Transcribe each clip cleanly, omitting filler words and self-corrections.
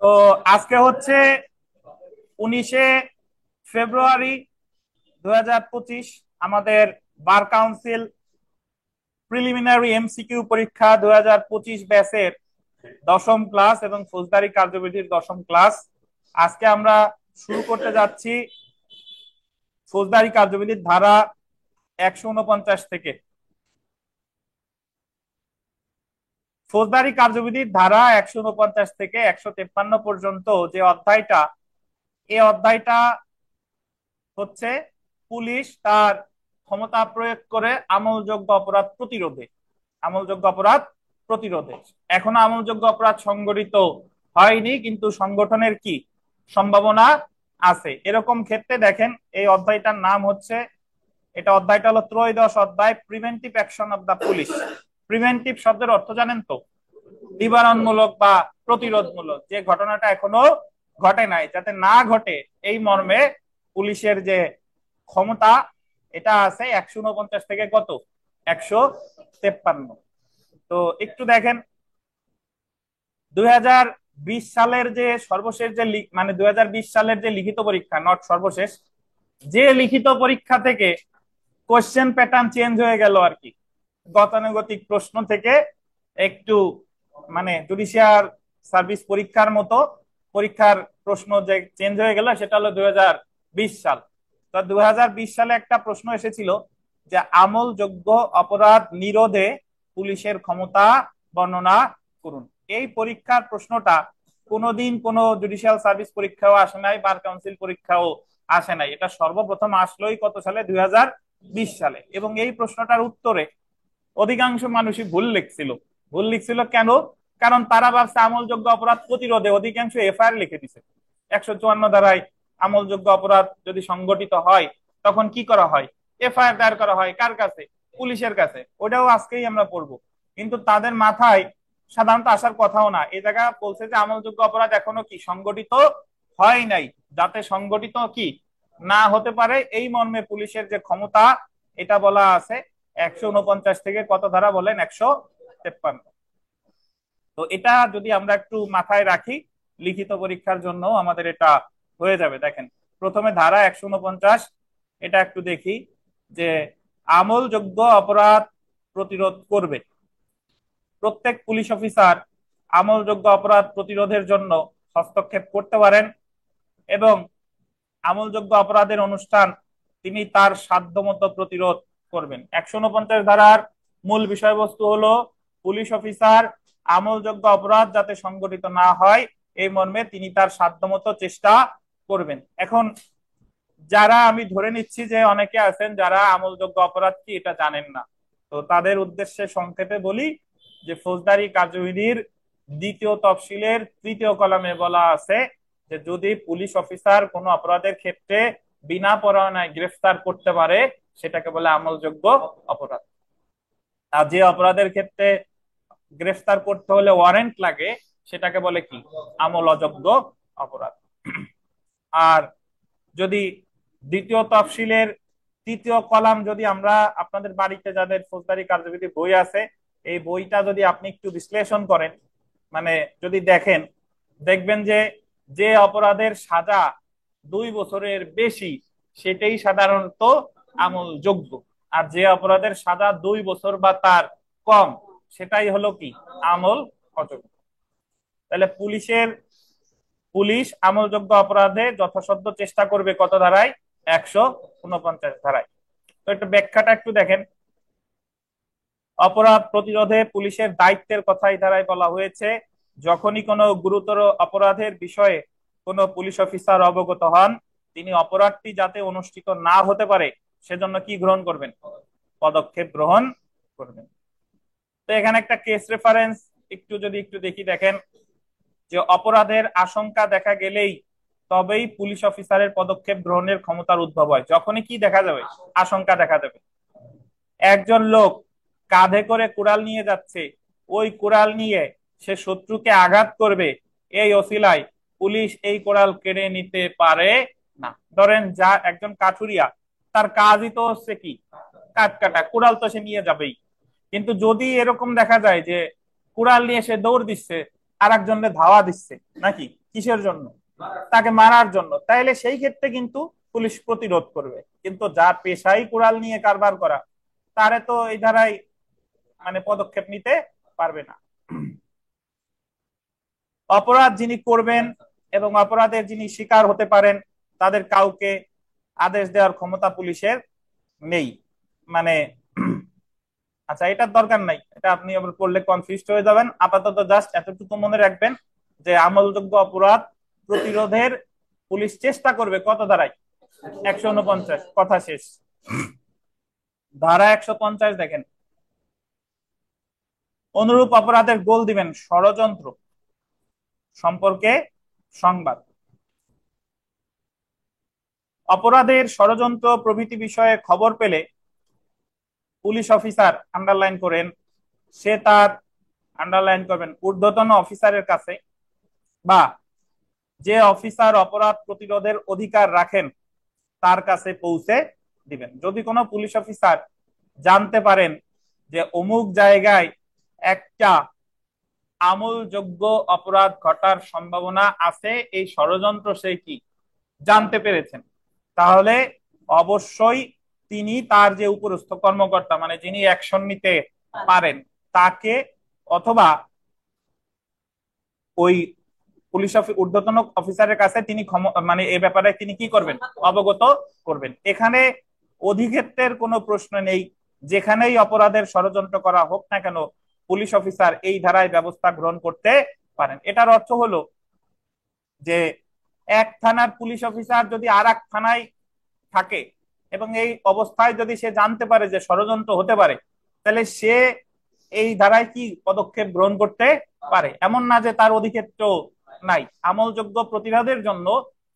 তো আজকে হচ্ছে 19শে ফেব্রুয়ারি 2025। আমাদের বার কাউন্সিল প্রিলিমিনারি এমসিকিউ পরীক্ষা 2025 ব্যাচের দশম ক্লাস এবং ফৌজদারি কার্যবিধির দশম ক্লাস। আজকে আমরা শুরু করতে যাচ্ছি ফৌজদারি কার্যবিধির ধারা 149 থেকে। ফৌজদারি কার্যবিধির ধারা 149 থেকে 153 পর্যন্ত যে অধ্যায়টা, এই অধ্যায়টা হচ্ছে পুলিশ তার ক্ষমতা প্রয়োগ করে আমলযোগ্য অপরাধ প্রতিরোধে। আমলযোগ্য অপরাধ প্রতিরোধে এখনো আমলযোগ্য অপরাধ সংগঠিত হয়নি, কিন্তু সংগঠনের কি সম্ভাবনা আছে। এরকম ক্ষেত্রে দেখেন, এই অধ্যায়টার নাম হচ্ছে, অধ্যায়টা হলো ত্রয়োদশ অধ্যায়, preventive action of the police. Preventive শব্দের অর্থ জানেন তো? নিবারণমূলক বা প্রতিরোধমূলক, যে ঘটনাটা এখনো ঘটে নাই, যাতে না ঘটে এই মর্মে পুলিশের যে ক্ষমতা, এটা আছে 149 থেকে কত, 153। তো একটু দেখেন, 2020 সালের যে সর্বশেষ যে মানে 2020 সালের যে লিখিত পরীক্ষা, নট সর্বশেষ, যে লিখিত পরীক্ষা থেকে কোশ্চেন প্যাটার্ন চেঞ্জ হয়ে গেল আর কি। গতানুগতিক প্রশ্ন থেকে একটু মানে জুডিশিয়াল সার্ভিস পরীক্ষার মতো পরীক্ষার প্রশ্ন যে চেঞ্জ হয়ে গেল, সেটা হলো 2020 সাল। তো 2020 সালে একটা প্রশ্ন এসেছিল যে আমলযোগ্য অপরাধ নিরোধে পুলিশের ক্ষমতা বর্ণনা করুন। এই পরীক্ষার প্রশ্নটা কোনোদিন কোনো জুডিশিয়াল সার্ভিস পরীক্ষাও আসে নাই, বার কাউন্সিল পরীক্ষাও আসে নাই। এটা সর্বপ্রথম আসলোই কত সালে, 2020 সালে। এবং এই প্রশ্নটার উত্তরে অধিকাংশ মানুষই ভুল লিখছিল কেন? কারণ তারা ভাবছে আমলযোগ্য অপরাধ প্রতিরোধে, অধিকাংশ এফআইআর লিখে দিছে 154 ধারায়। আমলযোগ্য অপরাধ যদি সংগঠিত হয় তখন কি করা হয়? এফআইআর দায়ের করা হয় কার কাছে? পুলিশের কাছে। ওটাও আজকেই আমরা পড়বো। কিন্তু তাদের মাথায় সাধারণত আসার কথাও না। এই জায়গা বলছে যে আমলযোগ্য অপরাধ এখনো কি সংগঠিত হয় নাই, যাতে সংগঠিত কি না হতে পারে এই মর্মে পুলিশের যে ক্ষমতা, এটা বলা আছে 149 থেকে কত ধারা বলেন, 153। তো এটা যদি আমরা একটু মাথায় রাখি, লিখিত পরীক্ষার জন্য আমাদের এটা হয়ে যাবে। দেখেন, প্রথমে ধারা 149, এটা একটু দেখি যে আমলযোগ্য অপরাধ প্রতিরোধ করবে। প্রত্যেক পুলিশ অফিসার আমলযোগ্য অপরাধ প্রতিরোধের জন্য হস্তক্ষেপ করতে পারেন এবং আমলযোগ্য অপরাধের অনুষ্ঠান তিনি তার সাধ্যমতো প্রতিরোধ করবেন। 149 ধারার মূল বিষয়বস্তু হলো পুলিশ অফিসার আমলযোগ্য অপরাধ যাতে সংগঠিত না হয় এই মর্মে তিনি তার সাধ্যমতো চেষ্টা করবেন। এখন যারা, আমি ধরে নিচ্ছি যে অনেকে আছেন যারা আমলযোগ্য অপরাধ কি এটা জানেন না, তো তাদের উদ্দেশ্যে সংক্ষেপে বলি যে ফৌজদারি কার্যবিধির দ্বিতীয় তফসিলের তৃতীয় কলামে বলা আছে যে যদি পুলিশ অফিসার কোনো অপরাধের ক্ষেত্রে বিনা পরোয়ানায় গ্রেফতার করতে পারে, সেটাকে বলে আমলযোগ্য অপরাধ। আর যে অপরাধের ক্ষেত্রে গ্রেফতার করতে হলে ওয়ারেন্ট লাগে, সেটাকে বলে কি, আমল অযোগ্য অপরাধ। আর যদি দ্বিতীয় তফসিলের তৃতীয় কলাম, যদি আমরা আপনাদের বাড়িতে যাদের ফৌজদারি কার্যবিধি বই আছে, এই বইটা যদি আপনি একটু বিশ্লেষণ করেন, মানে যদি দেখেন, দেখবেন যে যে অপরাধের সাজা 2 বছরের বেশি সেটাই সাধারণত আমলযোগ্য, আর যে অপরাধের সাজা 2 বছর বা তার কম সেটাই হলো কি, আমল অযোগ্য। তাহলে পুলিশ আমলযোগ্য অপরাধে যথাসাধ্য চেষ্টা করবে কত ধারায়, 149 ধারায়। তো একটু ব্যাখ্যাটা একটু দেখেন। অপরাধ প্রতিরোধে পুলিশের দায়িত্বের কথা এই ধারায় বলা হয়েছে, যখনই কোনো গুরুতর অপরাধের বিষয়ে কোনো পুলিশ অফিসার অবগত হন, তিনি অপরাধটি যাতে অনুষ্ঠিত না হতে পারে সেজন্য কি গ্রহণ করবেন, পদক্ষেপ গ্রহণ করবেন। তো এখানে একটা কেস রেফারেন্স একটু দেখি। দেখেন যে অপরাধের আশঙ্কা দেখা গেলেই তবেই পুলিশ অফিসারের পদক্ষেপ গ্রহণের ক্ষমতার উদ্ভব হয়। যখনই কি দেখা যাবে, আশঙ্কা দেখা যাবে। একজন লোক কাঁধে করে কুড়াল নিয়ে যাচ্ছে, ওই কুড়াল নিয়ে সে শত্রুকে আঘাত করবে, এই অসিলায় পুলিশ এই কুড়াল কেড়ে নিতে পারে না। ধরেন যা একজন কাঠুরিয়া, তার কাজই তো হচ্ছে কি, কাঠ কাটা, কুড়াল তো সে নিয়ে যাবেই। কিন্তু যদি এরকম দেখা যায় যে কুড়াল নিয়ে সে দৌড় দিচ্ছে, আর একজনের ধাওয়া দিচ্ছে নাকি, কিসের জন্য? তাকে মারার জন্য। তাইলে সেই ক্ষেত্রে কিন্তু পুলিশ প্রতিরোধ করবে, কিন্তু যার পেশাই কুড়াল নিয়ে কারবার করা, তারে তো এই ধারায় মানে পদক্ষেপ নিতে পারবে না। অপরাধ যিনি করবেন এবং অপরাধের যিনি শিকার হতে পারেন, তাদের কাউকে আদেশ দেওয়ার ক্ষমতা পুলিশের নেই। মানে আচ্ছা, এটার দরকার নাই, এটা আপনি আবার পড়লে কনফিউজড হয়ে যাবেন। আপাতত জাস্ট এতটুকু মনে রাখবেন যে আমলযোগ্য অপরাধ প্রতিরোধের পুলিশ চেষ্টা করবে কত ধারায়? 149, কথা শেষ। ধারা 150 দেখেন, অনুরূপ অপরাধের গোল দিবেন ষড়যন্ত্র সম্পর্কে সংবাদ। অপরাধের ষড়যন্ত্র প্রভৃতি বিষয়ে খবর পেলে পুলিশ অফিসার, আন্ডারলাইন করেন, সে তার, আন্ডারলাইন করবেন, ঊর্ধ্বতন অফিসারের কাছে বা যে অফিসার অপরাধ প্রতিরোধের অধিকার রাখেন তার কাছে পৌঁছে দিবেন। যদি কোনো পুলিশ অফিসার জানতে পারেন যে অমুক জায়গায় একটা আমলযোগ্য অপরাধ ঘটার সম্ভাবনা আছে, এই ষড়যন্ত্র সে কি জানতে পেরেছেন, তাহলে অবশ্যই তিনি তার যে উপরস্থ কর্মকর্তা, মানে যিনি অ্যাকশন নিতে পারেন, তাকে অথবা ওই পুলিশ ঊর্ধ্বতন অফিসারের কাছে তিনি মানে এ ব্যাপারে তিনি কি করবেন, অবগত করবেন। এখানে অধিক্ষেত্রের কোনো প্রশ্ন নেই, যেখানেই অপরাধের ষড়যন্ত্র করা হোক না কেন পুলিশ অফিসার এই ধারায় ব্যবস্থা গ্রহণ করতে পারেন। এটার অর্থ হলো যে এক থানার পুলিশ অফিসার যদি আর এক থানায় থাকে এবং এই অবস্থায় যদি সে জানতে পারে যে ষড়যন্ত্র হতে পারে, তাহলে সে এই ধারায় কি পদক্ষেপ গ্রহণ করতে পারে। এমন না যে তার অধিক্ষেত্র নাই। আমলযোগ্য প্রতিরোধের জন্য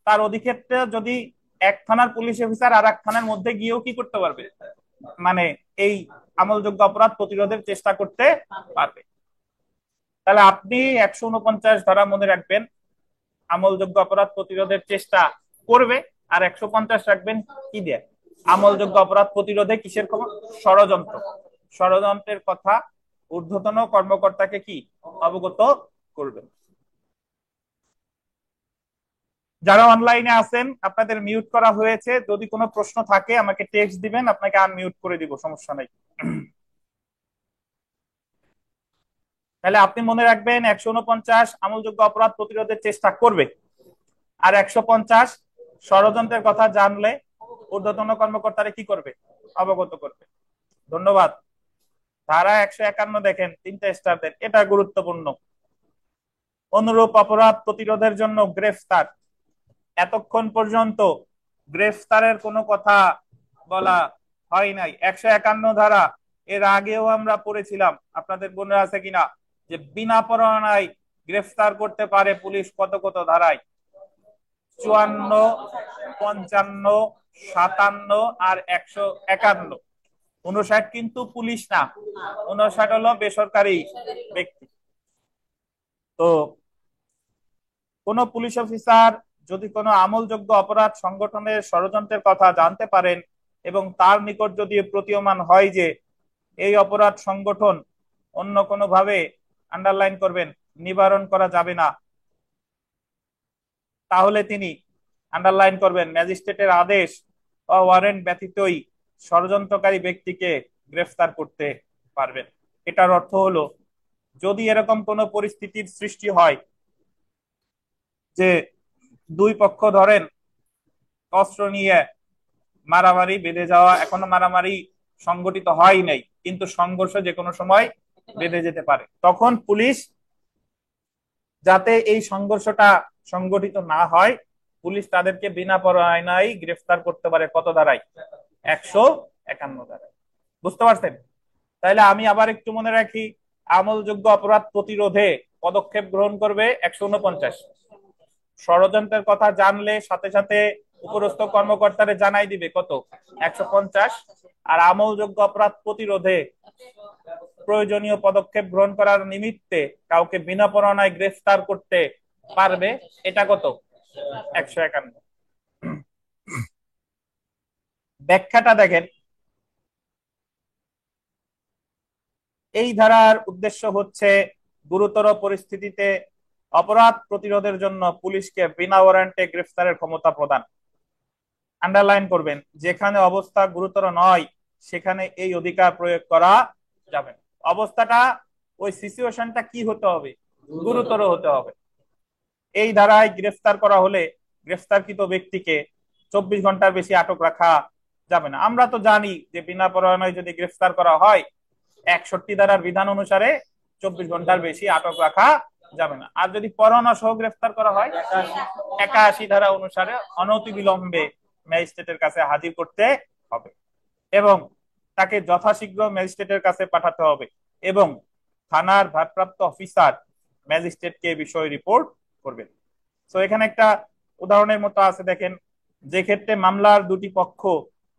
তার অধিক্ষেত্র যদি এক থানার পুলিশ অফিসার আর এক থানার মধ্যে গিয়েও কি করতে পারবে, মানে এই আমলযোগ্য অপরাধ প্রতিরোধের চেষ্টা করতে পারবে। তাহলে আপনি 149 ধারা মনে রাখবেন, আমলযোগ্য অপরাধ প্রতিরোধের চেষ্টা করবে। আর 150 রাখবেন কি দিয়ে? আমলযোগ্য অপরাধ প্রতিরোধে কিসের খবর? ষড়যন্ত্র। ষড়যন্ত্রের কথা ঊর্ধ্বতন কর্মকর্তাকে কি অবগত করবেন। যারা অনলাইনে আছেন আপনাদের মিউট করা হয়েছে, যদি কোনো প্রশ্ন থাকে আমাকে টেক্সট দিবেন, আপনাকে আনমিউট করে দিব, সমস্যা নাই। তাহলে আপনি মনে রাখবেন 149 আমলযোগ্য অপরাধ প্রতিরোধের চেষ্টা করবে, আর 150 ষড়যন্ত্রের কথা জানলে ঊর্ধ্বতন কর্মকর্তারা কি করবে, অবগত করবে। ধন্যবাদ। ধারা 151 দেখেন, 3টা স্টার দেন, এটা গুরুত্বপূর্ণ। অনুরূপ অপরাধ প্রতিরোধের জন্য গ্রেফতার। এতক্ষণ পর্যন্ত গ্রেফতারের কোনো কথা বলা হয় নাই। 151 ধারা এর আগেও আমরা পড়েছিলাম, আপনাদের মনে আছে কিনা, যে বিনা পরোয়ানায় গ্রেফতার করতে পারে পুলিশ কত কত ধারায়? 54, 55, 57 আর 151। 59 কিন্তু পুলিশ না, 59 হলো বেসরকারি ব্যক্তি। তো কোন পুলিশ অফিসার যদি কোনো আমলযোগ্য অপরাধ সংগঠনের ষড়যন্ত্রের কথা জানতে পারেন এবং তার নিকট যদি প্রতীয়মান হয় যে এই অপরাধ সংগঠন অন্য কোনো ভাবে, আন্ডারলাইন করবেন, নিবারণ করা যাবে না, তাহলে তিনি, আন্ডারলাইন করবেন, ম্যাজিস্ট্রেটের আদেশ বা ওয়ারেন্ট ব্যতীতই ষড়যন্ত্রকারী ব্যক্তিকে গ্রেফতার করতে পারবেন। এটার অর্থ হলো যদি এরকম কোনো পরিস্থিতির সৃষ্টি হয় যে দুই পক্ষ ধরেন অস্ত্র নিয়ে মারামারি বেঁধে যাওয়া, এখনো মারামারি সংগঠিত হয় নাই কিন্তু সংঘর্ষ যে কোনো সময় বেঁধে যেতে পারে, তখন পুলিশ যাতে এই সংঘর্ষটা সংগঠিত না হয়, পুলিশ তাদেরকে বিনা পরোয়ানায় গ্রেফতার করতে পারে কত ধারায়? 151 ধারায়। বুঝতে পারছেন? তাহলে আমি আবার একটু মনে রাখি, আমলযোগ্য অপরাধ প্রতিরোধে পদক্ষেপ গ্রহণ করবে 149। ষড়যন্ত্রের কথা জানলে সাথে সাথে উপরস্থ কর্মকর্তারে জানাই দিবে কত? 150। আর আমলযোগ্য অপরাধ প্রতিরোধে প্রয়োজনীয় পদক্ষেপ গ্রহণ করার নিমিত্তে কাউকে বিনা পরোয়ানায় গ্রেফতার করতে পারবে, এটা কত? 151। ব্যাখ্যাটা দেখেন, এই ধারার উদ্দেশ্য হচ্ছে গুরুতর পরিস্থিতিতে অপরাধ প্রতিরোধের জন্য পুলিশকে বিনা ওয়ারেন্টে গ্রেফতারের ক্ষমতা প্রদান। আন্ডারলাইন করবেন, যেখানে অবস্থা গুরুতর নয় সেখানে এই অধিকার প্রয়োগ করা যাবে না। অবস্থাটা, ওই সিচুয়েশনটা কি হতে হবে? গুরুতর হতে হবে। এই ধারায় গ্রেফতার করা হলে গ্রেফতারকৃত ব্যক্তিকে 24 ঘন্টার বেশি আটক রাখা যাবে না। আমরা তো জানি যে বিনা পরোয়ানায় যদি গ্রেফতার করা হয় 61 ধারার বিধান অনুসারে 24 ঘন্টার বেশি আটক রাখা যাবে না। আর যদি পরোয়ানা সহ গ্রেফতার করা হয় 81 ধারা অনুসারে অনতিবিলম্বে ম্যাজিস্ট্রেটের কাছে হাজির করতে হবে এবং তাকে যথাশীঘ্র ম্যাজিস্ট্রেটের কাছে পাঠাতে হবে এবং থানার ভারপ্রাপ্ত অফিসার ম্যাজিস্ট্রেটকে বিষয় রিপোর্ট করবেন। তো এখানে একটা উদাহরণের মতো আছে, দেখেন, যে ক্ষেত্রে মামলার দুটি পক্ষ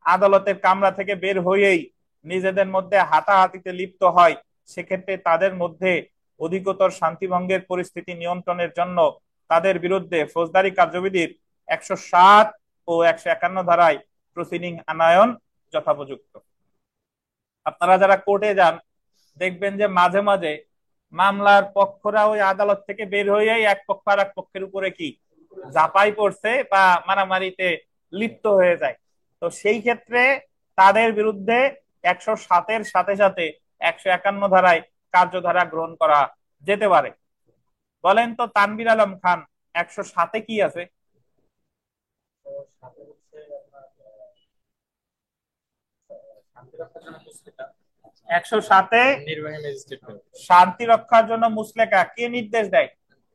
আদালতের কামরা থেকে বের হয়েই নিজেদের মধ্যে হাতাহাতিতে লিপ্ত হয়, সেক্ষেত্রে তাদের মধ্যে অধিকতর শান্তিভঙ্গের পরিস্থিতি নিয়ন্ত্রণের জন্য তাদের বিরুদ্ধে ফৌজদারি কার্যবিধির 107 ও 151 ধারায় প্রসিডিং আনায়ন যথোপযুক্ত। আপনারা যারা কোর্টে যান দেখবেন যে মাঝে মাঝে মামলার পক্ষরা ওই আদালত থেকে বের হয়েই এক পক্ষ আর এক পক্ষের উপরে কি ঝাঁপাই পড়ছে বা মারামারিতে লিপ্ত হয়ে যায়। তো সেই ক্ষেত্রে তাদের বিরুদ্ধে 107-এর সাথে সাথে 151 ধারায় কার্যধারা গ্রহণ করা যেতে পারে। বলেন তো তানভীর আলম খান, 107-এ কি আছে? 107-এ শান্তি রক্ষার জন্য মুসলেকা কে নির্দেশ দেয়?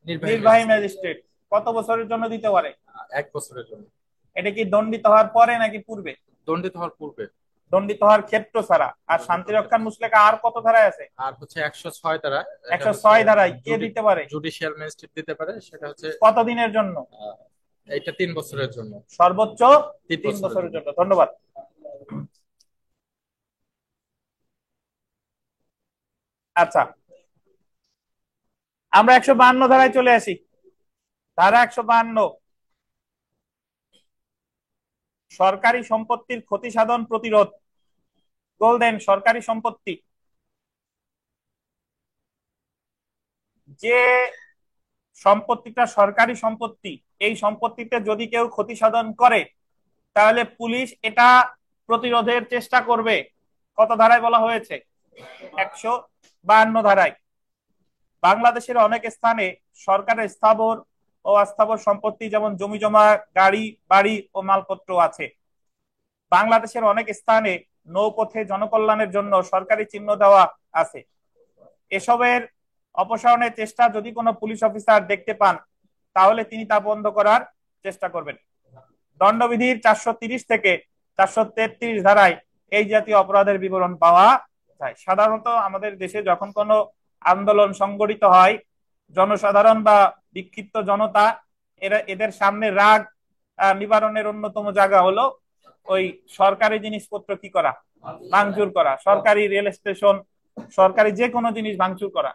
নির্বাহী ম্যাজিস্ট্রেট। কত বছরের জন্য দিতে পারে? 1 বছরের জন্য। এটা কি দণ্ডিত হওয়ার পরে নাকি পূর্বে? দণ্ডিত হওয়ার পূর্বে। দণ্ডিত হওয়ার ক্ষেত্র ছাড়া। আর শান্তি রক্ষার মুসলেকা আর কত ধারায় আছে? আর হচ্ছে 106 ধারা। 106 ধারায় কে দিতে পারে? জুডিশিয়াল ম্যাজিস্ট্রেট দিতে পারে। সেটা হচ্ছে কতদিনের জন্য? এটা 3 বছরের জন্য। সর্বোচ্চ 3 বছরের জন্য। ধন্যবাদ। আচ্ছা, আমরা 152 ধারায় চলে আসি। ধারা 152, সরকারি সম্পত্তির ক্ষতি সাধন প্রতিরোধ। গোল্ডেন, সরকারি সম্পত্তি, যে সম্পত্তিটা সরকারি সম্পত্তি, এই সম্পত্তিতে যদি কেউ ক্ষতি সাধন করে তাহলে পুলিশ এটা প্রতিরোধের চেষ্টা করবে। কত ধারায় বলা হয়েছে? 152 ধারায়। বাংলাদেশের অনেক স্থানে সরকারের স্থাবর ও অস্থাবর সম্পত্তি যেমন জমি জমা, গাড়ি বাড়ি ও মালপত্র আছে। বাংলাদেশের অনেক স্থানে নৌপথে জনকল্যাণের জন্য সরকারি চিহ্ন দেওয়া আছে। এসবের অপসারণের চেষ্টা যদি কোনো পুলিশ অফিসার দেখতে পান তাহলে তিনি তা বন্ধ করার চেষ্টা করবেন। দণ্ডবিধির 430 থেকে 433 ধারায় এই জাতীয় অপরাধের বিবরণ পাওয়া যায়। সাধারণত আমাদের দেশে যখন কোনো আন্দোলন সংগঠিত হয়, জনসাধারণ বা বিক্ষিপ্ত জনতা এদের সামনে রাগ নিবারণের অন্যতম জায়গা হলো ওই সরকারি জিনিসপত্র কি করা, ভাঙচুর করা। সরকারি রেল স্টেশন, সরকারি যে কোনো জিনিস ভাঙচুর করা।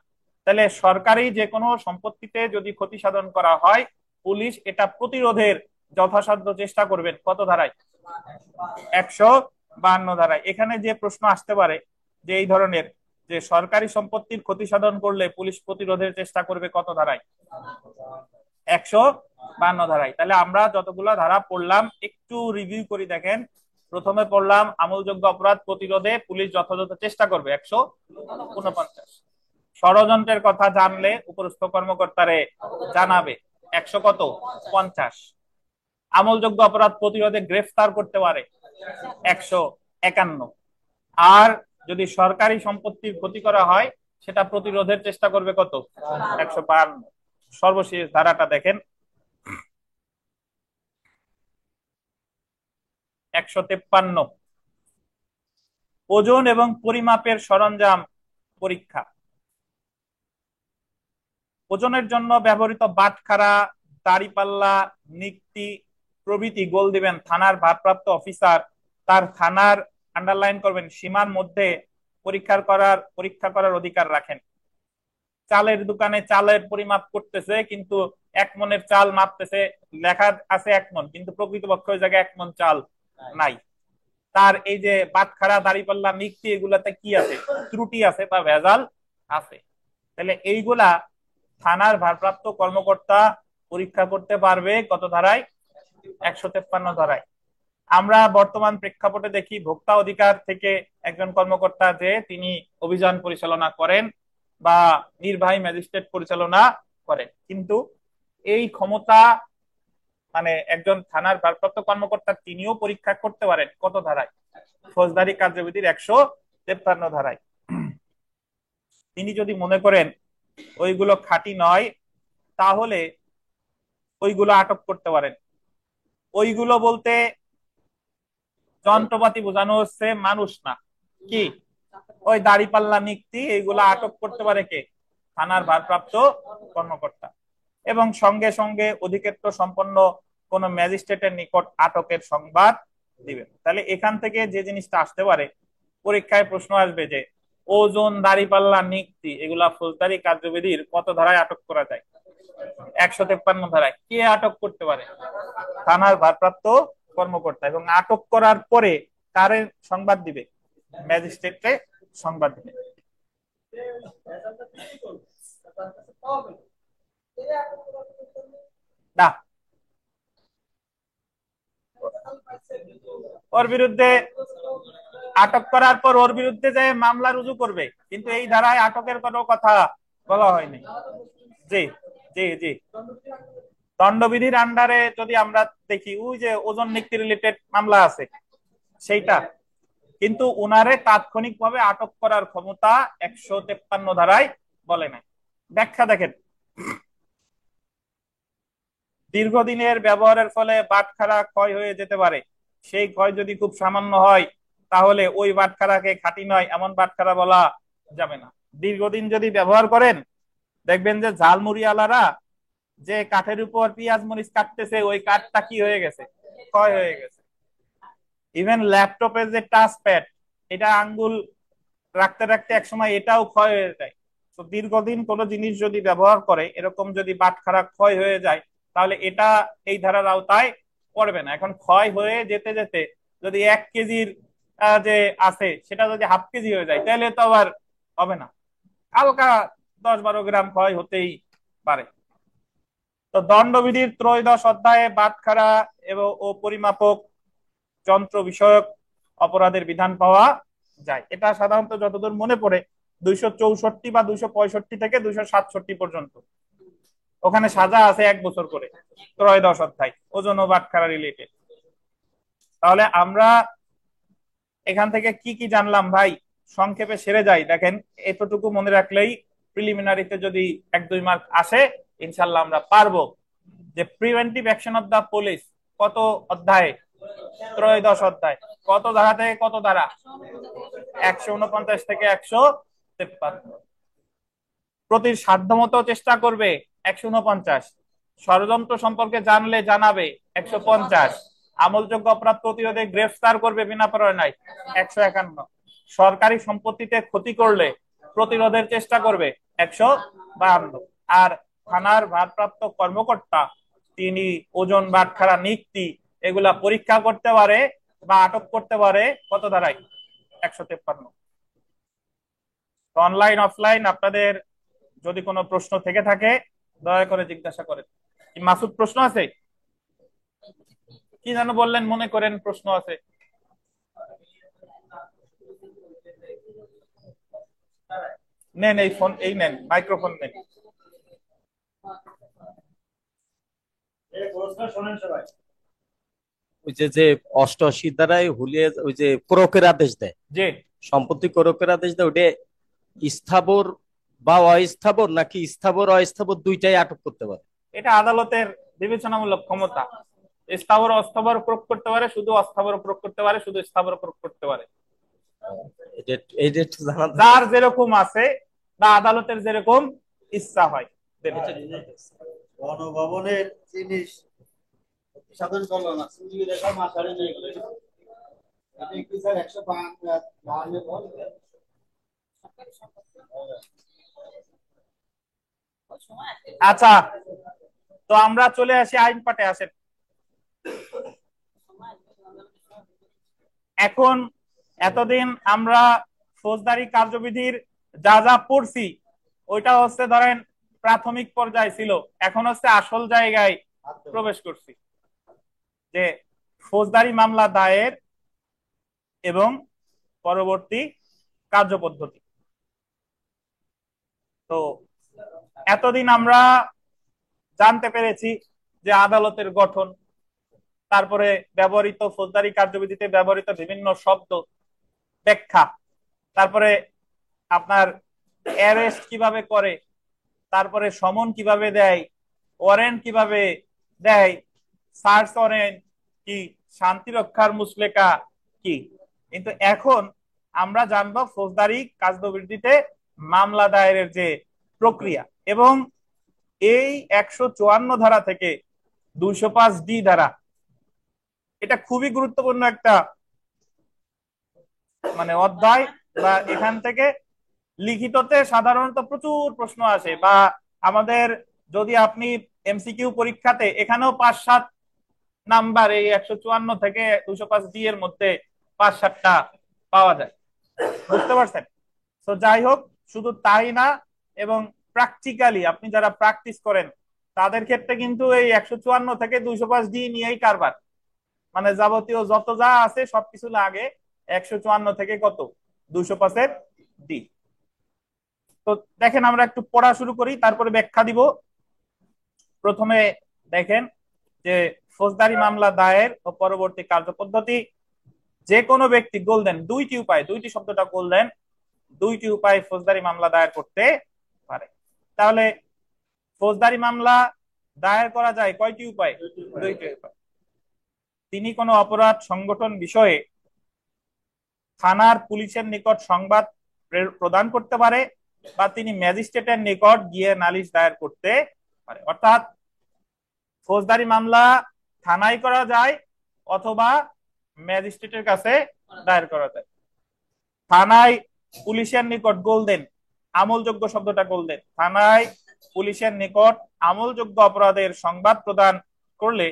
তাহলে সরকারি যে কোনো সম্পত্তিতে যদি ক্ষতি সাধন করা হয় পুলিশ এটা প্রতিরোধের যথাসাধ্য চেষ্টা করবেন। কত ধারায়? 152 ধারায়। এখানে যে প্রশ্ন আসতে পারে যে এই ধরনের, যে সরকারি সম্পত্তির ক্ষতি সাধন করলে পুলিশ প্রতিরোধের চেষ্টা করবে কত ধারায়? 152 ধারায়। তাহলে আমরা যতগুলো ধারা পড়লাম একটু রিভিউ করি। দেখেন, প্রথমে পড়লাম আমলযোগ্য অপরাধ প্রতিরোধে পুলিশ যথাযথ চেষ্টা করবে 149। ষড়যন্ত্রের কথা জানলে উপরস্থ কর্মকর্তারে জানাবে 150। আমলযোগ্য অপরাধ প্রতিরোধে গ্রেফতার করতে পারে 151। আর যদি সরকারি সম্পত্তির ক্ষতি করা হয় সেটা প্রতিরোধের চেষ্টা করবে কত? 152। সর্বশেষ ধারাটা দেখেন, 153, ওজন এবং পরিমাপের সরঞ্জাম পরীক্ষা। ওজনের জন্য ব্যবহৃত বাটখারা, দাড়িপাল্লা, নিক্তি প্রভৃতি গোল দিবেন থানার ভারপ্রাপ্ত অফিসার তার থানার, আন্ডারলাইন করবেন, সীমার মধ্যে পরীক্ষা করার অধিকার রাখেন। চালের দোকানে চালের পরিমাপ করতেছে কিন্তু 1 মনের চাল মাপতেছে, লেখা আছে 1 মন কিন্তু প্রকৃতপক্ষে ওই জায়গায় 1 মন চাল নাই। তার এই যে বাটখারা, দাড়িপাল্লা, নিক্তি এগুলাতে কি আছে? ত্রুটি আছে বা ভেজাল আছে। তাহলে এইগুলা থানার ভারপ্রাপ্ত কর্মকর্তা পরীক্ষা করতে পারবে কত ধারায়? 153 ধারায়। আমরা বর্তমান প্রেক্ষাপটে দেখি ভোক্তা অধিকার থেকে একজন কর্মকর্তা যে তিনি অভিযান পরিচালনা করেন বা নির্বাহী ম্যাজিস্ট্রেট পরিচালনা করেন, কিন্তু এই ক্ষমতা মানে একজন থানার ভারপ্রাপ্ত কর্মকর্তা তিনিও পরীক্ষা করতে পারেন কত ধারায়? ফৌজদারি কার্যবিধির 153 ধারায়। তিনি যদি মনে করেন ওইগুলো খাঁটি নয় তাহলে ওইগুলো আটক করতে পারেন। ওইগুলো বলতে যন্ত্রপাতি বোঝানো হচ্ছে, মানুষ না। কি ওই দাড়িপাল্লা নিক্তি এইগুলা আটক করতে পারে কে? থানার ভারপ্রাপ্ত কর্মকর্তা। এবং সঙ্গে সঙ্গে অধিক্ষেত্র সম্পন্ন কোন ম্যাজিস্ট্রেটের নিকট আটকের সংবাদ দিবেন। তাহলে এখান থেকে যে জিনিসটা আসতে পারে, পরীক্ষায় প্রশ্ন আসবে যে ওজন, দাড়িপাল্লা, নিক্তি এগুলা ফৌজদারি কার্যবিধির কত ধারায় আটক করা যায়? 153 ধারায়। কে আটক করতে পারে? থানার ভারপ্রাপ্ত কর্মকর্তা। এবং আটক করার পরে কারে সংবাদ দিবে? ম্যাজিস্ট্রেটকে সংবাদ দিবে। না, ওর বিরুদ্ধে আটক করার পর ওর বিরুদ্ধে যে মামলা রুজু করবে, কিন্তু এই ধারায় আটকের কোনো কথা বলা হয়নি। জি জি জি। দণ্ডবিধির আন্ডারে যদি আমরা দেখি ওই যে ওজন নিক্তি রিলেটেড মামলা আছে সেইটা, কিন্তু উনারে তাৎক্ষণিকভাবে আটক করার ক্ষমতা 153 ধারায় বলে নাই। ব্যাখ্যা দেখেন, দীর্ঘদিনের ব্যবহারের ফলে বাটখারা ক্ষয় হয়ে যেতে পারে। সেই ক্ষয় যদি খুব সামান্য হয় তাহলে ওই বাটখারাকে খাঁটি নয় এমন বাটখারা বলা যাবে না। দীর্ঘদিন যদি ব্যবহার করেন, দেখবেন যে ঝালমুড়ি আলারা যে কাঠের উপর পেঁয়াজ মরিচ কাটতেছে ওই কাঠটা কি হয়ে গেছে? ক্ষয় হয়ে গেছে। ইভেন ল্যাপটপের যে টাচ প্যাড, এটা আঙ্গুল রাখতে রাখতে একসময় এটাও ক্ষয় হয়ে যায়। তো দীর্ঘদিন কোনো জিনিস যদি ব্যবহার করে এরকম যদি বাটখারা ক্ষয় হয়ে যায় তাহলে এটা এই ধারার আওতায় পড়বে না। এখন ক্ষয় হয়ে যেতে যেতে যদি 1 কেজির যে আছে সেটা যদি হাফ কেজি হয়ে যায় তাহলে তো আবার হবে না, হালকা 10-12 গ্রাম ক্ষয় হতেই পারে। তো দণ্ডবিধির ত্রয়োদশ অধ্যায়ে বাটখারা এবং ও পরিমাপক যন্ত্র বিষয়ক অপরাধের বিধান পাওয়া যায়। এটা সাধারণত যতদূর মনে পড়ে 264 বা 265 থেকে 267 পর্যন্ত। ওখানে সাজা আছে 1 বছর করে, ত্রয়োদশ অধ্যায় ওজন ও বাটখারা রিলেটেড। তাহলে আমরা এখান থেকে কি কি জানলাম ভাই? সংক্ষেপে সেরে যাই। দেখেন, এতটুকু মনে রাখলেই প্রিলিমিনারিতে যদি 1-2 মার্ক আসে ইনশাল্লাহ আমরা পারবো। যে preventive action of the police কত অধ্যায়? ত্রয়োদশ অধ্যায়। কত ধারা থেকে কত ধারা? 149 থেকে 153। প্রতি সাধ্যমতো চেষ্টা করবে 149। ষড়যন্ত্র সম্পর্কে জানলে জানাবে 150। আমলযোগ্য অপরাধ প্রতিরোধে গ্রেফতার করবে বিনা প্ররোচনায় 151। সরকারি সম্পত্তিতে ক্ষতি করলে প্রতিরোধের চেষ্টা করবে 152। আর থানার ভারপ্রাপ্ত কর্মকর্তা তিনি ওজন, বাটখারা, নিক্তি এগুলা পরীক্ষা করতে পারে বা আটক করতে পারে কত ধারায়? 153। অনলাইন অফলাইন আপনাদের যদি কোনো প্রশ্ন থেকে থাকে দয়া করে জিজ্ঞাসা করেন। মাসুদ, প্রশ্ন আছে? কি যেন বললেন, মনে করেন প্রশ্ন আছে? নেন এই ফোন, এই নেন মাইক্রোফোন নেন। ওই যে যে 88 ধারায় হুলিয়ে ওই যে ক্রোকের আদেশ দেয়, যে সম্পত্তি ক্রোকের আদেশ দেয়, ওটা স্থাবর বা অস্থাবর নাকি স্থাবর অস্থাবর দুইটাই আটক করতে পারে? এটা আদালতের বিবেচনামূলক ক্ষমতা। স্থাবর অস্থাবর প্রয়োগ করতে পারে, শুধু অস্থাবর প্রয়োগ করতে পারে, শুধু স্থাবর প্রয়োগ করতে পারে। এইটা একটু জানা যার যেরকম আছে বা আদালতের যেরকম ইচ্ছা হয়। গণভবনের জিনিস সাধারণ চলো না চুরি রেখা মাথারে নিয়ে গেলে এটা একটু স্যার 105 আচ্ছা, তো আমরা চলে আসি আইন পাঠে। আসেন, এখন এতদিন আমরা ফৌজদারি কার্যবিধির যা যা পড়ছি ওইটা হচ্ছে ধরেন প্রাথমিক পর্যায়ে ছিল, এখন হচ্ছে আসল জায়গায় প্রবেশ করছি, যে ফৌজদারি মামলা দায়ের এবং পরবর্তী কার্যপদ্ধতি। তো এতদিন আমরা জানতে পেরেছি যে আদালতের গঠন, তারপরে ব্যবহৃত ফৌজদারি কার্যবিধিতে ব্যবহৃত বিভিন্ন শব্দ, ব্যাখ্যা, তারপরে আপনার অ্যারেস্ট কিভাবে করে, তারপরে সমন কিভাবে দেয়, ওয়ারেন্ট কিভাবে দেয়, সার্চ ওয়ারেন্ট কি, শান্তি রক্ষার মুসলেকা কি। কিন্তু এখন আমরা জানবো ফৌজদারি কার্যবিধিতে মামলা দায়েরের যে প্রক্রিয়া, এবং এই 154 ধারা থেকে 205D ধারা, এটা খুবই গুরুত্বপূর্ণ একটা মানে অধ্যায়, বা এখান থেকে লিখিততে সাধারণত প্রচুর প্রশ্ন আসে, বা আমাদের যদি আপনি এমসিকিউ পরীক্ষাতে এখানেও 5-7 নাম্বার এই 154 থেকে 205D এর মধ্যে 5-7টা পাওয়া যায়, বুঝতে পারছেন? তো যাই হোক, শুধু তাই না, এবং প্র্যাকটিক্যালি আপনি যারা প্র্যাকটিস করেন তাদের ক্ষেত্রে কিন্তু এই 154 থেকে 205D নিয়েই কারবার, মানে যাবতীয় যত যা আছে সবকিছু লাগে 154 থেকে কত 205D। তো দেখেন, আমরা একটু পড়া শুরু করি, তারপরে ব্যাখ্যা দিব। প্রথমে দেখেন যে ফৌজদারি মামলা দায়ের ও পরবর্তী কার্যপদ্ধতি। যে কোনো ব্যক্তি গোল্ডেন দুইটি উপায়, দুইটি শব্দটা গোল্ডেন, দুইটি উপায় ফৌজদারি মামলা দায়ের করতে পারে। তাহলে ফৌজদারি মামলা দায়ের করা যায় কয়টি উপায়? দুইটি উপায়। তিনি কোনো অপরাধ সংগঠন বিষয়ে থানার পুলিশের নিকট সংবাদ প্রদান করতে পারে, বা তিনি ম্যাজিস্ট্রেটের নিকট গিয়ে নালিশ দায়ের করতে পারে। অর্থাৎ ফৌজদারি মামলা থানায় করা যায় অথবা ম্যাজিস্ট্রেটের কাছে দায়ের করা যায়। থানায় পুলিশের নিকট গোল্ডেন, আমলযোগ্য শব্দটা গোল্ডেন, থানায় পুলিশের নিকট আমলযোগ্য অপরাধের সংবাদ প্রদান করলে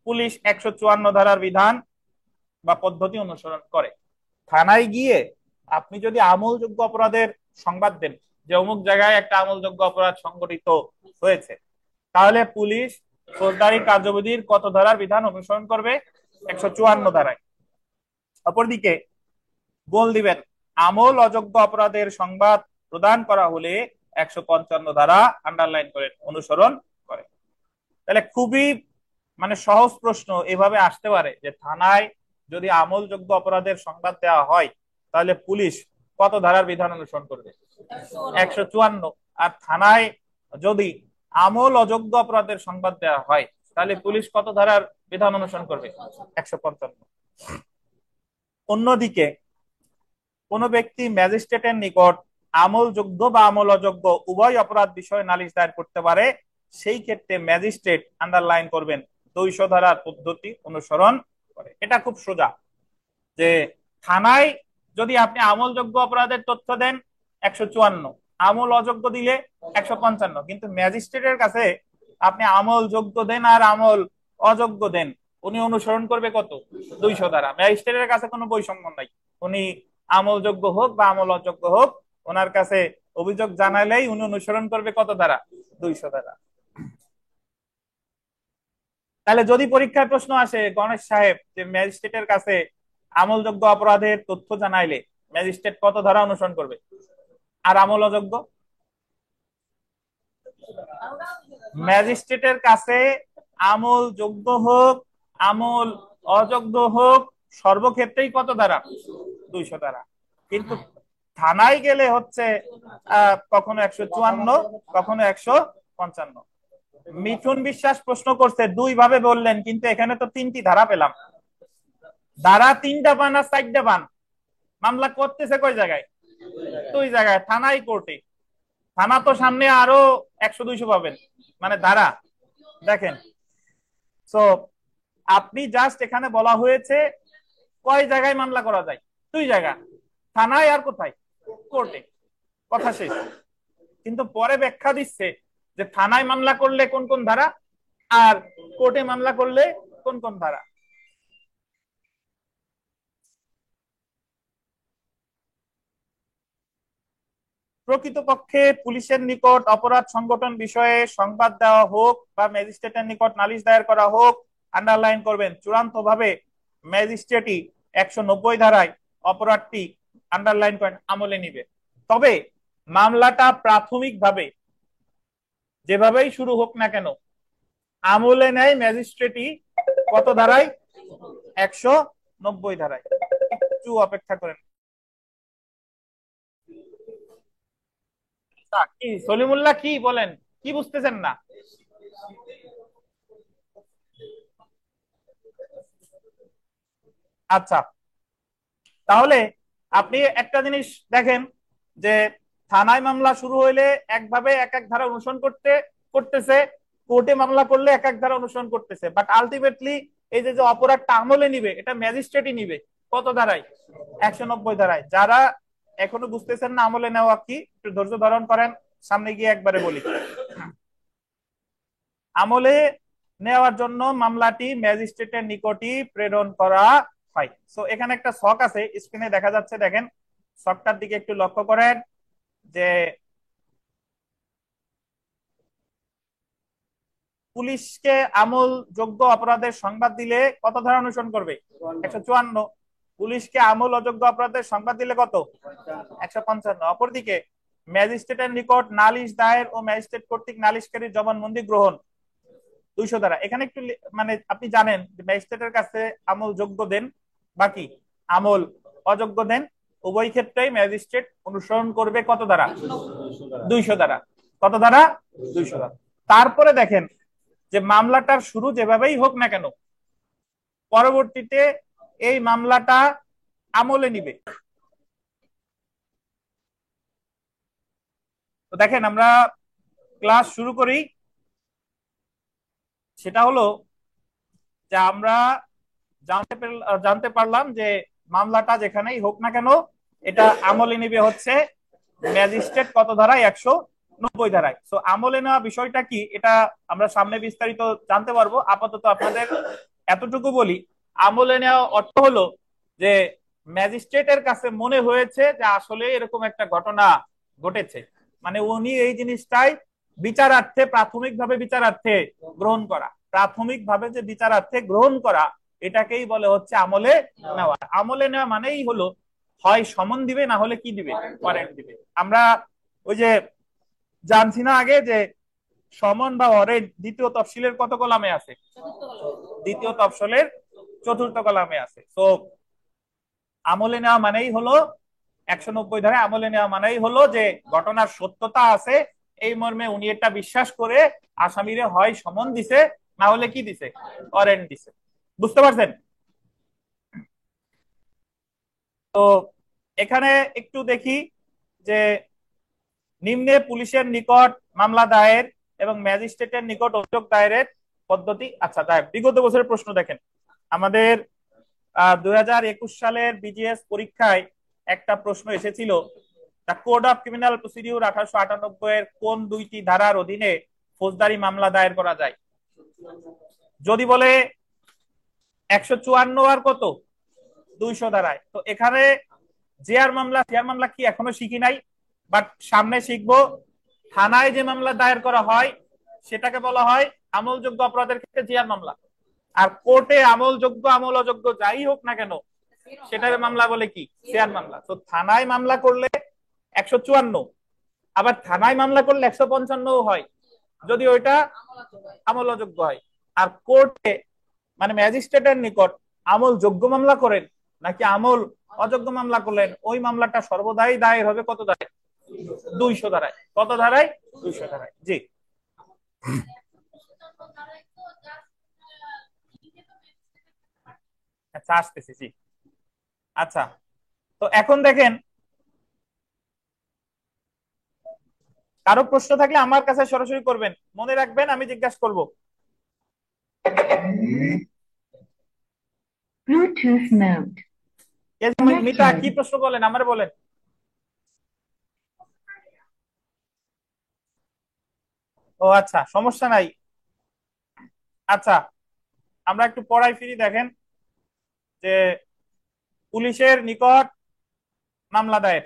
পুলিশ 154 ধারার বিধান বা পদ্ধতি অনুসরণ করে। থানায় গিয়ে আপনি যদি আমলযোগ্য অপরাধের সংবাদ দেন যে অমুক জায়গায় একটা আমলযোগ্য অপরাধ সংঘটিত হয়েছে, তাহলে পুলিশ ফৌজদারি কার্যবিধির কত ধারার বিধান অনুসরণ করবে? 154 ধারায়। অপরদিকে গোল দিবেন, আমল অযোগ্য অপরাধের সংবাদ প্রদান করা হলে 155 ধারা আন্ডারলাইন করে অনুসরণ করে। তাহলে খুবই মানে সহজ প্রশ্ন এভাবে আসতে পারে যে থানায় যদি আমলযোগ্য অপরাধের সংবাদ দেওয়া হয় তাহলে পুলিশ কত ধারার বিধান অনুসরণ করবে? 154। আর থানায় যদি আমল অযোগ্য অপরাধের সংবাদ দেওয়া হয় তাহলে পুলিশ কত ধারার বিধান অনুসরণ করবে? 155। অন্যদিকে কোন ব্যক্তি ম্যাজিস্ট্রেটের নিকট আমলযোগ্য বা আমল অযোগ্য উভয় অপরাধ বিষয়ে নালিশ দায়ের করতে পারে, সেই ক্ষেত্রে ম্যাজিস্ট্রেট আন্ডারলাইন করবেন 200 ধারার পদ্ধতি অনুসরণ করে। এটা খুব সোজা, যে থানায় যদি আপনি আমলযোগ্য অপরাধের তথ্য দেন 154, আমল অযোগ্য দিলে 155, কিন্তু ম্যাজিস্ট্রেটের কাছে আপনি আমলযোগ্য দেন আর আমল অযোগ্য দেন, উনি অনুসরণ করবে কত? 200 ধারা। ম্যাজিস্ট্রেটের কাছে কোনো বৈষম্য নাই, উনি আমলযোগ্য হোক বা আমল অযোগ্য হোক, ওনার কাছে অভিযোগ জানালেই উনি অনুসরণ করবে কত ধারা? 200 ধারা। তাহলে যদি পরীক্ষায় প্রশ্ন আসে গণেশ সাহেব যে ম্যাজিস্ট্রেটের কাছে আমলযোগ্য অপরাধের তথ্য জানাইলে ম্যাজিস্ট্রেট কত ধারা অনুসরণ করবে, আর আমল অযোগ্য? ম্যাজিস্ট্রেটের কাছে আমল যোগ্য হোক আমল অযোগ্য হোক সর্বক্ষেত্রেই কত ধারা? 200 ধারা। কিন্তু থানায় গেলে হচ্ছে কখনো 154, কখনো 155। মিঠুন বিশ্বাস প্রশ্ন করছে দুই ভাবে বললেন, কিন্তু এখানে তো 3টি ধারা পেলাম। ধারা 3টা পান আর 4টা পান, মামলা করতেছে কয় জায়গায়? 2 জায়গায়, থানায় কোর্টে। থানা তো সামনে আরো 100-200 পাবেন, মানে ধারা দেখেন। সো আপনি জাস্ট এখানে বলা হয়েছে কয় জায়গায় মামলা করা যায়? 2 জায়গা, থানায় আর কোথায়? কোর্টে, কথা শেষ। কিন্তু পরে ব্যাখ্যা দিচ্ছে যে থানায় মামলা করলে কোন কোন ধারা আর কোর্টে মামলা করলে কোন কোন ধারা। প্রকৃতপক্ষে পুলিশের নিকট অপরাধ সংগঠন বিষয়ে সংবাদ দেওয়া হোক বা ম্যাজিস্ট্রেটের নিকট নালিশ দায়ের করা হোক, আন্ডারলাইন করবেন, চূড়ান্ত ভাবে ম্যাজিস্ট্রেটই 190 ধারায় অপরাধটি আন্ডারলাইন করেন আমলে নিবে। তবে মামলাটা প্রাথমিকভাবে যেভাবেই শুরু হোক না কেন আমলে নেয় ম্যাজিস্ট্রেটই কত ধারায়? 190 ধারায়। একটু অপেক্ষা করেন। কি সলিমুল্লাহ কি বলেন, কি বুঝতেছেন না? আচ্ছা, তাহলে আপনি একটা জিনিস দেখেন যে থানায় মামলা শুরু হইলে একভাবে এক এক ধারা অনুসরণ করতেছে, কোর্টে মামলা করলে এক এক ধারা অনুসরণ করতেছে, বাট আলটিমেটলি এই যে যে অপরাধটা আমলে নিবে এটা ম্যাজিস্ট্রেটই নিবে। কত ধারায়? 190 ধারায়। যারা এখনো বুঝতেছেন না আমলে নেওয়া কি, একটু ধৈর্য ধারণ করেন, সামনে গিয়ে একবারে বলি। আমলে নেওয়ার জন্য মামলাটি ম্যাজিস্ট্রেটের নিকটই প্রেরণ করা হয়। সো এখানে একটা ছক আছে, স্ক্রিনে দেখা যাচ্ছে, দেখেন ছকটার দিকে একটু লক্ষ্য করেন যে পুলিশকে আমল যোগ্য অপরাধের সংবাদ দিলে কত ধারা অনুসরণ করবে? 154। পুলিশকে আমল অযোগ্য অপরাধের সংবাদ দিলে কত? 155। অপরদিকে ম্যাজিস্ট্রেটের নিকট নালিশ দায়ের ও ম্যাজিস্ট্রেট কর্তৃক নালিশকারীর জবানবন্দি গ্রহণ 200 ধারা। এখানে একটু মানে আপনি জানেন যে ম্যাজিস্ট্রেটের কাছে আমল যোগ্য দেন বাকি আমল অযোগ্য দেন, উভয় ক্ষেত্রেই ম্যাজিস্ট্রেট অনুসরণ করবে কত ধারা? 200 ধারা। কত ধারা? 200 ধারা। তারপরে দেখেন যে মামলাটার শুরু যেভাবেই হোক না কেন পরবর্তীতে এই মামলাটা আমলে নিবে। তো দেখেন আমরা ক্লাস শুরু করি, সেটা হলো যে আমরা জানতে পারলাম যে মামলাটা যেখানেই হোক না কেন এটা আমলে নিবে হচ্ছে ম্যাজিস্ট্রেট কত ধারায়? 190 ধারায়। তো আমলে নেওয়া বিষয়টা কি এটা আমরা সামনে বিস্তারিত জানতে পারবো। আপাতত আপনাদের এতটুকু বলি, আমলে নেওয়া অর্থ হলো যে ম্যাজিস্ট্রেটের কাছে মনে হয়েছে যে আসলে এরকম একটা ঘটনা ঘটেছে, মানে উনি এই জিনিসটাই বিচারার্থে প্রাথমিকভাবে বিচারার্থে গ্রহণ করা, প্রাথমিকভাবে যে বিচারার্থে গ্রহণ করা এটাকেই বলে হচ্ছে আমলে নেওয়া। আমলে নেওয়া মানেই হলো হয় সমন দিবে না হলে কি দিবে? ওয়ারেন্ট দিবে। আমরা ওই যে জানছি না আগে যে সমন বা ওয়ারেন্ট দ্বিতীয় তফসিলের কত কলামে আছে? দ্বিতীয় তফসিলের 4র্থ কলামে আছে। তো আমলে নেওয়া মানেই হলো 190 ধারায় আমলে নেওয়া মানেই হলো যে ঘটনার সত্যতা আছে এই মর্মে উনি এটা বিশ্বাস করে আসামিরে হয় সমন দিছে না হলে কি দিছে? ওয়ারেন্ট দিছে। বুঝতে পারছেন? তো এখানে একটু দেখি যে নিম্নে পুলিশের নিকট মামলা দায়ের এবং ম্যাজিস্ট্রেটের নিকট অভিযোগ দায়েরের পদ্ধতি। আচ্ছা, বিগত বছরের প্রশ্ন দেখেন, আমাদের 2021 সালের বিজিএস পরীক্ষায় একটা প্রশ্ন এসেছিল, the code of criminal procedure 1898 এর কোন 2টি ধারার অধীনে ফৌজদারি মামলা দায়ের করা যায়? যদি বলে 154 আর কত 200 ধারায়। তো এখানে জিআর মামলা কি এখনো শিখি নাই, বাট সামনে শিখবো। থানায় যে মামলা দায়ের করা হয় সেটাকে বলা হয় আমলযোগ্য অপরাধের ক্ষেত্রে জিআর মামলা, আর কোর্টে আমলযোগ্য আমল অযোগ্য যাই হোক না কেন সেটার মামলা বলে কি? সিআর মামলা। তো থানায় মামলা করলে 154, আবার থানায় মামলা করলে 155 হয় যদি ওইটা আমল অযোগ্য হয়। আর কোর্টে মানে ম্যাজিস্ট্রেটের নিকট আমল যোগ্য মামলা করেন নাকি আমল অযোগ্য মামলা করলেন, ওই মামলাটা সর্বদাই দায়ের হবে কত ধারায়? 200 ধারায়। কত ধারায়? 200 ধারায়। জি, আচ্ছা আসতেছি। জি, আচ্ছা, তো এখন দেখেন কারো প্রশ্ন থাকলে আমার কাছে সরাসরি করবেন, মনে রাখবেন আমি জিজ্ঞাসা করব। Bluetooth mode. মিতা কি প্রশ্ন বলেন, আমার বলেন। ও আচ্ছা, সমস্যা নাই। আচ্ছা, আমরা একটু পড়াই ফিরি। দেখেন যে পুলিশের নিকট মামলা দায়ের,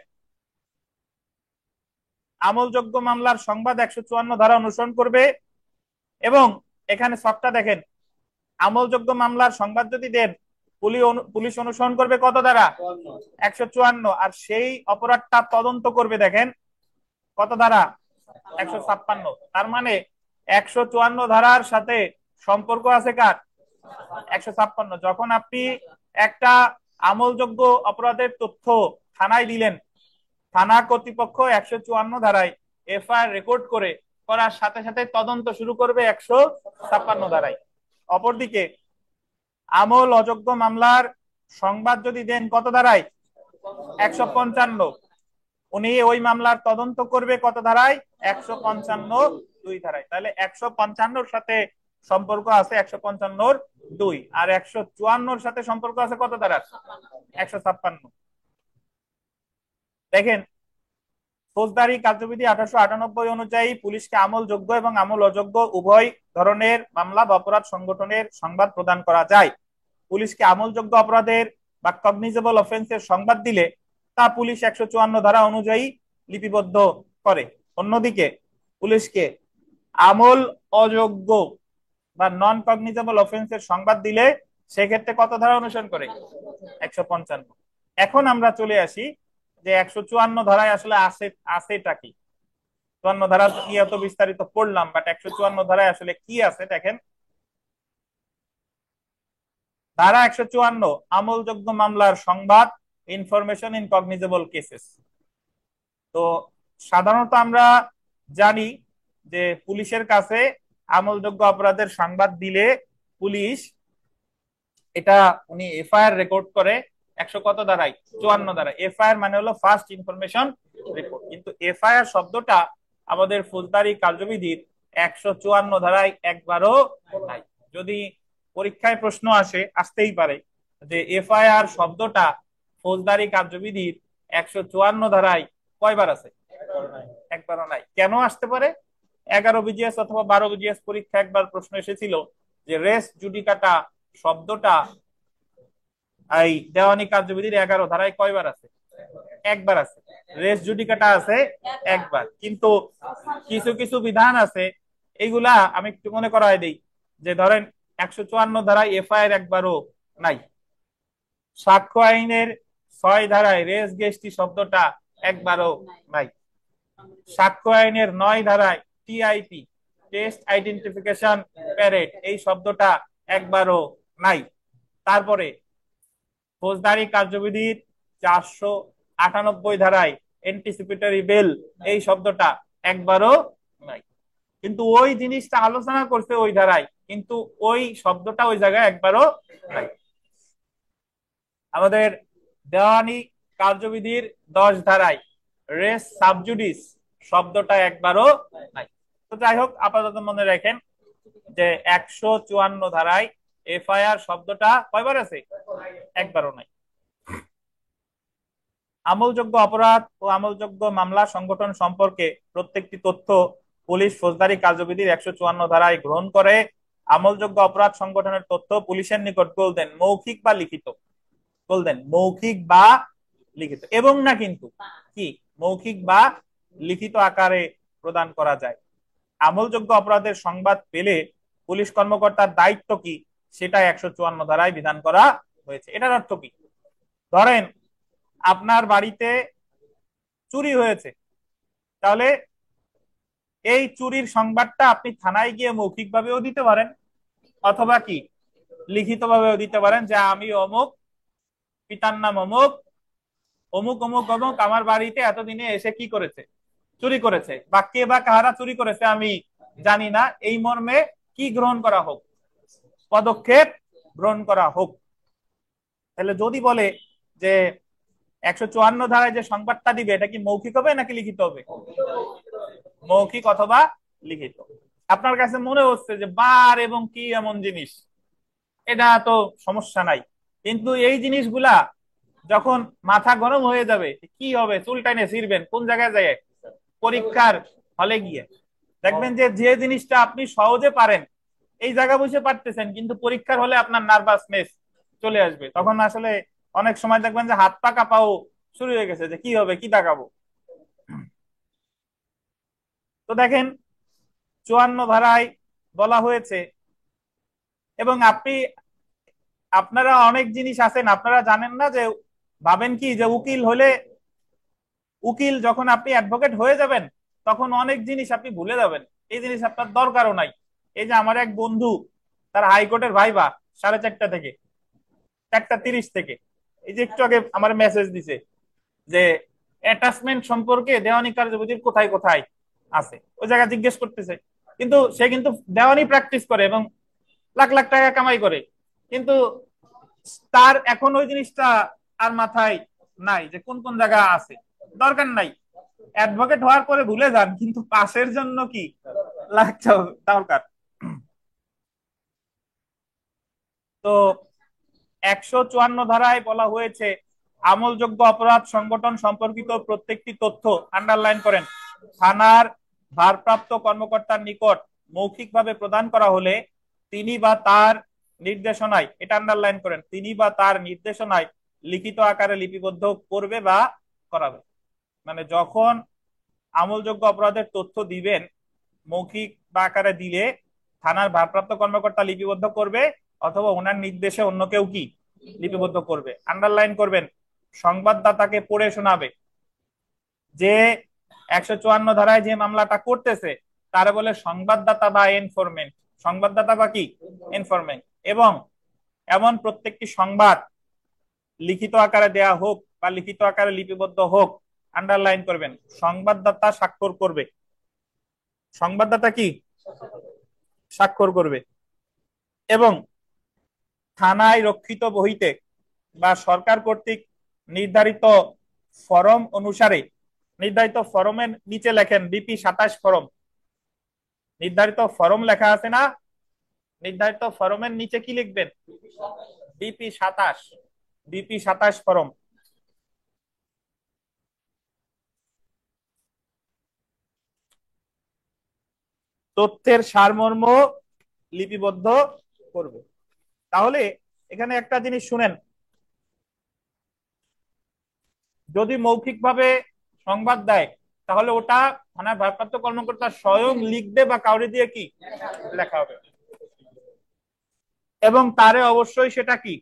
আমলযোগ্য মামলার সংবাদ 154 ধারা অনুসরণ করবে। এবং এখানে সবটা দেখেন, আমলযোগ্য মামলার সংবাদ যদি দেন, পুলিশ অনুসরণ করবে কত ধারা? 154। আর সেই অপরাধটা তদন্ত করবে দেখেন কত ধারা? 156। তার মানে 154 ধারার সাথে সম্পর্ক আছে কার? 156। যখন আপনি একটা আমলযোগ্য অপরাধের তথ্য থানায় দিলেন, থানা কর্তৃপক্ষ 154 ধারায় এফআইআর রেকর্ড করার সাথে সাথে তদন্ত শুরু করবে 156 ধারায়। অপরদিকে আমল অযোগ্য মামলার সংবাদ যদি দেন কত ধারায়? 155। উনি ওই মামলার তদন্ত করবে কত ধারায়? 155(2) ধারায়। তাহলে 155-র সাথে সম্পর্ক আছে 155(2), আর 154-র সাথে সম্পর্ক আছে কত ধারা? 156। দেখেন, ফৌজদারি কার্যবিধি 1898 অনুযায়ী পুলিশকে আমলযোগ্য এবং আমল অযোগ্য উভয় ধরনের মামলা বা অপরাধ সংগঠনের সংবাদ প্রদান করা যায়। পুলিশকে আমলযোগ্য অপরাধের বা কগনিজেবল অফেন্সের সংবাদ দিলে তা পুলিশ 154 ধারা অনুযায়ী লিপিবদ্ধ করে। অন্যদিকে পুলিশকে আমল অযোগ্য বা নন কগনিজেবল অফেন্সের সংবাদ দিলে সেক্ষেত্রে কত ধারা অনুসরণ করে? 155। এখন আমরা চলে আসি যে 154 ধারায় আসলে আছেটা কি। 54 ধারা কি এত বিস্তারিত পড়লাম, বাট 154 ধারায় আসলে কি আছে দেখেন। ধারা 154, আমলযোগ্য মামলার সংবাদ, ইনফরমেশন ইন কগনিজেবল কেসেস। তো সাধারণত আমরা জানি যে পুলিশের কাছে আমলযোগ্য অপরাধের সংবাদ দিলে পুলিশ এটা উনি এফআইআর রেকর্ড করে 100 কত ধারায়? 54 ধারায়। এফআইআর মানে হলো ফার্স্ট ইনফরমেশন রিপোর্ট, কিন্তু এফআইআর শব্দটা আমাদের ফৌজদারি কার্যবিধির 154 ধারায় একবারও নাই। যদি পরীক্ষায় প্রশ্ন আসতেই পারে যে এফআইআর শব্দটা ফৌজদারি কার্যবিধির 154 ধারায় কয়বার আছে? একবারও নাই। কেন আসতে পারে? 11 বিজিএস অথবা 12 বিজিএস পরীক্ষা একবার প্রশ্ন এসেছিল যে রেস জুডিকাটা শব্দটা এই দেওয়ানি কার্যবিধির 11 ধারায় কয়বার আছে? একবার আছে। রেস জুডিকাটা আছে একবার। কিন্তু কিছু কিছু বিধান আছে, এইগুলা আমি একটু মনে করাই দেই। যে ধরেন 154 ধারায় এফআইআর একবারও নাই। সাক্ষ্য আইনের 6 ধারায় রেস গেস্টি শব্দটা একবারও নাই। সাক্ষ্য আইনের 9 ধারায় টিআইপি, টেস্ট আইডেন্টিফিকেশন প্যারেড, এই শব্দটা একবারও নাই। তারপরে ফৌজদারি কার্যবিধির 498 ধারায় এন্টিসিপেটরি বেল, এই শব্দটা একবারও নাই। কিন্তু ওই জিনিসটা আলোচনা করছে ওই ধারায়, কিন্তু ওই শব্দটা ওই জায়গায় একবারও নাই। আমাদের দেওয়ানি কার্যবিধির 10 ধারায় রেস সাবজুডিস শব্দটা একবারও নাই। তো যাই হোক, আপাতত মনে রাখেন যে 154 ধারায় এফআইআর শব্দটা কয়বার আছে? একবারও নাই। আমলযোগ্য অপরাধ ও আমলযোগ্য মামলা সংগঠন সম্পর্কে প্রত্যেকটি তথ্য পুলিশ ফৌজদারি কার্যবিধির 154 ধারায় গ্রহণ করে। আমলযোগ্য অপরাধ সংগঠনের তথ্য পুলিশের নিকট বলতেন মৌখিক বা লিখিত, বলতেন মৌখিক বা লিখিত, এবং না কিন্তু কি মৌখিক বা লিখিত আকারে প্রদান করা যায়। আমলযোগ্য অপরাধের সংবাদ পেলে পুলিশ কর্মকর্তার দায়িত্ব কি সেটা 154 ধারায় বিধান করা হয়েছে। এটার অর্থ কি? ধরেন আপনার বাড়িতে চুরি হয়েছে, তাহলে এই চুরির সংবাদটা আপনি থানায় গিয়ে মৌখিক ভাবেও দিতে পারেন, অথবা কি লিখিত ভাবেও দিতে পারেন যে আমি অমুক, পিতার নাম অমুক, অমুক অমুক অমুক আমার বাড়িতে এতদিনে এসে কি করেছে? চুরি করেছে, বা কে বা কাহারা চুরি করেছে আমি জানি না, এই মর্মে কি গ্রহণ করা হোক, পদক্ষেপ গ্রহণ করা হোক। তাহলে যদি বলে যে 154 ধারায় যে সংবাদটা দিবে এটা কি মৌখিক হবে নাকি লিখিত হবে? মৌখিক অথবা লিখিত। আপনার কাছে মনে হচ্ছে যে বার এবং কি এমন জিনিস, এটা তো সমস্যা নাই, কিন্তু এই জিনিসগুলা যখন মাথা গরম হয়ে যাবে কি হবে? চুল টাইনে ছিড়বেন কোন জায়গায় যায়? পরীক্ষার হলে গিয়ে দেখবেন যে যে জিনিসটা আপনি সহজে পারেন এই জায়গা বসে পারতেছেন, কিন্তু পরীক্ষার হলে আপনার নার্ভাসনেস চলে আসবে। তখন আসলে অনেক সময় দেখবেন যে হাত পা কাঁপাও শুরু হয়ে গেছে, যে কি হবে, কি তাকাবো। তো দেখেন 54 ধারায় বলা হয়েছে, এবং আপনারা অনেক জিনিস আছেন আপনারা জানেন না, যে ভাবেন কি যে উকিল যখন আপনি অ্যাডভোকেট হয়ে যাবেন তখন অনেক জিনিস আপনি ভুলে যাবেন। এই জিনিস আপনার দরকারও নাই। এই যে আমার এক বন্ধু, তার হাইকোর্টের ভাইবা 4:30 থেকে 4:30 থেকে, এই যে একটু আগে আমার মেসেজ দিছে যে অ্যাটাচমেন্ট সম্পর্কে দেওয়ানি কার্যবিধির কোথায় কোথায় আছে, ওই জায়গায় জিজ্ঞেস করতেছে। কিন্তু সে কিন্তু দেওয়ানি প্র্যাকটিস করে এবং লাখ লাখ টাকা কামাই করে, কিন্তু তার এখন ওই জিনিসটা আর মাথায় নাই যে কোন কোন জায়গা আছে। দরকার নাই, অ্যাডভোকেট হওয়ার পরে ভুলে যান, কিন্তু পাশের জন্য কি লাগছে দরকার। তো 154 ধারায় বলা হয়েছে আমলযোগ্য অপরাধ সংগঠন সম্পর্কিত প্রত্যেকটি তথ্য, আন্ডারলাইন করেন, থানার ভারপ্রাপ্ত কর্মকর্তার নিকট মৌখিকভাবে প্রদান করা হলে তিনি বা তার নির্দেশনায়, এটা আন্ডারলাইন করেন, তিনি বা তার নির্দেশনায় লিখিত আকারে লিপিবদ্ধ করবে বা করাবে। মানে যখন আমলযোগ্য অপরাধের তথ্য দিবেন মৌখিক বা আকারে দিলে থানার ভারপ্রাপ্ত কর্মকর্তা লিপিবদ্ধ করবে, অথবা ওনার নির্দেশে অন্য কেউ কি লিপিবদ্ধ করবে। আন্ডারলাইন করবেন, সংবাদদাতাকে পড়ে শোনাবে। যে 154 ধারায় যে মামলাটা করতেছে তারা বলে সংবাদদাতা বা ইনফরমেন্ট, সংবাদদাতা বা কি ইনফরমেন্ট। এবং এমন প্রত্যেকটি সংবাদ লিখিত আকারে দেয়া হোক বা লিখিত আকারে লিপিবদ্ধ হোক, আন্ডারলাইন করবেন, সংবাদদাতা স্বাক্ষর করবে। সংবাদদাতা কি স্বাক্ষর করবে। এবং থানায় রক্ষিত বহিতে বা সরকার কর্তৃক নির্ধারিত ফরম অনুসারে, নির্ধারিত ফরমের নিচে লেখেন বিপি 27 ফরম, নির্ধারিত ফরম লেখা আছে না, নির্ধারিত ফরমের নিচে কি লিখবেন, বিপি 27, বিপি 27 ফরম। তথ্যের সারমর্ম লিপিবদ্ধ করবে। তাহলে এখানে একটা জিনিস শুনেন, যদি মৌখিকভাবে সংবাদ দেয় তাহলে ওটা থানার ভারপ্রাপ্ত কর্মকর্তা স্বয়ং লিখবে বা কাউরে দিয়ে কি লেখা হবে, এবং তারে অবশ্যই সেটা কি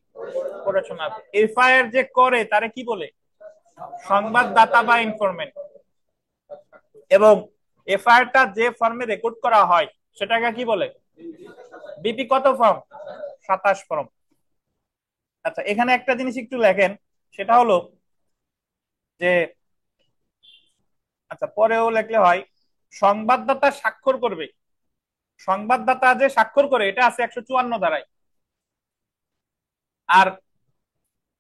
করে শোনাবে। এফআইআর যে করে তারে কি বলে, সংবাদদাতা বা ইনফরমেন্ট। এবং এফআইআরটা যে ফর্মে রেকর্ড করা হয় সেটাকে কি বলে, বিপি কত ফর্ম, 27 ফর্ম। আচ্ছা, এখানে একটা জিনিস একটু লেখেন, সেটা হলো যে, আচ্ছা পরেও লেখলে হয়, সংবাদদাতা স্বাক্ষর করবে। সংবাদদাতা যে স্বাক্ষর করে এটা আছে 154 ধারায়। আর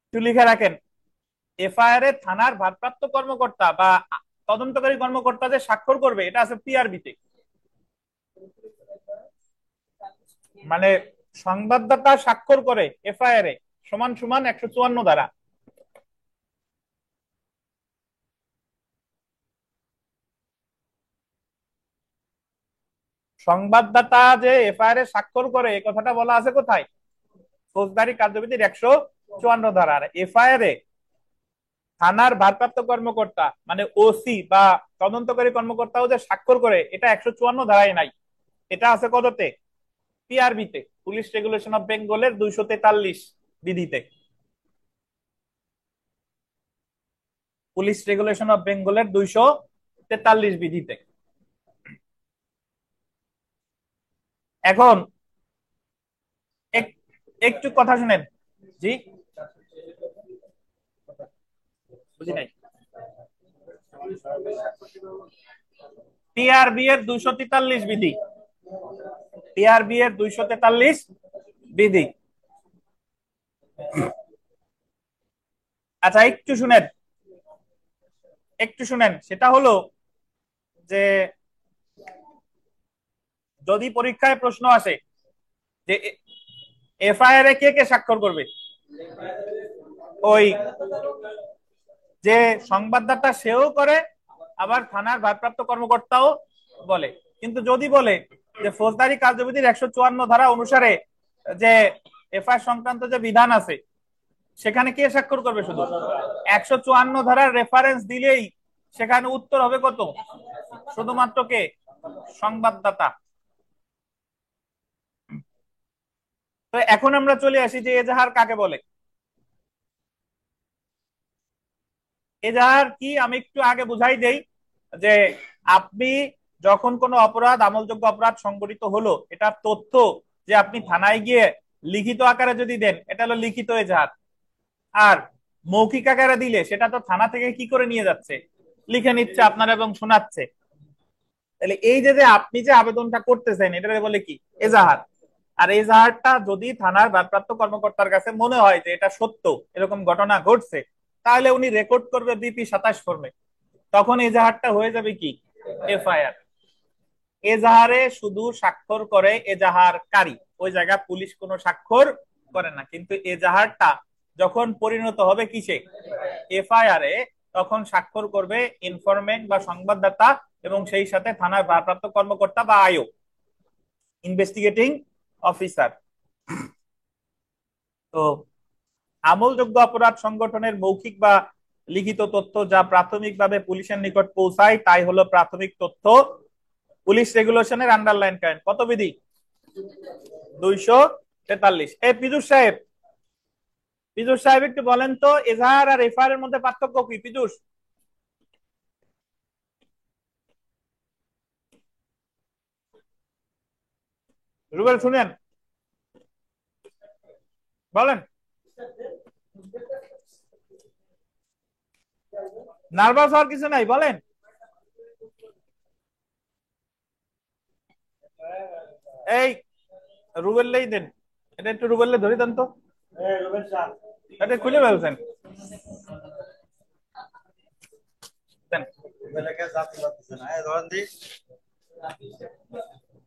একটু লিখে রাখেন, এফআইআর এ থানার ভারপ্রাপ্ত কর্মকর্তা বা তদন্তকারী কর্মকর্তা যে স্বাক্ষর করবে এটা আছে পিআরবিতে। মানে সংবাদদাতা স্বাক্ষর করে এফআইআর এ সমান সমান 154 ধারা। সংবাদদাতা যে এফআইআর এ স্বাক্ষর করে এই কথাটা বলা আছে কোথায়, ফৌজদারি কার্যবিধির 154 ধারা। এফআইআর এ থানার ভারপ্রাপ্ত কর্মকর্তা মানে ওসি বা তদন্তকারী কর্মকর্তাও যে স্বাক্ষর করে এটা 154 ধারায় নাই, এটা আছে কততে, পিআরবিতে, পুলিশ রেগুলেশন অফ বেঙ্গলের 243 বিধিতে, পুলিশ রেগুলেশন অফ বেঙ্গলের 243 বিধিতে। এখন একটু কথা শুনেন, জি বুঝি নাই, টিআরবি এর 243 বিধি, টিআরবি এর 243 বিধি। আচ্ছা একটু শুনেন, একটু শুনেন, সেটা হলো যে যদি পরীক্ষায় প্রশ্ন আসে যে এফআইআর এ কে কে স্বাক্ষর করবে, ওই যে সংবাদদাতা সেও করে, আবার থানার ভারপ্রাপ্ত কর্মকর্তাও বলে। কিন্তু যদি বলে যে ফৌজদারি কার্যবিধির 154 ধারা অনুসারে যে এফআইআর সংক্রান্ত যে বিধান আছে সেখানে কে স্বাক্ষর করবে, শুধু 154 ধারার রেফারেন্স দিলেই সেখানে উত্তর হবে কত, শুধুমাত্র কে, সংবাদদাতা। তো এখন আমরা চলে আসি যে এজাহার কাকে বলে। এজাহার কি আমি একটু আগে বুঝাই দেই যে আপনি যখন কোনো অপরাধ, আমলযোগ্য অপরাধ সংঘটিত হলো, এটার তথ্য যে আপনি থানায় গিয়ে লিখিত আকারে যদি দেন, এটা হলো লিখিত এজাহার। আর মৌখিক আকারে দিলে সেটা তো থানা থেকে কি করে নিয়ে যাচ্ছে, লিখে নিচ্ছে আপনার এবং শোনাচ্ছে। তাহলে এই যে যে আপনি যে আবেদনটা করতেছেন, এটা বলে কি এজাহার। আর এজাহারটা যদি থানার ভারপ্রাপ্ত কর্মকর্তার কাছে মনে হয় যে এটা সত্য, এরকম ঘটনা ঘটছে, তাহলে উনি রেকর্ড করবে বিপি 27 ফর্মে। তখন এজাহারটা হয়ে যাবে কি এফআইআর। এজাহারে শুধু স্বাক্ষর করে এজাহারকারী, ওই জায়গায় পুলিশ কোনো স্বাক্ষর করে না। কিন্তু এজাহারটা যখন পরিণত হবে কিসে, এফআইআর এ, তখন স্বাক্ষর করবে ইনফরমেন্ট বা সংবাদদাতা এবং সেই সাথে থানার ভারপ্রাপ্ত কর্মকর্তা বা আইও, ইনভেস্টিগেটিং অফিসার। তো আমলযোগ্য অপরাধ সংগঠনের মৌখিক বা লিখিত তথ্য যা প্রাথমিকভাবে পুলিশের নিকট পৌঁছায় তাই হলো প্রাথমিক তথ্য। পুলিশ রেগুলেশনের আন্ডারলাইন করেন কত বিধি 243। এই পীযুষ সাহেব, পীযুষ সাহেব একটু বলেন তো এজাহার আর এফআইআর এর মধ্যে পার্থক্য কি পীযুষ? রুবেল শুনেন, বলেন। নার্ভাস হওয়ার কিছু নাই, বলেন। এই রুবেলই দেন, এটা একটু রুবেললে ধরে দেন তো, এটা খুলে ফেলছেন দেন।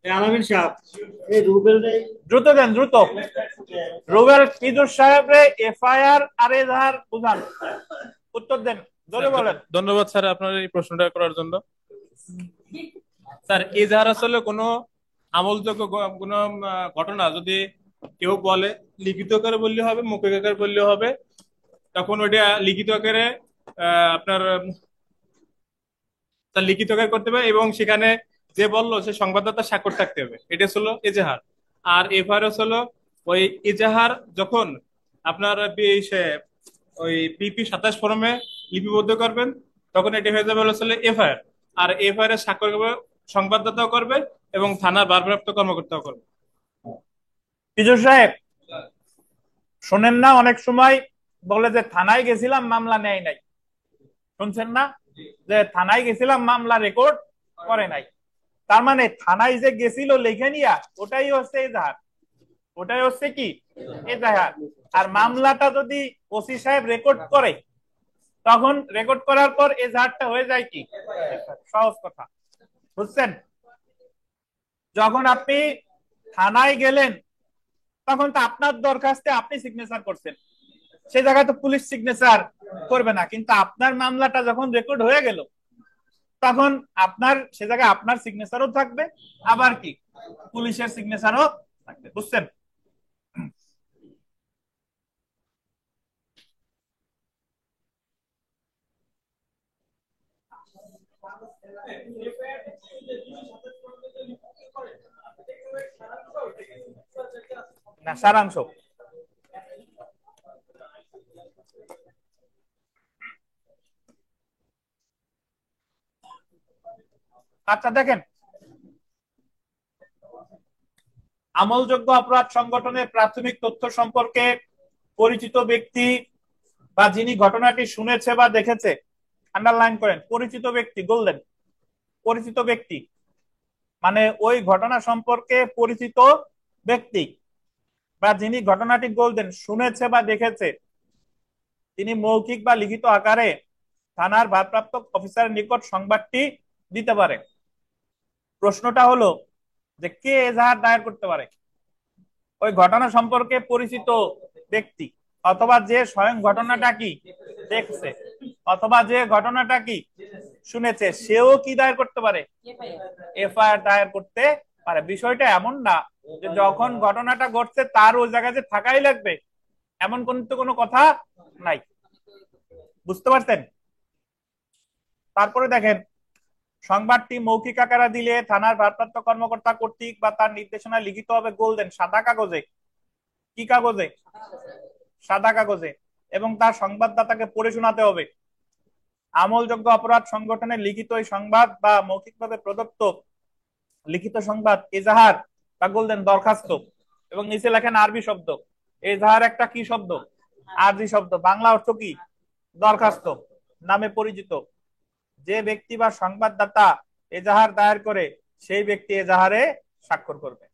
আলামিন সাহেব, এই রুবেল রে দ্রুত দেন, দ্রুত। রুবেল পীযুষ সাহেব রে এফআইআর আর এজাহার বুঝান, উত্তর দেন, জোরে বলেন। ধন্যবাদ স্যার আপনার এই প্রশ্নটা করার জন্য। স্যার এজাহার আসলে কোনো আমলযোগ্য কোনো ঘটনা যদি কেউ বলে, লিখিত আকারে বললে হবে, মৌখিক আকারে বললে হবে, তখন ওইটা লিখিত আকারে আপনার তার লিখিত আকারে করতে হবে এবং সেখানে যে বললো সে সংবাদদাতা স্বাক্ষর থাকতে হবে, এটা হলো এজাহার। আর এফআইআর হলো ওই এজাহার যখন আপনার ওই বিপি 27 ফর্মে লিপিবদ্ধ করবেন, তখন এটি হয়ে যাবে হলো এফআইআর। আর এফআইআর এর স্বাক্ষর করবে সংবাদদাতাও করবে এবং থানার ভারপ্রাপ্ত কর্মকর্তাও করবে। পীযুষ সাহেব শোনেন না, অনেক সময় বলে যে থানায় গেছিলাম মামলা নেয় নাই, শুনছেন না যে থানায় গেছিলাম মামলা রেকর্ড করে নাই। তার মানে থানায় যে গেছিল লেখে নিয়া, ওটাই হচ্ছে এজাহার, ওটাই হচ্ছে কি এজাহার। আর মামলাটা যদি ওসি সাহেব রেকর্ড করে, তখন রেকর্ড করার পর এজাহারটা হয়ে যায় কি, সহজ কথা বুঝছেন। যখন আপনি থানায় গেলেন, তখন তো আপনার দরখাস্তে আপনি সিগনেচার করছেন, সে জায়গায় তো পুলিশ সিগনেচার করবে না। কিন্তু আপনার মামলাটা যখন রেকর্ড হয়ে গেল, তখন আপনার সে জায়গায় আপনার সিগনেচারও থাকবে, আবার কি পুলিশের সিগনেচারও থাকবে, বুঝছেন। না সারাংশ। আচ্ছা দেখেন, আমলযোগ্য অপরাধ সংগঠনের প্রাথমিক তথ্য সম্পর্কে পরিচিত ব্যক্তি বা যিনি ঘটনাটি শুনেছে বা দেখেছে, আন্ডারলাইন করেন পরিচিত ব্যক্তি, গোল্ডেন। পরিচিত ব্যক্তি মানে ওই ঘটনা সম্পর্কে পরিচিত ব্যক্তি বা যিনি ঘটনাটি গোল্ডেন শুনেছে বা দেখেছে, তিনি মৌখিক বা লিখিত আকারে থানার ভারপ্রাপ্ত অফিসারের নিকট সংবাদটি দিতে পারে। প্রশ্নটা হলো যে কে এজাহার দায়ের করতে পারে? ওই ঘটনা সম্পর্কে পরিচিত ব্যক্তি, অথবা যে স্বয়ং ঘটনাটা কি দেখছে, অথবা যে ঘটনাটা কি শুনেছে, সেও কি দায়ের করতে পারে? এফআইআর দায়ের করতে পারে। বিষয়টা এমন না যে যখন ঘটনাটা ঘটছে তার ওই জায়গায় যে থাকাই লাগবে, এমন কোনো কথা নাই, বুঝতে পারছেন। তারপরে দেখেন, সংবাদটি মৌখিক আকারে দিলে থানার ভারপ্রাপ্ত কর্মকর্তা কর্তৃক বা তার নির্দেশনা লিখিত হবে গোল্ডেন সাদা কাগজে। কি কাগজে? সাদা কাগজে। এবং তার সংবাদদাতাকে পড়ে শোনাতে হবে। আমলযোগ্য অপরাধ সংগঠনের লিখিত এই সংবাদ বা মৌখিকভাবে প্রদত্ত লিখিত সংবাদ এজাহার বা গোল্ডেন দরখাস্ত। এবং নিচে লেখেন আরবি শব্দ। এজাহার একটা কি শব্দ? আরবি শব্দ। বাংলা অর্থ কি? দরখাস্ত নামে পরিচিত। যে ব্যক্তি বা সংবাদদাতা এজাহার দায়ের করে সেই ব্যক্তি এজাহারে স্বাক্ষর করবে।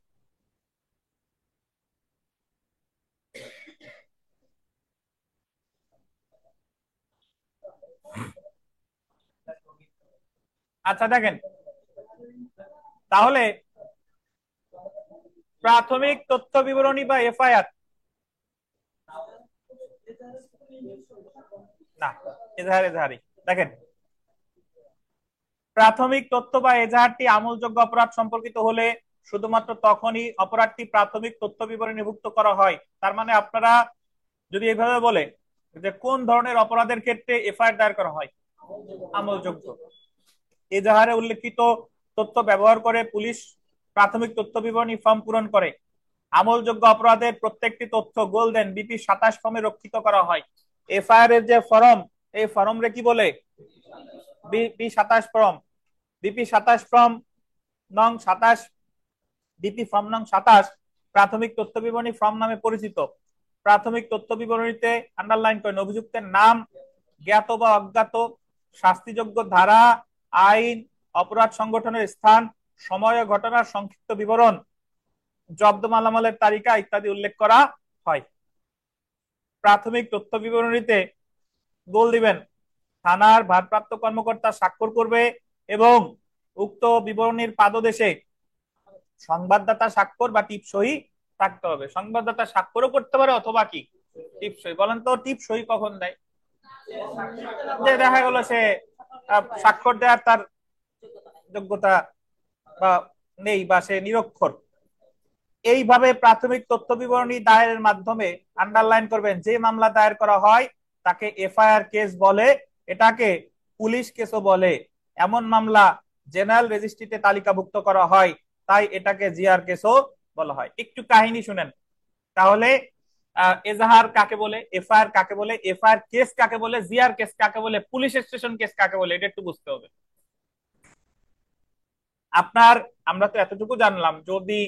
আচ্ছা দেখেন, তাহলে প্রাথমিক তথ্য বিবরণী বা এফআইআর না, এজাহারই দেখেন, প্রাথমিক তথ্য বা এজাহারটি আমলযোগ্য অপরাধ সম্পর্কিত হলে শুধুমাত্র তখনই অপরাধটি প্রাথমিক তথ্য বিবরণীভুক্ত করা হয়। তার মানে আপনারা যদি এইভাবে বলে যে কোন ধরনের অপরাধের ক্ষেত্রে এফআইআর দায়ের করা হয়, আমলযোগ্য। এজাহারে উল্লেখিত তথ্য ব্যবহার করে পুলিশ প্রাথমিক তথ্য বিবরণী ফর্ম পূরণ করে। আমলযোগ্য অপরাধের প্রত্যেকটি তথ্য গোল্ডেন বিপি 27 ফর্মে রক্ষিত করা হয়। এফআইআর এর যে ফর্ম, এই ফর্ম রে কি বলে? BP 27 form. বিপি 27 ফর্ম নং 27, বিপি ফর্ম নং 27 প্রাথমিক তথ্য বিবরণী ফর্ম নামে পরিচিত। প্রাথমিক তথ্য বিবরণীতে আন্ডারলাইন করেন অভিযুক্তের নাম, জ্ঞাত বা অজ্ঞাত, শাস্তিযোগ্য ধারা, আইন, অপরাধ সংগঠনের স্থান, সময় ও ঘটনার সংক্ষিপ্ত বিবরণ, জব্দ মালামালের তালিকা ইত্যাদি উল্লেখ করা হয়। প্রাথমিক তথ্য বিবরণীতে গোল দিবেন, থানার ভারপ্রাপ্ত কর্মকর্তা স্বাক্ষর করবে এবং উক্ত বিবরণীর পাদদেশে সংবাদদাতা স্বাক্ষর বা টিপ সই থাকতে হবে। সংবাদদাতা স্বাক্ষরও করতে পারে অথবা কি টিপ সই। বলেন তো টিপ সই কখন দেয়? যে দেখা গেল সে স্বাক্ষর দেওয়ার তার যোগ্যতা বা নেই বা সে নিরক্ষর। এইভাবে প্রাথমিক তথ্য বিবরণী দায়েরের মাধ্যমে আন্ডারলাইন করবেন যে মামলা দায়ের করা হয় তাকে এফআইআর কেস বলে, এটাকে পুলিশ কেসও বলে। এমন মামলা জেনারেল রেজিস্ট্রিতে তালিকাভুক্ত করা হয়, তাই এটাকে জিআর কেসও বলা হয়। একটু কাহিনী শুনেন তাহলে। এজাহার কাকে বলে, এফআইআর কাকে বলে, এফআইআর কেস কাকে বলে, জিআর কেস কাকে বলে, পুলিশ স্টেশন কেস কাকে বলে, এটা একটু বুঝতে হবে আপনার। আমরা তো এতটুকু জানলাম, যদি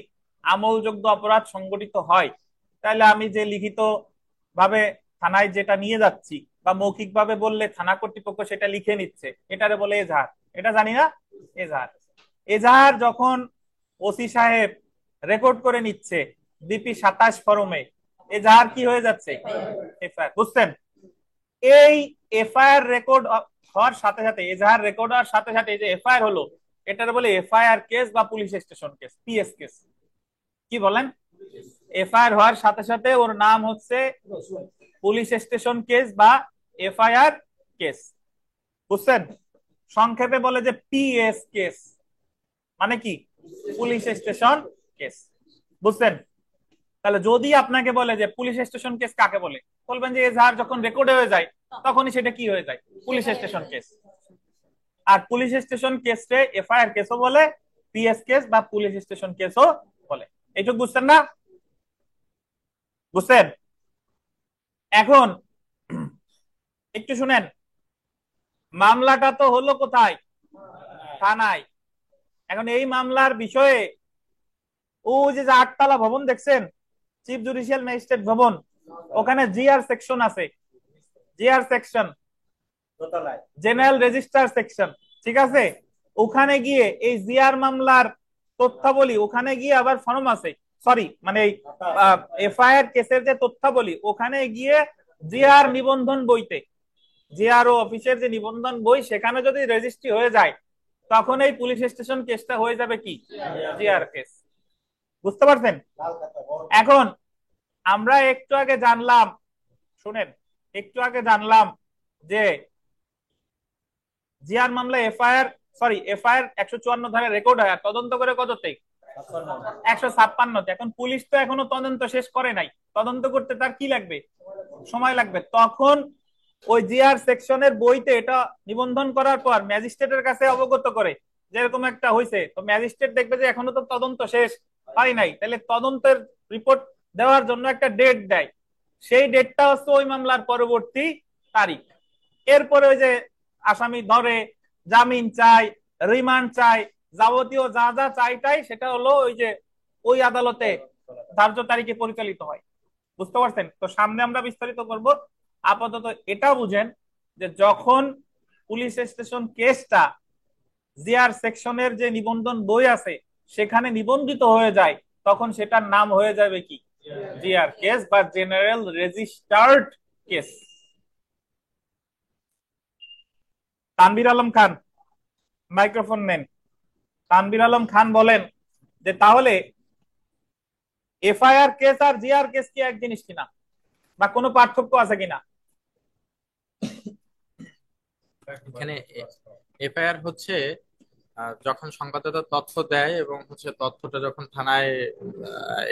আমলযোগ্য অপরাধ সংগঠিত হয় তাহলে আমি যে লিখিত ভাবে থানায় যেটা নিয়ে যাচ্ছি বা মৌখিক ভাবে বললে থানা কর্তৃপক্ষ সেটা লিখে নিচ্ছে, এটারে বলে এজাহার। এটা জানি না? এজাহার। এজাহার যখন ওসি সাহেব রেকর্ড করে নিচ্ছে বিপি 27 ফরমে, এজাহার কি হয়ে যাচ্ছে? এফআইআর। বুঝছেন? এই এফআইআর রেকর্ড হওয়ার সাথে সাথে, এজাহার রেকর্ড হওয়ার সাথে সাথে যে এফআইআর হলো, এটার বলে এফআইআর কেস বা police station case, PS case. কি বলেন? এফআইআর হওয়ার সাথে সাথে ওর নাম হচ্ছে পুলিশ স্টেশন কেস বা এফআইআর কেস। বুঝছেন? সংক্ষেপে বলে যে পিএস কেস, মানে কি? Police station case. বুঝছেন? তাহলে যদি আপনাকে বলে যে পুলিশ স্টেশন কেস কাকে বলে, বলবেন যে এজাহার যখন রেকর্ড হয়ে যায় তখনই সেটা কি হয়ে যায়? Police station case. আর পুলিশ স্টেশন কেসে এফআইআর কেসও বলে, পিএস কেস বা পুলিশ স্টেশন কেসও বলে। এইটুকু বুঝছেন না? বুঝছেন? এখন একটু শুনেন, মামলাটা তো হলো কোথায়? থানায়। এখন এই মামলার বিষয়ে ও যে 8তলা ভবন দেখছেন, চিফ জুডিশিয়াল ম্যাজিস্ট্রেট ভবন, ওখানে জিআর সেকশন আছে। GR section, general registrar section, ঠিক আছে? ওখানে গিয়ে এই জিআর মামলার তথ্যাবলী, ওখানে গিয়ে আবার ফর্ম আছে, সরি মানে এফআইআর কেসের যে তথ্যাবলী, ওখানে গিয়ে জিআর নিবন্ধন বইতে, জিআরও অফিসের যে নিবন্ধন বই, সেখানে যদি রেজিস্ট্রি হয়ে যায় তখন এই পুলিশ স্টেশন কেসটা হয়ে যাবে কি? GR case. বুঝতে পারছেন? এখন আমরা একটু আগে জানলাম, শুনেন, একটু আগে জানলাম যে জিআর মামলা এফআইআর, সরি এফআইআর 154 ধারা রেকর্ড হয়, আর তদন্ত করে কততে? 156তে। এখন পুলিশ তো এখনো তদন্ত শেষ করে নাই, তদন্ত করতে তার কি লাগবে? সময় লাগবে। তখন ওই জিআর সেকশনের বইতে এটা নিবন্ধন করার পর ম্যাজিস্ট্রেটের কাছে অবগত করে যেরকম একটা হয়েছে, তো ম্যাজিস্ট্রেট দেখবে যে এখনো তো তদন্ত শেষ হয় নাই, তাহলে তদন্তের রিপোর্ট দেওয়ার জন্য একটা ডেট দেয়, সেই ডেটটা হচ্ছে ওই মামলার পরবর্তী তারিখ। এরপরে ওই যে আসামি ধরে, জামিন চাই, রিমান্ড চাই, যাবতীয় যা যা চাইটাই সেটা হলো ওই যে ওই আদালতে ধার্য তারিখে পরিচালিত হয়। বুঝতে পারছেন? তো সামনে আমরা বিস্তারিত করব। আপাতত এটা বুঝেন যে যখন পুলিশ স্টেশন কেসটা জিআর সেকশনের যে নিবন্ধন বই আছে সেখানে নিবন্ধিত হয়ে যায়, তখন সেটার নাম হয়ে যাবে কি? জিআর কেস বা general registered case. Tanvir Alam Khan, microphone নেন। তানভীর আলম খান বলেন যে তাহলে এফআইআর কেস আর জিআর কেস কি এক জিনিস কিনা, বা কোনো পার্থক্য আছে কিনা? এখানে এফআইআর হচ্ছে যখন সংবাদদাতা তথ্য দেয় এবং হচ্ছে তথ্যটা যখন থানায়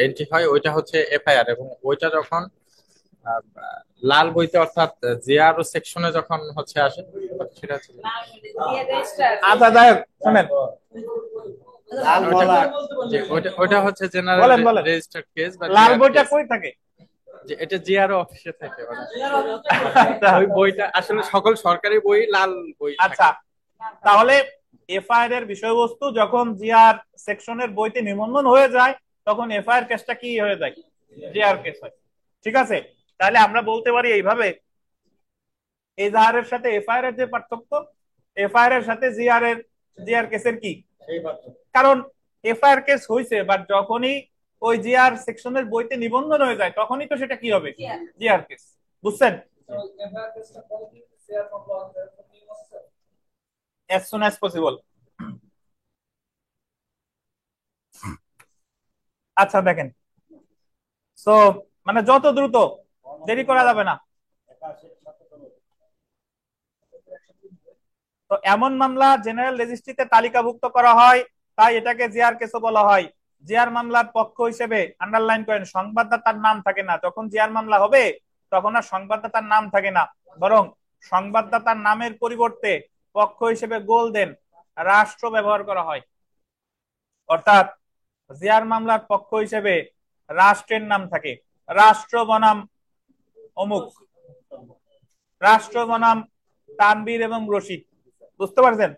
এন্ট্রি হয় ওইটা হচ্ছে এফআইআর, এবং ওইটা যখন আহ, লাল বইতে অর্থাৎ জিআর সেকশনে যখন হচ্ছে আসে সেটা হচ্ছে আচ্ছা যাই হোক, শোনেন, লাল ওইটা বলা যে ওইটা হচ্ছে জেনারেল বলেন বলেন, রেজিস্টার্ড কেস বা লাল জিআর বইটা কেস। কই থাকে? যে এটা জিআর অফিসে থাকে, মানে ওই বইটা আসলে সকল সরকারি বই লাল বই আচ্ছা, থাকে। তাহলে এফআইআর এর বিষয়বস্তু যখন জিআর সেকশনের বইতে নিবন্ধন হয়ে যায় তখন এফআইআর কেসটা কি হয়ে যায়? জিআর কেস হয়। ঠিক আছে, তাহলে আমরা বলতে পারি এইভাবে, এজাহারের সাথে এফআইআর এর যে পার্থক্য, এফআইআর এর সাথে জিআর কেসের কি? কারণ এফআইআর কেস হয়েছে, বাট যখনই ওই জিআর সেকশনের বইতে নিবন্ধন হয়ে যায় তখনই তো সেটা কি হবে? GR case. বুঝছেন? as soon as possible। আচ্ছা দেখেন, সো মানে যত দ্রুত, দেরি করা যাবে না। তো এমন মামলা জেনারেল রেজিস্ট্রিতে তালিকাভুক্ত করা হয়, তাই এটাকে জিআর কেসও বলা হয়। জিআর মামলার পক্ষ হিসেবে আন্ডারলাইন করেন, সংবাদদাতার নাম থাকে না। যখন জিআর মামলা হবে তখন আর সংবাদদাতার নাম থাকে না, বরং সংবাদদাতার নামের পরিবর্তে পক্ষ হিসেবে গোল দেন রাষ্ট্র ব্যবহার করা হয়। অর্থাৎ জিআর মামলার পক্ষ হিসেবে রাষ্ট্রের নাম থাকে, রাষ্ট্র বনাম অমুক, রাষ্ট্র বনাম তানবীর এবং রশিদ। বুঝতে পারছেন?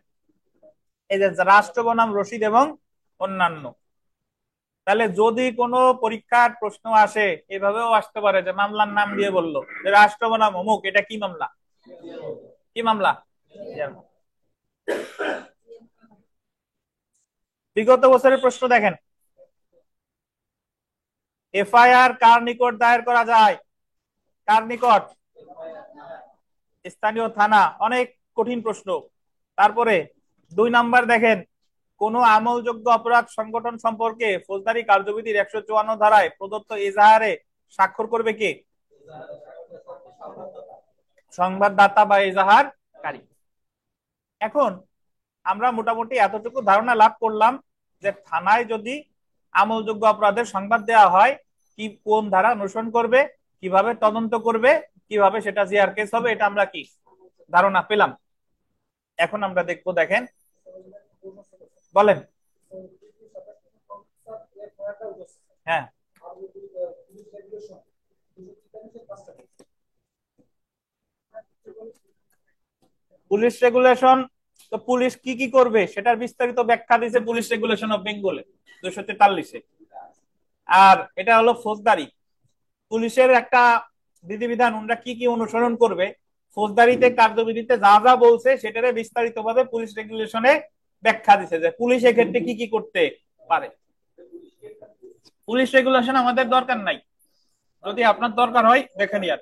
এই যে রাষ্ট্র বনাম রশিদ এবং অন্যান্য। তাহলে যদি কোনো পরীক্ষার প্রশ্ন আসে এভাবেও আসতে পারে যে মামলার নাম দিয়ে বললো যে রাষ্ট্র বনাম অমুক, এটা কি মামলা? কি মামলা? বিগত বছরের প্রশ্ন দেখেন, এফআইআর কার নিকট দায়ের করা যায়? কার নিকট? স্থানীয় থানা। অনেক কঠিন প্রশ্ন। তারপরে 2 নাম্বার দেখেন, কোন আমলযোগ্য অপরাধ সংগঠন সম্পর্কে ফৌজদারি কার্যবিধির 154 ধারায় প্রদত্ত এজাহারে স্বাক্ষর করবে কে? সংবাদদাতা বা এজাহারকারী। এখন আমরা মোটামুটি এতটুকু ধারণা লাভ করলাম যে থানায় যদি আমলযোগ্য অপরাধের সংবাদ দেওয়া হয়, কি কোন ধারা অনুসরণ করবে, কিভাবে তদন্ত করবে, কিভাবে সেটা জিআর কেস হবে, এটা আমরা কি ধারণা পেলাম। এখন আমরা দেখবো, দেখেন বলেন। হ্যাঁ, পুলিশ রেগুলেশন, তো পুলিশ কি কি করবে সেটার বিস্তারিত ব্যাখ্যা দিয়েছে পুলিশ রেগুলেশন অফ বেঙ্গলে 243-এ। আর এটা হলো ফৌজদারি, পুলিশের একটা বিধিবিধান, ওনারা কি কি অনুসরণ করবে, ফৌজদারিতে কার্যবিধিতে যা যা বলছে সেটারে বিস্তারিত ভাবে পুলিশ রেগুলেশনে ব্যাখ্যা দিছে যে পুলিশ এক্ষেত্রে কি কি করতে পারে। পুলিশ রেগুলেশন আমাদের দরকার নাই, যদি আপনার দরকার হয় দেখে নিন।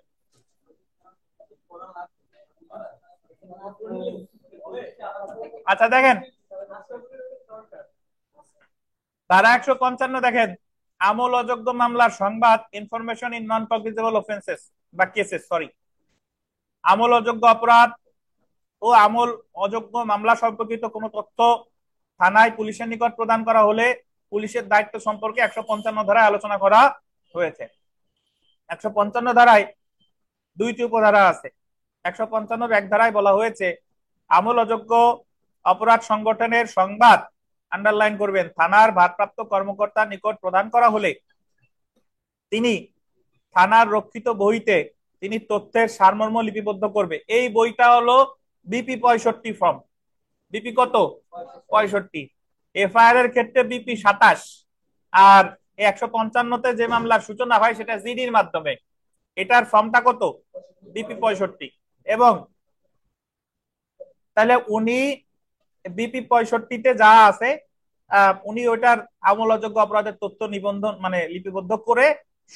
আচ্ছা দেখেন, ধারা 155 দেখেন, আমল অযোগ্য মামলার সংবাদ, information in non cognizable offences বা কেসেস, সরি, আমল অযোগ্য অপরাধ ও আমল অযোগ্য মামলা সম্পর্কিত কোন তথ্য থানায় পুলিশের নিকট প্রদান করা হলে পুলিশের দায়িত্ব সম্পর্কে 155 ধারায় আলোচনা করা হয়েছে। 155 ধারায় 2টি উপধারা আছে। 155 এক ধারায় বলা হয়েছে আমল অযোগ্য অপরাধ সংগঠনের সংবাদ আন্ডারলাইন করবেন থানার ভারপ্রাপ্ত কর্মকর্তার নিকট প্রদান করা হলে তিনি থানার রক্ষিত বইতে তিনি তথ্যের সারমর্ম লিপিবদ্ধ করবে। এই বইটা হলো বিপি 65 ফর্ম। বিপি কত? 65। এফআইআর এর ক্ষেত্রে বিপি 27। আর 155তে যে মামলার সূচনা হয় সেটা জিডির মাধ্যমে, এটার ফর্মটা কত? বিপি 65। এবং তাহলে উনি বিপি 65তে যা আছে উনি ওইটার আমল অযোগ্য অপরাধের তথ্য নিবন্ধন মানে লিপিবদ্ধ করে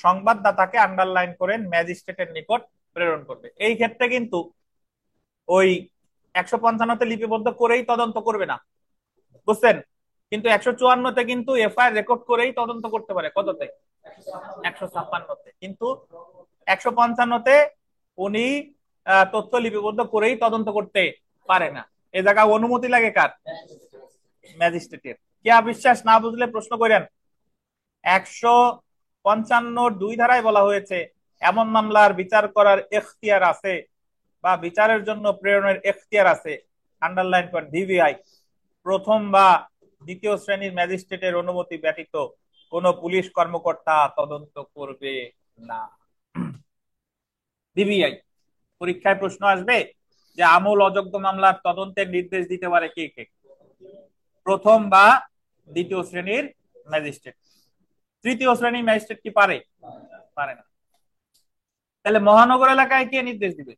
সংবাদদাতাকে আন্ডারলাইন করেন ম্যাজিস্ট্রেটের নিকট প্রেরণ করবে। এই ক্ষেত্রে কিন্তু ওই 155তে লিপিবদ্ধ করেই তদন্ত করবে না, বুঝছেন? কিন্তু 154তে কিন্তু এফআইআর রেকর্ড করেই তদন্ত করতে পারে। কততে? 156তে। কিন্তু 155তে উনি তথ্য লিপিবদ্ধ করেই তদন্ত করতে পারে না। এ জায়গায় অনুমতি লাগে কার? ম্যাজিস্ট্রেটের। কে বিশ্বাস না বুঝলে প্রশ্ন করেন। 155 ধারায় বলা হয়েছে এমন মামলার বিচার করার এখতিয়ার আছে বা বিচারের জন্য প্রেরণের এখতিয়ার আছে, আন্ডারলাইন করেন ডিভিআই, প্রথম বা দ্বিতীয় শ্রেণীর ম্যাজিস্ট্রেটের অনুমতি ব্যতীত কোনো পুলিশ কর্মকর্তা তদন্ত করবে না। ডিভিআই পরীক্ষায় প্রশ্ন আসবে যে আমল অযোগ্য মামলার তদন্তের নির্দেশ দিতে পারে কে কে? প্রথম বা দ্বিতীয় শ্রেণীর ম্যাজিস্ট্রেট। তৃতীয় শ্রেণীর ম্যাজিস্ট্রেট কি পারে? পারে না। তাহলে মহানগর এলাকায় কে নির্দেশ দিবে?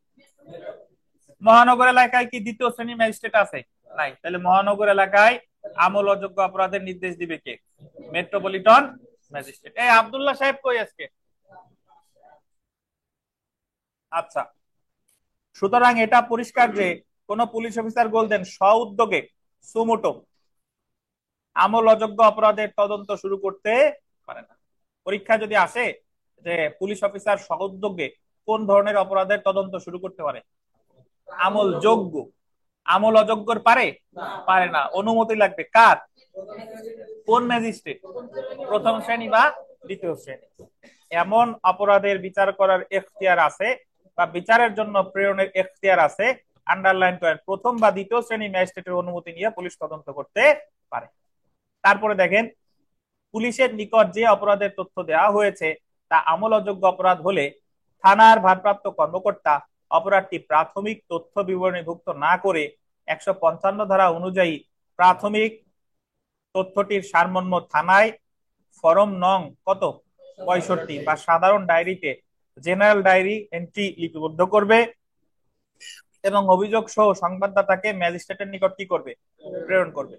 মহানগর এলাকায় কি দ্বিতীয় শ্রেণীর ম্যাজিস্ট্রেট আছে? নাই। তাহলে মহানগর এলাকায় আমল অযোগ্য অপরাধের নির্দেশ দিবে কে? Metropolitan magistrate. এই আব্দুল্লাহ সাহেব কই আজকে? আচ্ছা, সুতরাং এটা পরিষ্কার যে কোন পুলিশ অফিসার বলতেন স্ব উদ্যোগে সুমোটো আমল অযোগ্য অপরাধের তদন্ত শুরু করতে পারে না। পরীক্ষা যদি আসে যে পুলিশ অফিসার স্ব উদ্যোগে কোন ধরনের অপরাধের তদন্ত শুরু করতে পারে? আমল যোগ্য। আমল অযোগ্যর পারে? পারে না। অনুমতি লাগবে কার? কোন ম্যাজিস্ট্রেট? প্রথম শ্রেণী বা দ্বিতীয় শ্রেণী। এমন অপরাধের বিচার করার এখতিয়ার আছে বা বিচারের জন্য প্রেরণের এখতিয়ার আছে, আন্ডারলাইন করেন প্রথম বা দ্বিতীয় শ্রেণী ম্যাজিস্ট্রেটের অনুমতি নিয়ে পুলিশ তদন্ত করতে পারে। তারপরে দেখেন, পুলিশের নিকট যে অপরাধের তথ্য দেওয়া হয়েছে তা আমল অযোগ্য অপরাধ হলে থানার ভারপ্রাপ্ত কর্মকর্তা অপরাধটি প্রাথমিক তথ্য বিবরণীভুক্ত না করে 155 ধারা অনুযায়ী প্রাথমিক তথ্যটির সারমর্ম থানায় ফরম নং কত 65 বা সাধারণ ডায়েরিতে জেনারেল ডায়েরি এন্ট্রি লিপিবদ্ধ করবে এবং অভিযোগ সহ সংবাদদাতাকে ম্যাজিস্ট্রেটের নিকট কি করবে? প্রেরণ করবে।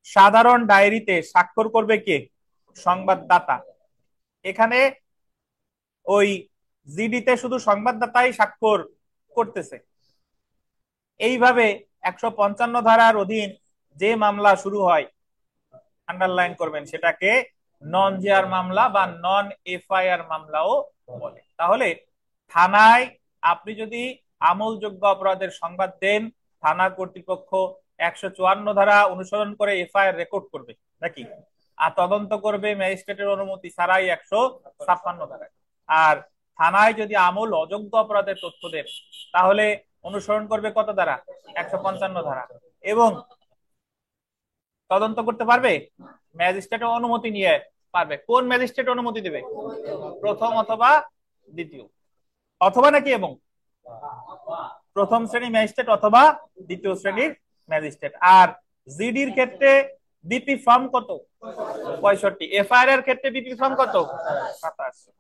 সাধারণ ডায়েরিতে স্বাক্ষর করবে কে? সংবাদদাতা। এখানে ওই জিডিতে শুধু সংবাদদাতাই স্বাক্ষর করতেছে। এইভাবে 155 ধারার অধীন যে মামলা শুরু হয়, আন্ডারলাইন করবেন, সেটাকে নন জেআর মামলা বা নন এফআইআর মামলাও বলে। তাহলে থানায় আপনি যদি আমলযোগ্য অপরাধের সংবাদ দেন, থানা কর্তৃপক্ষ 154 ধারা অনুসরণ করে এফআইআর রেকর্ড করবে নাকি, আর তদন্ত করবে ম্যাজিস্ট্রেটের অনুমতি ছাড়াই 156 ধারায়। আর থানায় যদি আমল অযোগ্য অপরাধের তথ্য দেন তাহলে অনুসরণ করবে কত ধারা? 155 ধারা। এবং তদন্ত করতে পারবে ম্যাজিস্ট্রেটের অনুমতি নিয়ে পারবে। কোন ম্যাজিস্ট্রেট অনুমতি দেবে? প্রথম অথবা দ্বিতীয়, অথবা নাকি এবং প্রথম শ্রেণীর ম্যাজিস্ট্রেট অথবা দ্বিতীয় শ্রেণীর ম্যাজিস্ট্রেট। আর জিডির ক্ষেত্রে বিপি ফর্ম কত? 65। এফআইআর এর ক্ষেত্রে বিপি ফর্ম কত? 27।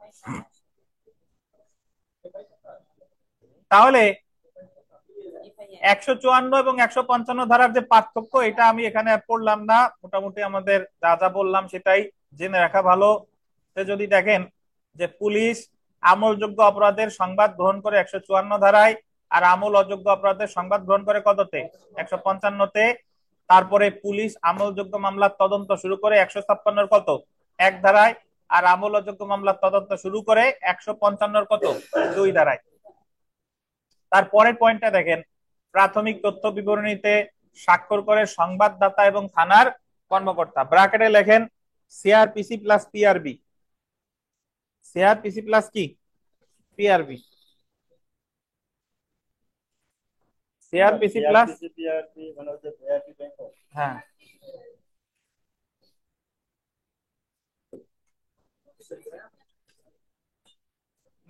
তাহলে 154 এবং 155 ধারার যে পার্থক্য, এটা আমি এখানে পড়লাম না, মোটামুটি আমাদের যা যা বললাম সেটাই জেনে রাখা ভালো। যদি দেখেন যে পুলিশ আমলযোগ্য অপরাধের সংবাদ গ্রহণ করে 154 ধারায়, আর আমল অযোগ্য অপরাধের সংবাদ গ্রহণ করে কততে? 155তে। তারপরে পুলিশ আমলযোগ্য মামলার তদন্ত শুরু করে 156 কত? 1 ধারায়। আর আমল অযোগ্য মামলার তদন্ত শুরু করে 155 কত? 2 ধারায়। তারপরের পয়েন্টটা দেখেন, প্রাথমিক তথ্য বিবরণীতে স্বাক্ষর করে সংবাদদাতা এবং থানার কর্মকর্তা। ব্র্যাকেটে লেখেন CrPC plus PRB. CrPC plus কি? পিআরবি। সিআরপিসি প্লাস, সিআরপি মানে হচ্ছে ভিআইপি ব্যাংক। হ্যাঁ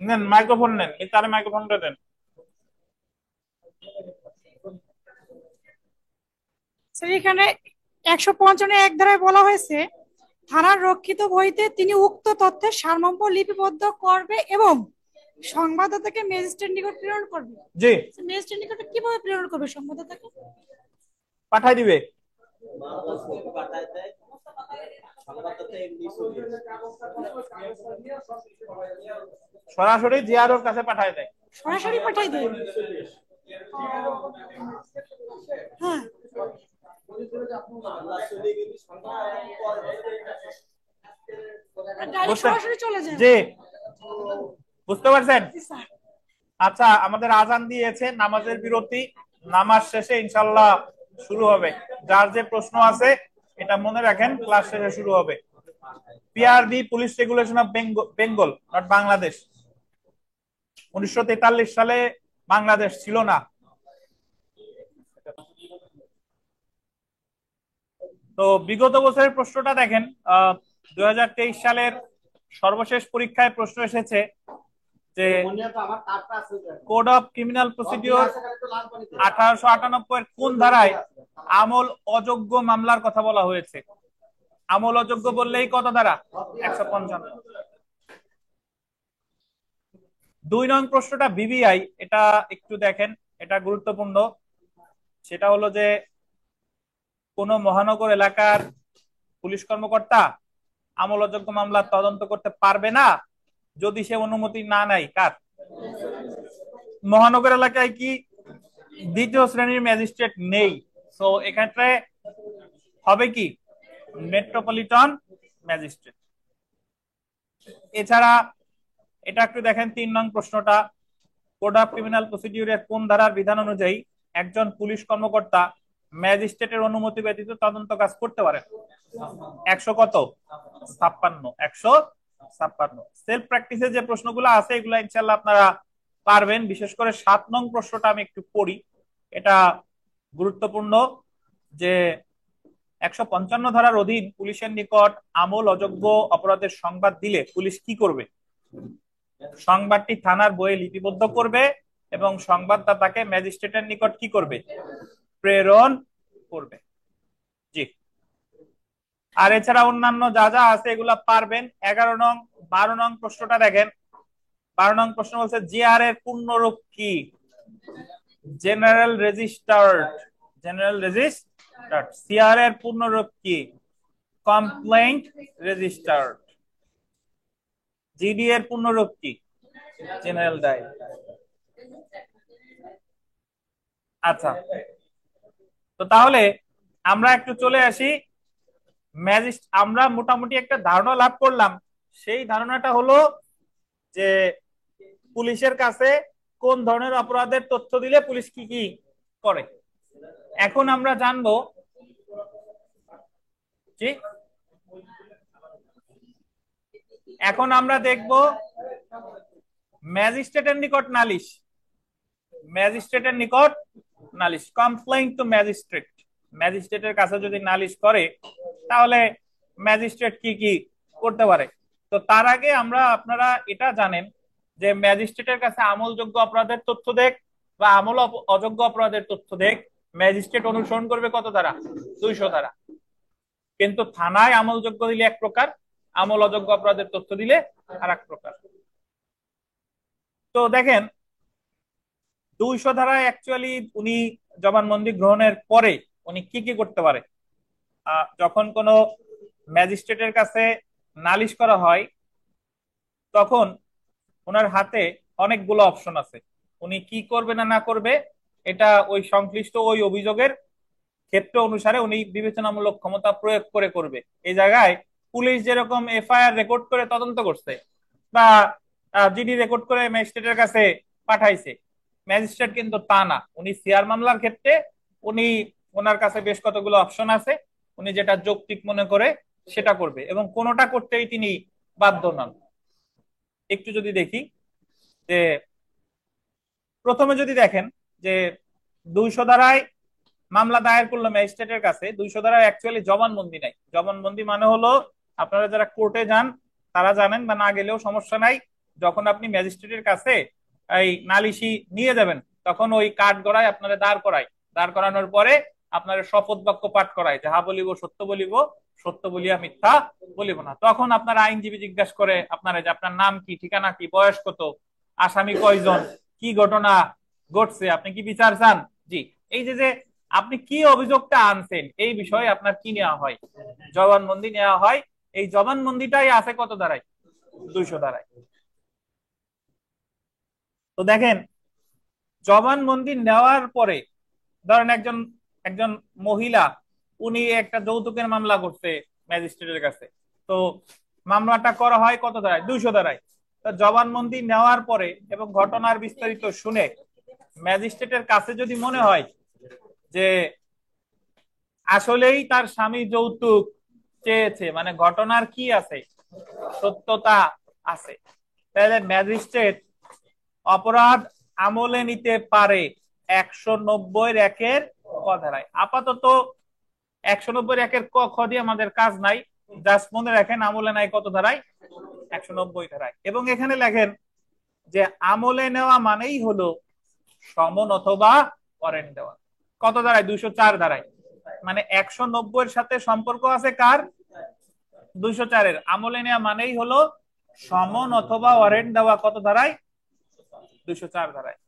নেন মাইক্রোফোন নেন, তার মাইক্রোফোনটা দেন। স্যার এখানে 155 ধারায় বলা হয়েছে থানার রক্ষিত বইতে তিনি উক্ত তথ্যের সারমর্ম লিপিবদ্ধ করবে এবং সংবাদদাতাকে ম্যাজিস্ট্রেট নিকট প্রেরণ করবে। জি, ম্যাজিস্ট্রেট নিকটে কিভাবে প্রেরণ করবে সংবাদদাতাকে? পাঠাই দিবে। সরাসরি জিআরওর কাছে পাঠায় দেয়। সরাসরি পাঠাই দেয়? হ্যাঁ। সরাসরি চলে যায়। জি, বুঝতে পারছেন? জি স্যার। আচ্ছা, আমাদের আজান দিয়েছে, নামাজের বিরতি, নামাজ শেষে ইনশাল্লাহ শুরু হবে। যার যে প্রশ্ন আছে এটা মনে রাখেন, ক্লাস শেষে শুরু হবে। PRB, police regulation of Bengal, not Bangladesh. 1943 সালে বাংলাদেশ ছিল না। তো বিগত বছরের প্রশ্নটা দেখেন, 2023 সালের সর্বশেষ পরীক্ষায় প্রশ্ন এসেছে যে কোড অফ ক্রিমিনাল প্রসিডিওর 1898 এর কোন ধারায় আমল অযোগ্য মামলার কথা বলা হয়েছে? আমল অযোগ্য বললেই কত ধারা? 155। 2 নং প্রশ্নটা বিবিআই, এটা একটু দেখেন, এটা গুরুত্বপূর্ণ। সেটা হলো যে কোন মহানগর এলাকার পুলিশ কর্মকর্তা আমল অযোগ্য মামলা তদন্ত করতে পারবে না যদি সে অনুমতি না নেয়। কার? মহানগর এলাকায় কি দ্বিতীয় শ্রেণীর ম্যাজিস্ট্রেট নেই, সো এক্ষেত্রে হবে কি মেট্রোপলিটন ম্যাজিস্ট্রেট। এছাড়া এটা একটু দেখেন 3 নং প্রশ্নটা, কোড অফ ক্রিমিনাল প্রসিডিউরের কোন ধারার বিধান অনুযায়ী একজন পুলিশ কর্মকর্তা ম্যাজিস্ট্রেটের অনুমতি ব্যতীত তদন্ত কাজ করতে পারে? 100 কত? 56। 156। সেলফ প্র্যাকটিসে যে প্রশ্নগুলো আছে এগুলো ইনশাআল্লাহ আপনারা পারবেন। বিশেষ করে 7 নং প্রশ্নটা আমি একটু পড়ি, এটা গুরুত্বপূর্ণ। যে 155 ধারার অধীন পুলিশের নিকট আমল অযোগ্য অপরাধের সংবাদ দিলে পুলিশ কি করবে? সংবাদটি থানার বইয়ে লিপিবদ্ধ করবে এবং সংবাদদাতাকে ম্যাজিস্ট্রেটের নিকট কি করবে? প্রেরণ করবে। জি। আর এছাড়া অন্যান্য যা যা আছে এগুলা পারবেন। 11 নং 12 নং প্রশ্নটা দেখেন। 12 নং প্রশ্ন বলছে জিআর এর পূর্ণরূপ কি? General registered. General registered. CR এর পূর্ণরূপ কি? Complaint registered. জিডি এর পূর্ণরূপ কি? General diary. আচ্ছা, তো তাহলে আমরা একটু চলে আসি আমরা মোটামুটি একটা ধারণা লাভ করলাম। সেই ধারণাটা হলো যে পুলিশের কাছে কোন ধরনের অপরাধের তথ্য দিলে পুলিশ কি কি করে। এখন আমরা জানবো, জি, এখন আমরা দেখব ম্যাজিস্ট্রেটের নিকট নালিশ। ম্যাজিস্ট্রেটের নিকট নালিশ, কমপ্লেইন্ট টু ম্যাজিস্ট্রেট। ম্যাজিস্ট্রেটের কাছে যদি নালিশ করে তাহলে ম্যাজিস্ট্রেট কি কি করতে পারে। তো তার আগে আপনারা এটা জানেন যে ম্যাজিস্ট্রেটের কাছে আমলযোগ্য অপরাধের তথ্য দেখ বা আমল অযোগ্য অপরাধের তথ্য দেখ, ম্যাজিস্ট্রেট অনুসরণ করবে কত ধারা? 200 ধারা। কিন্তু থানায় আমলযোগ্য দিলে এক প্রকার, আমল অযোগ্য অপরাধের তথ্য দিলে আর এক প্রকার। তো দেখেন 200 ধারায় অ্যাকচুয়ালি উনি জবানবন্দি গ্রহণের পরে উনি কি কি করতে পারে? যখন কোনো ম্যাজিস্ট্রেটের কাছে নালিশ করা হয় তখন ওনার হাতে অনেকগুলো অপশন আছে। উনি কি করবে না না করবে এটা ওই সংশ্লিষ্ট ওই অভিযোগের ক্ষেত্র অনুসারে উনি বিবেচনামূলক ক্ষমতা প্রয়োগ করে করবে। এই জায়গায় পুলিশ যেরকম এফআইআর রেকর্ড করে তদন্ত করছে বা জিডি রেকর্ড করে ম্যাজিস্ট্রেটের কাছে পাঠাইছে, ম্যাজিস্ট্রেট কিন্তু তা না। উনি সিআর মামলার ক্ষেত্রে উনি ওনার কাছে বেশ কতগুলো অপশন আছে, উনি যেটা যৌক্তিক মনে করে সেটা করবে এবং কোনোটা করতেই তিনি বাধ্য নন। একটু যদি দেখি যে প্রথমে যদি দেখেন যে 200 ধারায় মামলা দায়ের করলো ম্যাজিস্ট্রেটের কাছে। 200 ধারায় অ্যাকচুয়ালি জবানবন্দি নাই। জবানবন্দি মানে হলো, আপনারা যারা কোর্টে যান তারা জানেন, বা না গেলেও সমস্যা নাই, যখন আপনি ম্যাজিস্ট্রেটের কাছে এই নালিশি নিয়ে যাবেন তখন ওই কাঠ গড়ায় আপনারা দাঁড় করায়, দাঁড় করানোর পরে আপনার শপথ বাক্য পাঠ করায়, যাহা বলিব সত্য বলিব, সত্য বলিয়া মিথ্যা বলিব না। তখন আপনার আইনজীবী জিজ্ঞাসা করে আপনারা যে আপনার নাম কি, ঠিকানা কি, বয়স কত, আসামি কয়জন, কি ঘটনা ঘটছে, আপনি কি বিচার চান। জি, এই যে যে আপনি কি অভিযোগটা আনছেন এই বিষয়ে আপনার কি নেওয়া হয়, জবানবন্দি নেওয়া হয়। এই জবানবন্দিটাই আছে কত ধারায়, 200 ধারায়। তো দেখেন, জবানবন্দি নেওয়ার পরে ধরেন একজন একজন মহিলা, উনি একটা যৌতুকের মামলা করছে ম্যাজিস্ট্রেটের কাছে। তো মামলাটা করা হয় কত ধারায়, 200 ধারায়। তো জবানবন্দি নেওয়ার পরে এবং ঘটনার বিস্তারিত শুনে ম্যাজিস্ট্রেটের কাছে যদি মনে হয় যে আসলেই তার স্বামী যৌতুক চেয়েছে, মানে ঘটনার কি আছে, সত্যতা আছে, তাহলে ম্যাজিস্ট্রেট অপরাধ আমলে নিতে পারে 190 ক ধারায়। আপাতত 190 ক খ দিয়ে আমাদের কাজ নাই, জাস্ট মনে রাখেন আমলে নাই কত ধারায়, 190 ধারায়। এবং এখানে লেখেন যে আমলে নেওয়া মানেই হলো সমন অথবা ওয়ারেন্ট দেওয়া। কত ধারায়, 204 ধারায়। মানে 190 সাথে সম্পর্ক আছে কার, 204 আমলে নেওয়া মানেই হলো সমন অথবা ওয়ারেন্ট দেওয়া। কত ধারায়, 204 ধারায়।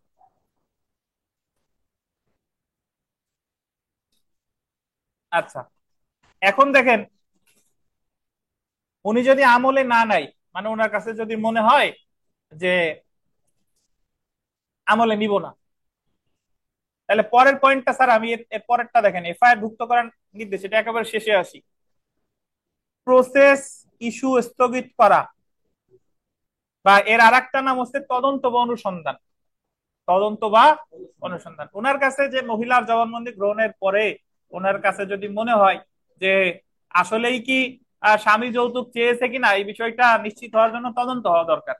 আচ্ছা, এখন দেখেন, উনি যদি আমলে না নাই, মানে ওনার কাছে যদি মনে হয় যে আমলে নিব না, তাহলে পরের পয়েন্টটা স্যার আমি এর পরেরটা দেখেন, এফআইআর ভুক্ত করার নির্দেশ, এটা একেবারে শেষে আসি। প্রসেস ইস্যু স্থগিত করা, বা এর আরেকটা নাম হচ্ছে তদন্ত বা অনুসন্ধান। তদন্ত বা অনুসন্ধান, ওনার কাছে যে মহিলার জবানবন্দি গ্রহণের পরে ওনার কাছে যদি মনে হয় যে আসলেই কি স্বামী যৌতুক চেয়েছে কিনা এই বিষয়টা নিশ্চিত হওয়ার জন্য তদন্ত হওয়া দরকার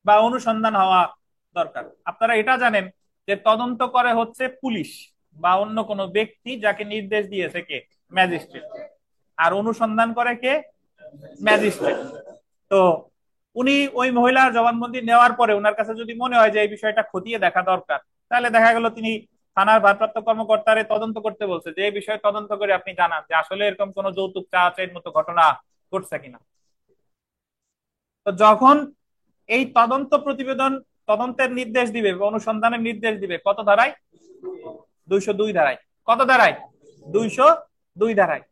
বা অনুসন্ধান হওয়া দরকার। আপনারা এটা জানেন যে তদন্ত করে হচ্ছে পুলিশ বা অন্য কোনো ব্যক্তি যাকে নির্দেশ দিয়েছে কে, ম্যাজিস্ট্রেট। আর অনুসন্ধান করে কে, ম্যাজিস্ট্রেট। তো উনি ওই মহিলার জবানবন্দি নেওয়ার পরে ওনার কাছে যদি মনে হয় যে এই বিষয়টা খতিয়ে দেখা দরকার, তাহলে দেখা গেল তিনি থানার ভারপ্রাপ্ত কর্মকর্তারে তদন্ত করতে বলছে যে এই বিষয়ে তদন্ত করে আপনি জানান যে আসলে এরকম কোনো যৌতুক চাওয়াচাইয়ের মতো ঘটনা ঘটছে কিনা। তো যখন এই তদন্ত প্রতিবেদন, তদন্তের নির্দেশ দিবে, অনুসন্ধানের নির্দেশ দিবে কত ধারায়, 202 ধারায়। কত ধারায়, 202 ধারায়।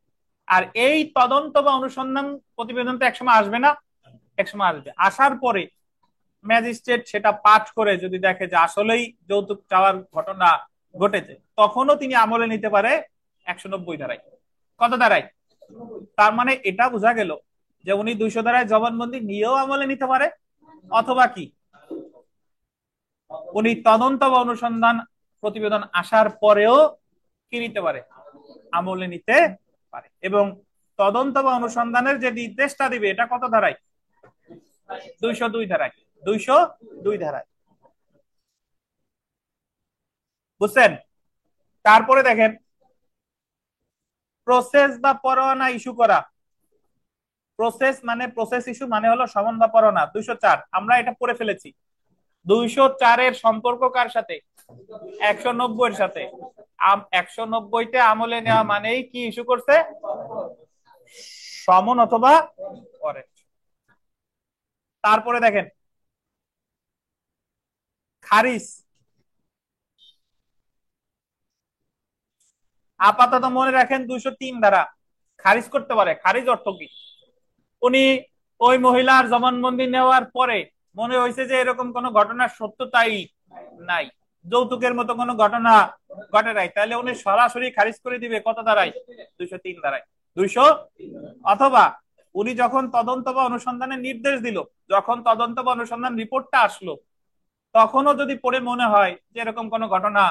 আর এই তদন্ত বা অনুসন্ধান প্রতিবেদন তো একসময় আসবে না, একসময় আসবে। আসার পরে ম্যাজিস্ট্রেট সেটা পাঠ করে যদি দেখে যে আসলেই যৌতুক চাওয়ার ঘটনা ঘটেছে, তখনও তিনি আমলে নিতে পারে 190 ধারায়। কত ধারায়, তার মানে এটা বোঝা গেল যে উনি 200 ধারায় জবানবন্দি নিয়েও আমলে নিতে পারে, অথবা কি উনি তদন্ত বা অনুসন্ধান প্রতিবেদন আসার পরেও কি নিতে পারে, আমলে নিতে পারে। এবং তদন্ত বা অনুসন্ধানের যে নির্দেশটা দিবে এটা কত ধারায়, 202 ধারায়। 202 ধারায়, বুঝছেন। তারপরে দেখেন, প্রসেস বা পরোয়ানা ইস্যু করা। প্রসেস মানে, প্রসেস ইস্যু মানে হলো সমন বা পরোয়ানা। 204 আমরা এটা পড়ে ফেলেছি। 204 এর সম্পর্ক কার সাথে, 190 এর সাথে। 190তে আমলে নেওয়া মানেই কি ইস্যু করছে, সমন অথবা ওয়ারেন্ট। তারপরে দেখেন, খারিজ। আপাতত মনে রাখেন 203 ধারা খারিজ করতে পারে। খারিজ অর্থ কি, উনি ওই মহিলার জবানবন্দি নেওয়ার পরে মনে হয়েছে যে এরকম কোন ঘটনার সত্যতাই নাই, যৌতুকের মতো কোনো ঘটনা ঘটে নাই, তাহলে উনি সরাসরি খারিজ করে দিবে কত ধারায়, 203 ধারায়। 200, অথবা উনি যখন তদন্ত বা অনুসন্ধানের নির্দেশ দিল, যখন তদন্ত বা অনুসন্ধান রিপোর্টটা আসলো, তখনও যদি পড়ে মনে হয় যে এরকম কোনো ঘটনা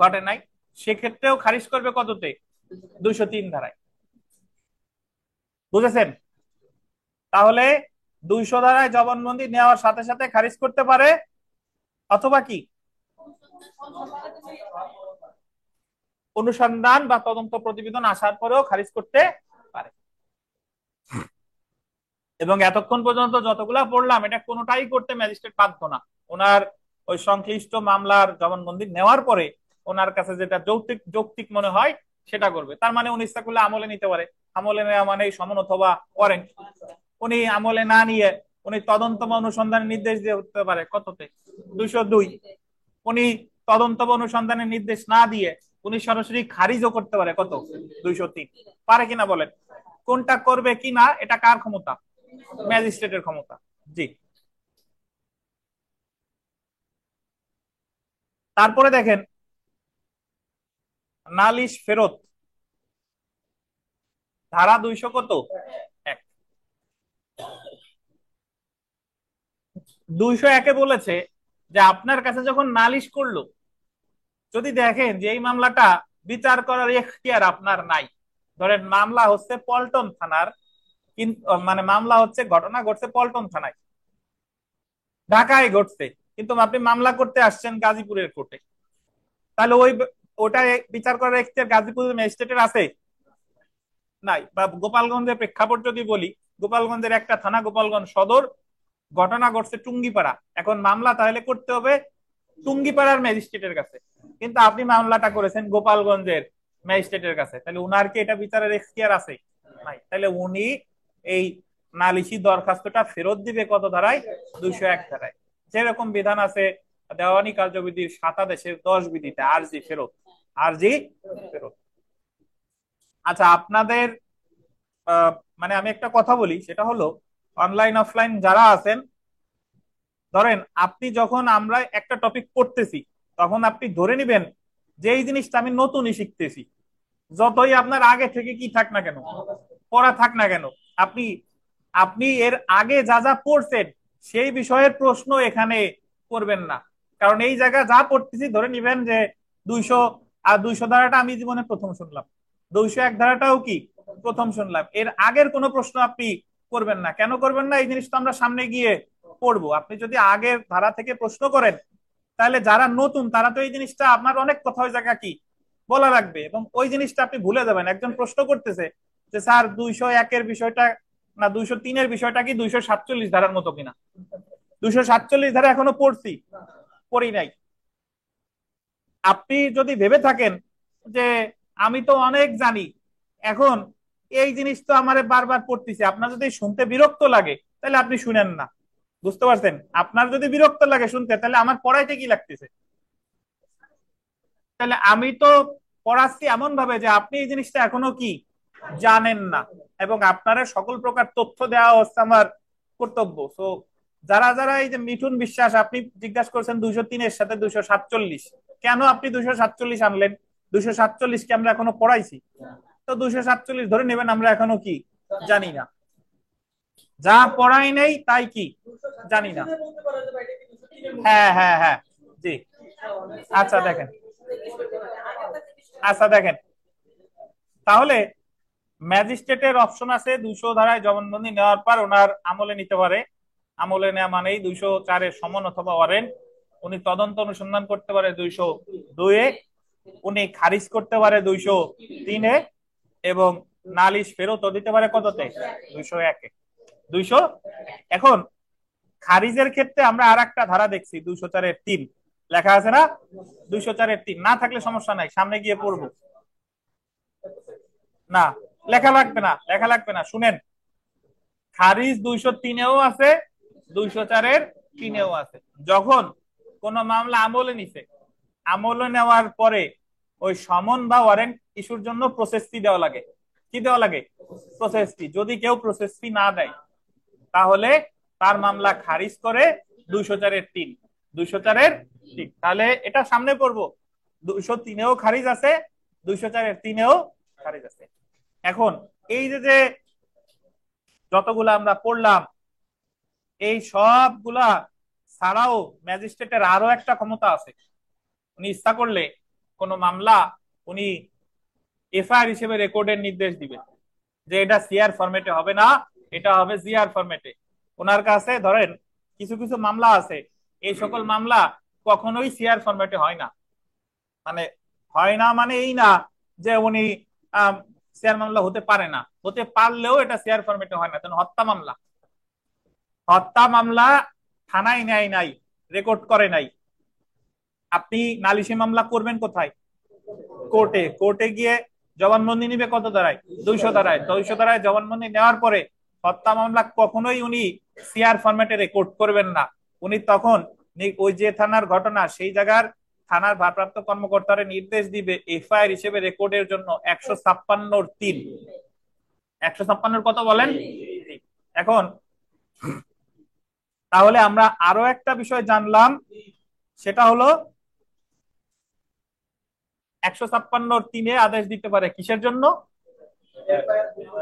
ঘটে নাই, সেক্ষেত্রেও খারিজ করবে কততে, 203 ধারায়। বুঝেছেন। তাহলে 200 ধারায় জবানবন্দি নেওয়ার সাথে সাথে খারিজ করতে পারে, অথবা কি, অনুসন্ধান বা তদন্ত প্রতিবেদন আসার পরেও খারিজ করতে পারে। এবং এতক্ষণ পর্যন্ত যতগুলা পড়লাম এটা কোনোটাই করতে ম্যাজিস্ট্রেট বাধ্য না। ওনার ওই সংশ্লিষ্ট মামলার জবানবন্দি নেওয়ার পরে ওনার কাছে যেটা যৌক্তিক যৌক্তিক মনে হয় সেটা করবে। তার মানে উনি ইচ্ছা করলে আমলে নিতে পারে, আমলে নেওয়া মানে সমন অথবা ওয়ারেন্ট। উনি আমলে না নিয়ে উনি তদন্ত বা অনুসন্ধানের নির্দেশ দিয়ে উঠতে পারে কততে, 202। উনি তদন্ত বা অনুসন্ধানের নির্দেশ না দিয়ে উনি সরাসরি খারিজও করতে পারে কত, 203। পারে কিনা বলেন? কোনটা করবে কিনা এটা কার ক্ষমতা? ম্যাজিস্ট্রেটের ক্ষমতা। জি। তারপরে দেখেন নালিশ ফেরত, ধারা 200 কত, 1। 201-এ বলেছে যে আপনার কাছে যখন নালিশ করলো, যদি দেখেন যে এই মামলাটা বিচার করার এখতিয়ার আপনার নাই, ধরেন মামলা হচ্ছে পল্টন থানার, কিন্তু মানে মামলা হচ্ছে ঘটনা ঘটছে পল্টন থানায়, ঢাকায় ঘটছে, কিন্তু আপনি মামলা করতে আসছেন গাজীপুরের কোর্টে, তাহলে ওটা বিচার করার এখতিয়ার গাজীপুরের ম্যাজিস্ট্রেটের আছে? নাই। বা গোপালগঞ্জের প্রেক্ষাপট যদি বলি, গোপালগঞ্জের একটা থানা গোপালগঞ্জ সদর, ঘটনা ঘটছে টুঙ্গিপাড়া, এখন মামলা তাহলে করতে হবে টুঙ্গিপাড়ার ম্যাজিস্ট্রেটের কাছে, কিন্তু আপনি মামলাটা করেছেন গোপালগঞ্জের ম্যাজিস্ট্রেটের কাছে, তাহলে উনার কি এটা বিচারের এখতিয়ার আছে? নাই। তাহলে উনি এই নালিশি দরখাস্তটা ফেরত দিবে কত ধারায়, 201 ধারায়। যেরকম বিধান আছে দেওয়ানি কার্যবিধির 27-10 বিধিতে, আরজি ফেরত, আরজি ফেরত। আচ্ছা, আপনাদের মানে আমি একটা কথা বলি, সেটা হলো অনলাইন অফলাইন যারা আছেন, ধরেন আপনি যখন আমরা একটা টপিক পড়তেছি তখন আপনি ধরে নিবেন যে এই জিনিসটা আমি নতুনই শিখতেছি, যতই আপনার আগে থেকে কি থাক না কেন, পড়া থাক না কেন, আপনি আপনি এর আগে যা যা পড়ছেন সেই বিষয়ের প্রশ্ন এখানে করবেন না। কারণ এই জায়গা যা পড়তেছি ধরে নিবেন যে 200 ধারাটা আমি জীবনে প্রথম শুনলাম, 201 ধারাটাও কি প্রথম শুনলাম, এর আগের কোনো প্রশ্ন আপনি করবেন না। কেন করবেন না? এই জিনিসটা আমরা সামনে গিয়ে পড়বো। আপনি যদি আগের ধারা থেকে প্রশ্ন করেন তাহলে যারা নতুন তারা তো এই জিনিসটা আপনার অনেক কথা ওই জায়গা কি বলা লাগবে, এবং ওই জিনিসটা আপনি ভুলে যাবেন। একজন প্রশ্ন করতেছে যে স্যার 201-এর বিষয়টা না 203-এর বিষয়টা কি 247 ধারার মতো কিনা, 247 ধারা এখনো পড়ি নাই। আপনি যদি ভেবে থাকেন যে আমি তো অনেক জানি, এখন এই জিনিস তো আমারে বারবার পড়তেছে, আপনার যদি শুনতে বিরক্ত লাগে তাহলে আপনি শুনেন না। বুঝতে পারছেন? আপনার যদি বিরক্ত লাগে শুনতে, তাহলে আমার পড়াইতে কি লাগতেছে? তাহলে আমি তো পড়াচ্ছি এমন ভাবে যে আপনি এই জিনিসটা এখনো কি জানেন না, এবং আপনারা সকল প্রকার তথ্য দেওয়া হচ্ছে আমার কর্তব্য। তো যারা যারা এই যে মিঠুন বিশ্বাস, আপনি জিজ্ঞাসা করছেন 203-এর সাথে 247, কেন আপনি 247 আনলেন? 247 কি আমরা এখনো পড়াইছি? তো 247 ধরে নেবেন আমরা এখনো কি জানি না, যা পড়াই নেই তাই কি জানি না। হ্যাঁ হ্যাঁ হ্যাঁ, জি। আচ্ছা দেখেন, আচ্ছা দেখেন, তাহলে ম্যাজিস্ট্রেটের অপশন আছে 200 ধারায় জবানবন্দি নেওয়ার পর ওনার আমলে নিতে পারে। আমলে নেওয়া মানেই 204-এর সমন অথবা ওয়ারেন্ট। উনি তদন্ত অনুসন্ধান করতে পারে 202-এ, উনি খারিজ করতে পারে 203-এ, এবং নালিশ ফেরতও দিতে পারে কততে, 201-এ। 200 এখন খারিজের ক্ষেত্রে আমরা আর একটা ধারা দেখছি 204-3 লেখা আছে না? 204-3 না থাকলে সমস্যা নাই, সামনে গিয়ে পড়বো। না, লেখা লাগবে না, লেখা লাগবে না, শুনেন। খারিজ 203-এও আছে, 204-3-এও আছে। যখন কোন মামলা আমলে নিছে, আমলে নেওয়ার পরে ওই সমন বা ওয়ারেন্ট ইস্যুর জন্য প্রসেস ফি দেওয়া লাগে। কি দেওয়া লাগে? প্রসেস ফি। যদি কেউ প্রসেস ফি না দেয় তাহলে তার মামলা খারিজ করে 204-3। 204-3, তাহলে এটা সামনে পড়বো। 203-এও খারিজ আছে, 204-3-এও খারিজ আছে। এখন এই যে যতগুলা আমরা পড়লাম, এই সবগুলা ছাড়াও ম্যাজিস্ট্রেটের আরো একটা ক্ষমতা আছে। উনি ইচ্ছা করলে কোন মামলা উনি এফআইআর হিসেবে রেকর্ডের নির্দেশ দিবেন যে এটা সিআর ফরম্যাটে হবে না, এটা হবে জিআর ফরম্যাটে। ওনার কাছে ধরেন কিছু কিছু মামলা আছে, এই সকল মামলা কখনোই সিআর ফরম্যাটে হয় না, মানে হয় না মানে এই না যে উনি শেয়ার মামলা হতে পারে না, হতে পারলেও এটা শেয়ার ফরম্যাটে হয় না। হত্যা মামলা, হত্যা মামলা থানায় নেয় নাই, রেকর্ড করে নাই, আপনি নালিশি মামলা করবেন কোথায়? কোর্টে। কোর্টে গিয়ে জবানবন্দি নিবে কত ধারায়? 200 ধারায়। 200 ধারায় জবানবন্দি নেওয়ার পরে হত্যা মামলা কখনোই উনি সিআর ফরম্যাটে রেকর্ড করবেন না। উনি তখন ওই যে থানার ঘটনা সেই জায়গার থানার ভারপ্রাপ্ত কর্মকর্তারা নির্দেশ দিবে এফআইআর হিসেবে রেকর্ডের জন্য 156-3। 156 কত বলেন? এখন তাহলে আমরা আরো একটা বিষয় জানলাম, সেটা হলো 156-3 আদেশ দিতে পারে কিসের জন্য?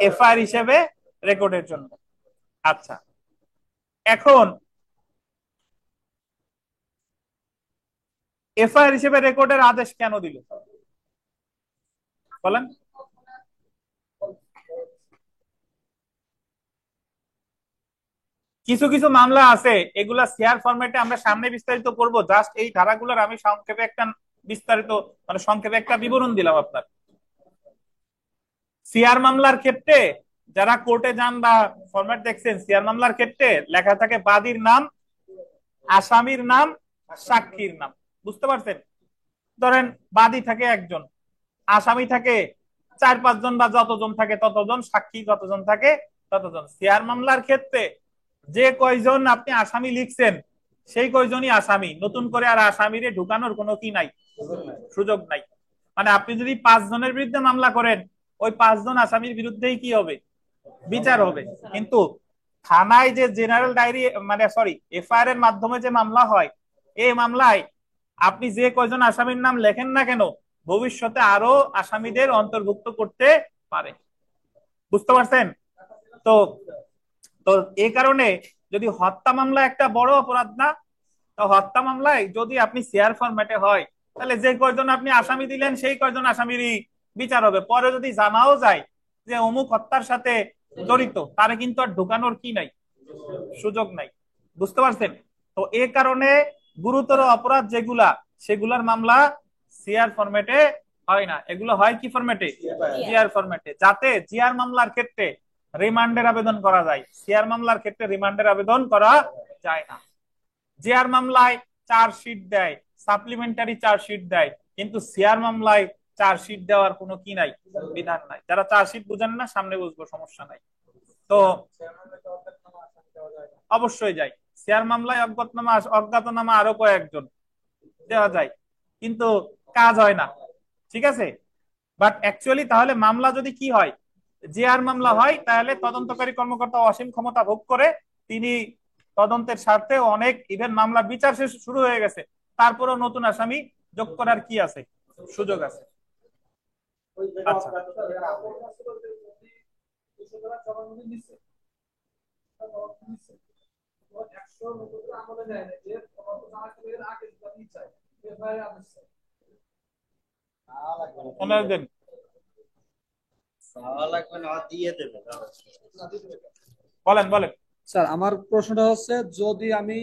এফআইআর হিসেবে রেকর্ডের জন্য। আচ্ছা, এখন এফআইআর হিসেবে রেকর্ডের আদেশ কেন দিল বলেন? কিছু কিছু মামলা আছে এগুলা শেয়ার ফরম্যাটে আমরা সামনে বিস্তারিত করব, জাস্ট এই ধারাগুলোর আমি সংক্ষেপে একটা বিস্তারিত মানে সংক্ষেপে একটা বিবরণ দিলাম আপনার। সিআর মামলার ক্ষেত্রে যারা কোর্টে যান বা ফরম্যাট দেখছেন, সিআর মামলার ক্ষেত্রে লেখা থাকে বাদীর নাম, আসামির নাম, সাক্ষীর নাম। বুঝতে পারছেন? ধরেন বাদী থাকে একজন, আসামি থাকে 4-5 জন বা যতজন থাকে ততজন, সাক্ষী যতজন থাকে ততজন। সিআর মামলার ক্ষেত্রে যে কয়জন আপনি আসামি লিখছেন সেই কয়জনই আসামি, নতুন করে আর আসামিরে ঢুকানোর কোনো কি নাই, সুযোগ নাই। মানে আপনি যদি 5 জনের বিরুদ্ধে মামলা করেন, ওই 5 জন আসামির বিরুদ্ধেই কি হবে? বিচার হবে। কিন্তু থানায় যে জেনারেল ডায়েরি মানে সরি এফআইআর এর মাধ্যমে যে মামলা হয়, এই মামলায় আপনি যে কয়জন আসামির নাম লেখেন না কেন, ভবিষ্যতে আরো আসামিদের অন্তর্ভুক্ত করতে পারে। বুঝতে পারছেন? তো তো এই কারণে যদি হত্যা মামলা একটা বড় অপরাধ না, তো হত্যা মামলায় যদি আপনি শেয়ার ফরম্যাটে হয়, তাহলে যে কয়জন আপনি আসামি দিলেন সেই কয়জন আসামিরই বিচার হবে। পরে যদি জানাও যায় যে অমুক হত্যার সাথে জড়িত, তারে কিন্তু আর ঢুকানোর কি নাই, সুযোগ নাই। বুঝতে পারছেন? তো এই কারণে গুরুতর অপরাধ যেগুলা সেগুলার মামলা সিআর ফরম্যাটে হয় না, এগুলো হয় কি ফরম্যাটে? জিআর ফরম্যাটে, যাতে জিআর মামলার ক্ষেত্রে রিমান্ডের আবেদন করা যায়, সিআর মামলার ক্ষেত্রে রিমান্ডের আবেদন করা যায় না। জিআর মামলায় চার্জশিট দেয়, সাপ্লিমেন্টারি চার্জশিট দেয়, কিন্তু সিআর মামলায় চার্জশিট দেওয়ার কোনো কি নাই, বিধান নাই। যারা চার্জশিট বুঝেন না সামনে বুঝবো, সমস্যা নাই। তো অবশ্যই যায়। শেয়ার মামলায় অজ্ঞাতনামা আরো কয়েকজন দেওয়া যায়, কিন্তু কাজ হয় না। ঠিক আছে? বাট অ্যাকচুয়ালি তাহলে মামলা যদি কি হয়, জিআর মামলা হয়, তাহলে তদন্তকারী কর্মকর্তা অসীম ক্ষমতা ভোগ করে, তিনি তদন্তের স্বার্থে অনেক ইভেন মামলা বিচার শেষ শুরু হয়ে গেছে, তারপরেও নতুন আসামি যোগ করার কি আছে, সুযোগ আছে। আচ্ছা, দিন বলেন বলেন। স্যার আমার প্রশ্নটা হচ্ছে, যদি আমি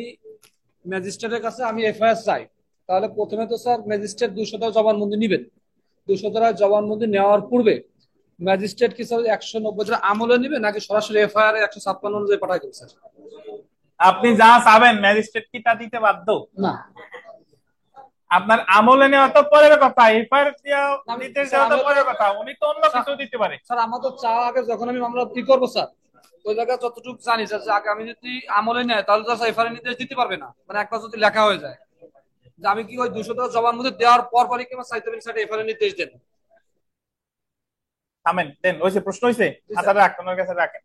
ম্যাজিস্ট্রেটের কাছে আমি এফআইআর চাই, তাহলে প্রথমে তো স্যার ম্যাজিস্ট্রেট 200 ধারা জবানবন্দি নিবেন। 200 ধারা জবানবন্দি নেওয়ার পূর্বে ম্যাজিস্ট্রেট কি স্যার 190 ধারা আমলে নিবে, নাকি সরাসরি এফআইআর 156 অনুযায়ী পাঠাই দেবে স্যার? আপনি যা চাবেন ম্যাজিস্ট্রেট কি তা দিতে বাধ্য না। আপনার আমলে নেওয়া তো পরের কথা, এফআইআর নির্দেশ দেওয়া তো পরের কথা, উনি তো অন্য কিছু দিতে পারে। স্যার আমার তো চা আগে যখন আমি মামলা কি করবো স্যার, ওই জায়গায় যতটুকু জানি স্যার, যে আগে আমি যদি আমলে নেয় তাহলে তো এফআইআর নির্দেশ দিতে পারবে না। মানে একবার যদি লেখা হয়ে যায় যে আমি কি ওই 200 ধারা জবানবন্দি দেওয়ার পর পরই কি আমার চাইতে পারি স্যার এফআইআর নির্দেশ দেন? থামেন, দেন ওই যে প্রশ্ন হয়েছে, আচ্ছা রাখেন, ওর কাছে রাখেন।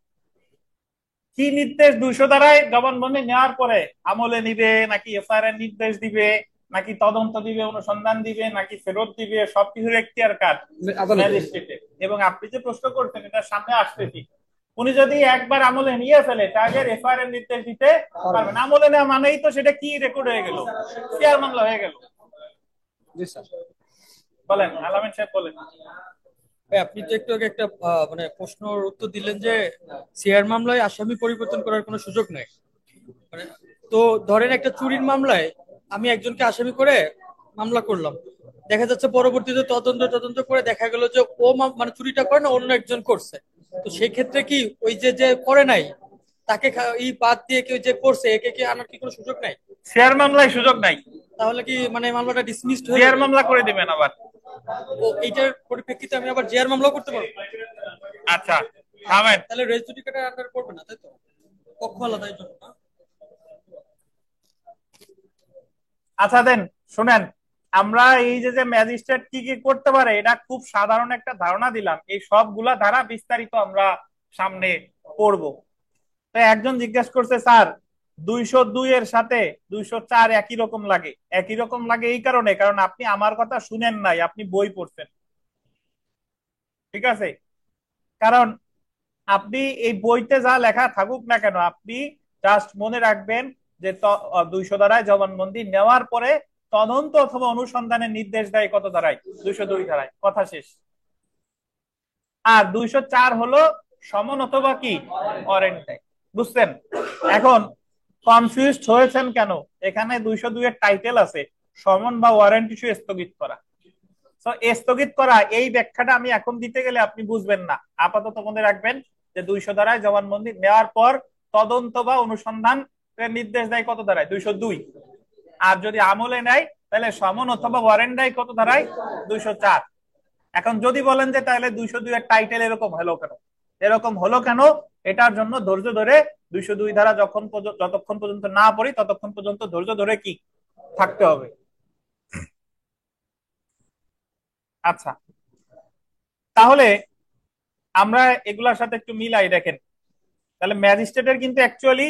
কি নির্দেশ 200 ধারায় জবানবন্দি নেওয়ার পরে আমলে নিবে, নাকি এফআইআর নির্দেশ দিবে, নাকি তদন্ত দিবে, অনুসন্ধান দিবে, নাকি ফেরত দিবে, সবকিছুর এখতিয়ার কার? ম্যাজিস্ট্রেটের। এবং আপনি যে প্রশ্ন করছেন এটা সামনে আসতেছি, উনি যদি একবার আমলে নিয়ে ফেলে তাহলে এফআইআর নির্দেশ দিতে পারবেন। আমলে নেওয়া মানেই তো সেটা কি রেকর্ড হয়ে গেল, সিআর মামলা হয়ে গেল। বলেন আলামিন সাহেব, বলেন। আপনি তো একটু আগে একটা মানে প্রশ্নের উত্তর দিলেন যে সিআর মামলায় আসামি পরিবর্তন করার কোনো সুযোগ নাই। মানে তো ধরেন একটা চুরির মামলায় আমি একজনকে আসামি করে মামলা করলাম, দেখা যাচ্ছে পরবর্তীতে তদন্ত তদন্ত করে দেখা গেল যে ও মানে চুরিটা করে না, অন্য একজন করছে। তো সেই ক্ষেত্রে কি ওই যে যে করে নাই তাকে এই বাদ দিয়ে কেউ যে করছে একে কি আনার কি কোনো সুযোগ নাই? শেয়ার মামলায় সুযোগ নাই, তাহলে কি মানে মামলাটা ডিসমিসড হয়ে শেয়ার যাবে? মামলা করে দিবেন আবার। ও এইটার পরিপ্রেক্ষিতে আমি আবার জিআর মামলা করতে পারবো? আচ্ছা থামেন। তাহলে রেস জুডিকাটার আন্ডার পড়বে না, তাই তো? পক্ষ আলাদা এই জন্য না? আচ্ছা দেন শুনেন, আমরা এই যে যে ম্যাজিস্ট্রেট কি কি করতে পারে এটা খুব সাধারণ একটা ধারণা দিলাম, এই সবগুলা ধারা বিস্তারিত আমরা সামনে পড়ব। তো একজন জিজ্ঞেস করছে স্যার 202 এর সাথে 204 একই রকম লাগে। একই রকম লাগে এই কারণে, কারণ আপনি আমার কথা শুনেন নাই, আপনি বই পড়ছেন। ঠিক আছে, কারণ আপনি এই বইতে যা লেখা থাকুক না কেন, আপনি জাস্ট মনে রাখবেন যে 200 ধারায় জবানবন্দি নেওয়ার পরে তদন্ত অথবা অনুসন্ধানের নির্দেশ দেয় কত ধারায়? 202 ধারায়, কথা শেষ। আর 204 হলো সমন অথবা কি ওয়ারেন্ট দেয়। বুঝছেন? এখন কনফিউজড হয়েছেন কেন? এখানে 202 এর টাইটেল আছে সমন বা ওয়ারেন্ট ইস্যু স্থগিত করা। তো স্থগিত করা এই ব্যাখ্যাটা আমি এখন দিতে গেলে আপনি বুঝবেন না। আপাতত মনে রাখবেন যে 200 ধারায় জবানবন্দি নেওয়ার পর তদন্ত বা অনুসন্ধান নির্দেশ দেয় কত ধারায়? 202। আর যদি আমলে নেয় তাহলে সমন অথবা ওয়ারেন্ট দেয় কত ধারায়? 204। এখন যদি বলেন যে তাহলে 202 এর টাইটেল এরকম হলো কেন, এরকম হলো কেন, এটার জন্য ধৈর্য ধরে 202 ধারা যতক্ষণ পর্যন্ত না পড়ি ততক্ষণ পর্যন্ত ধৈর্য ধরে কি থাকতে হবে। আচ্ছা, তাহলে আমরা এগুলার সাথে একটু মিলাই দেখেন। তাহলে ম্যাজিস্ট্রেটের কিন্তু অ্যাকচুয়ালি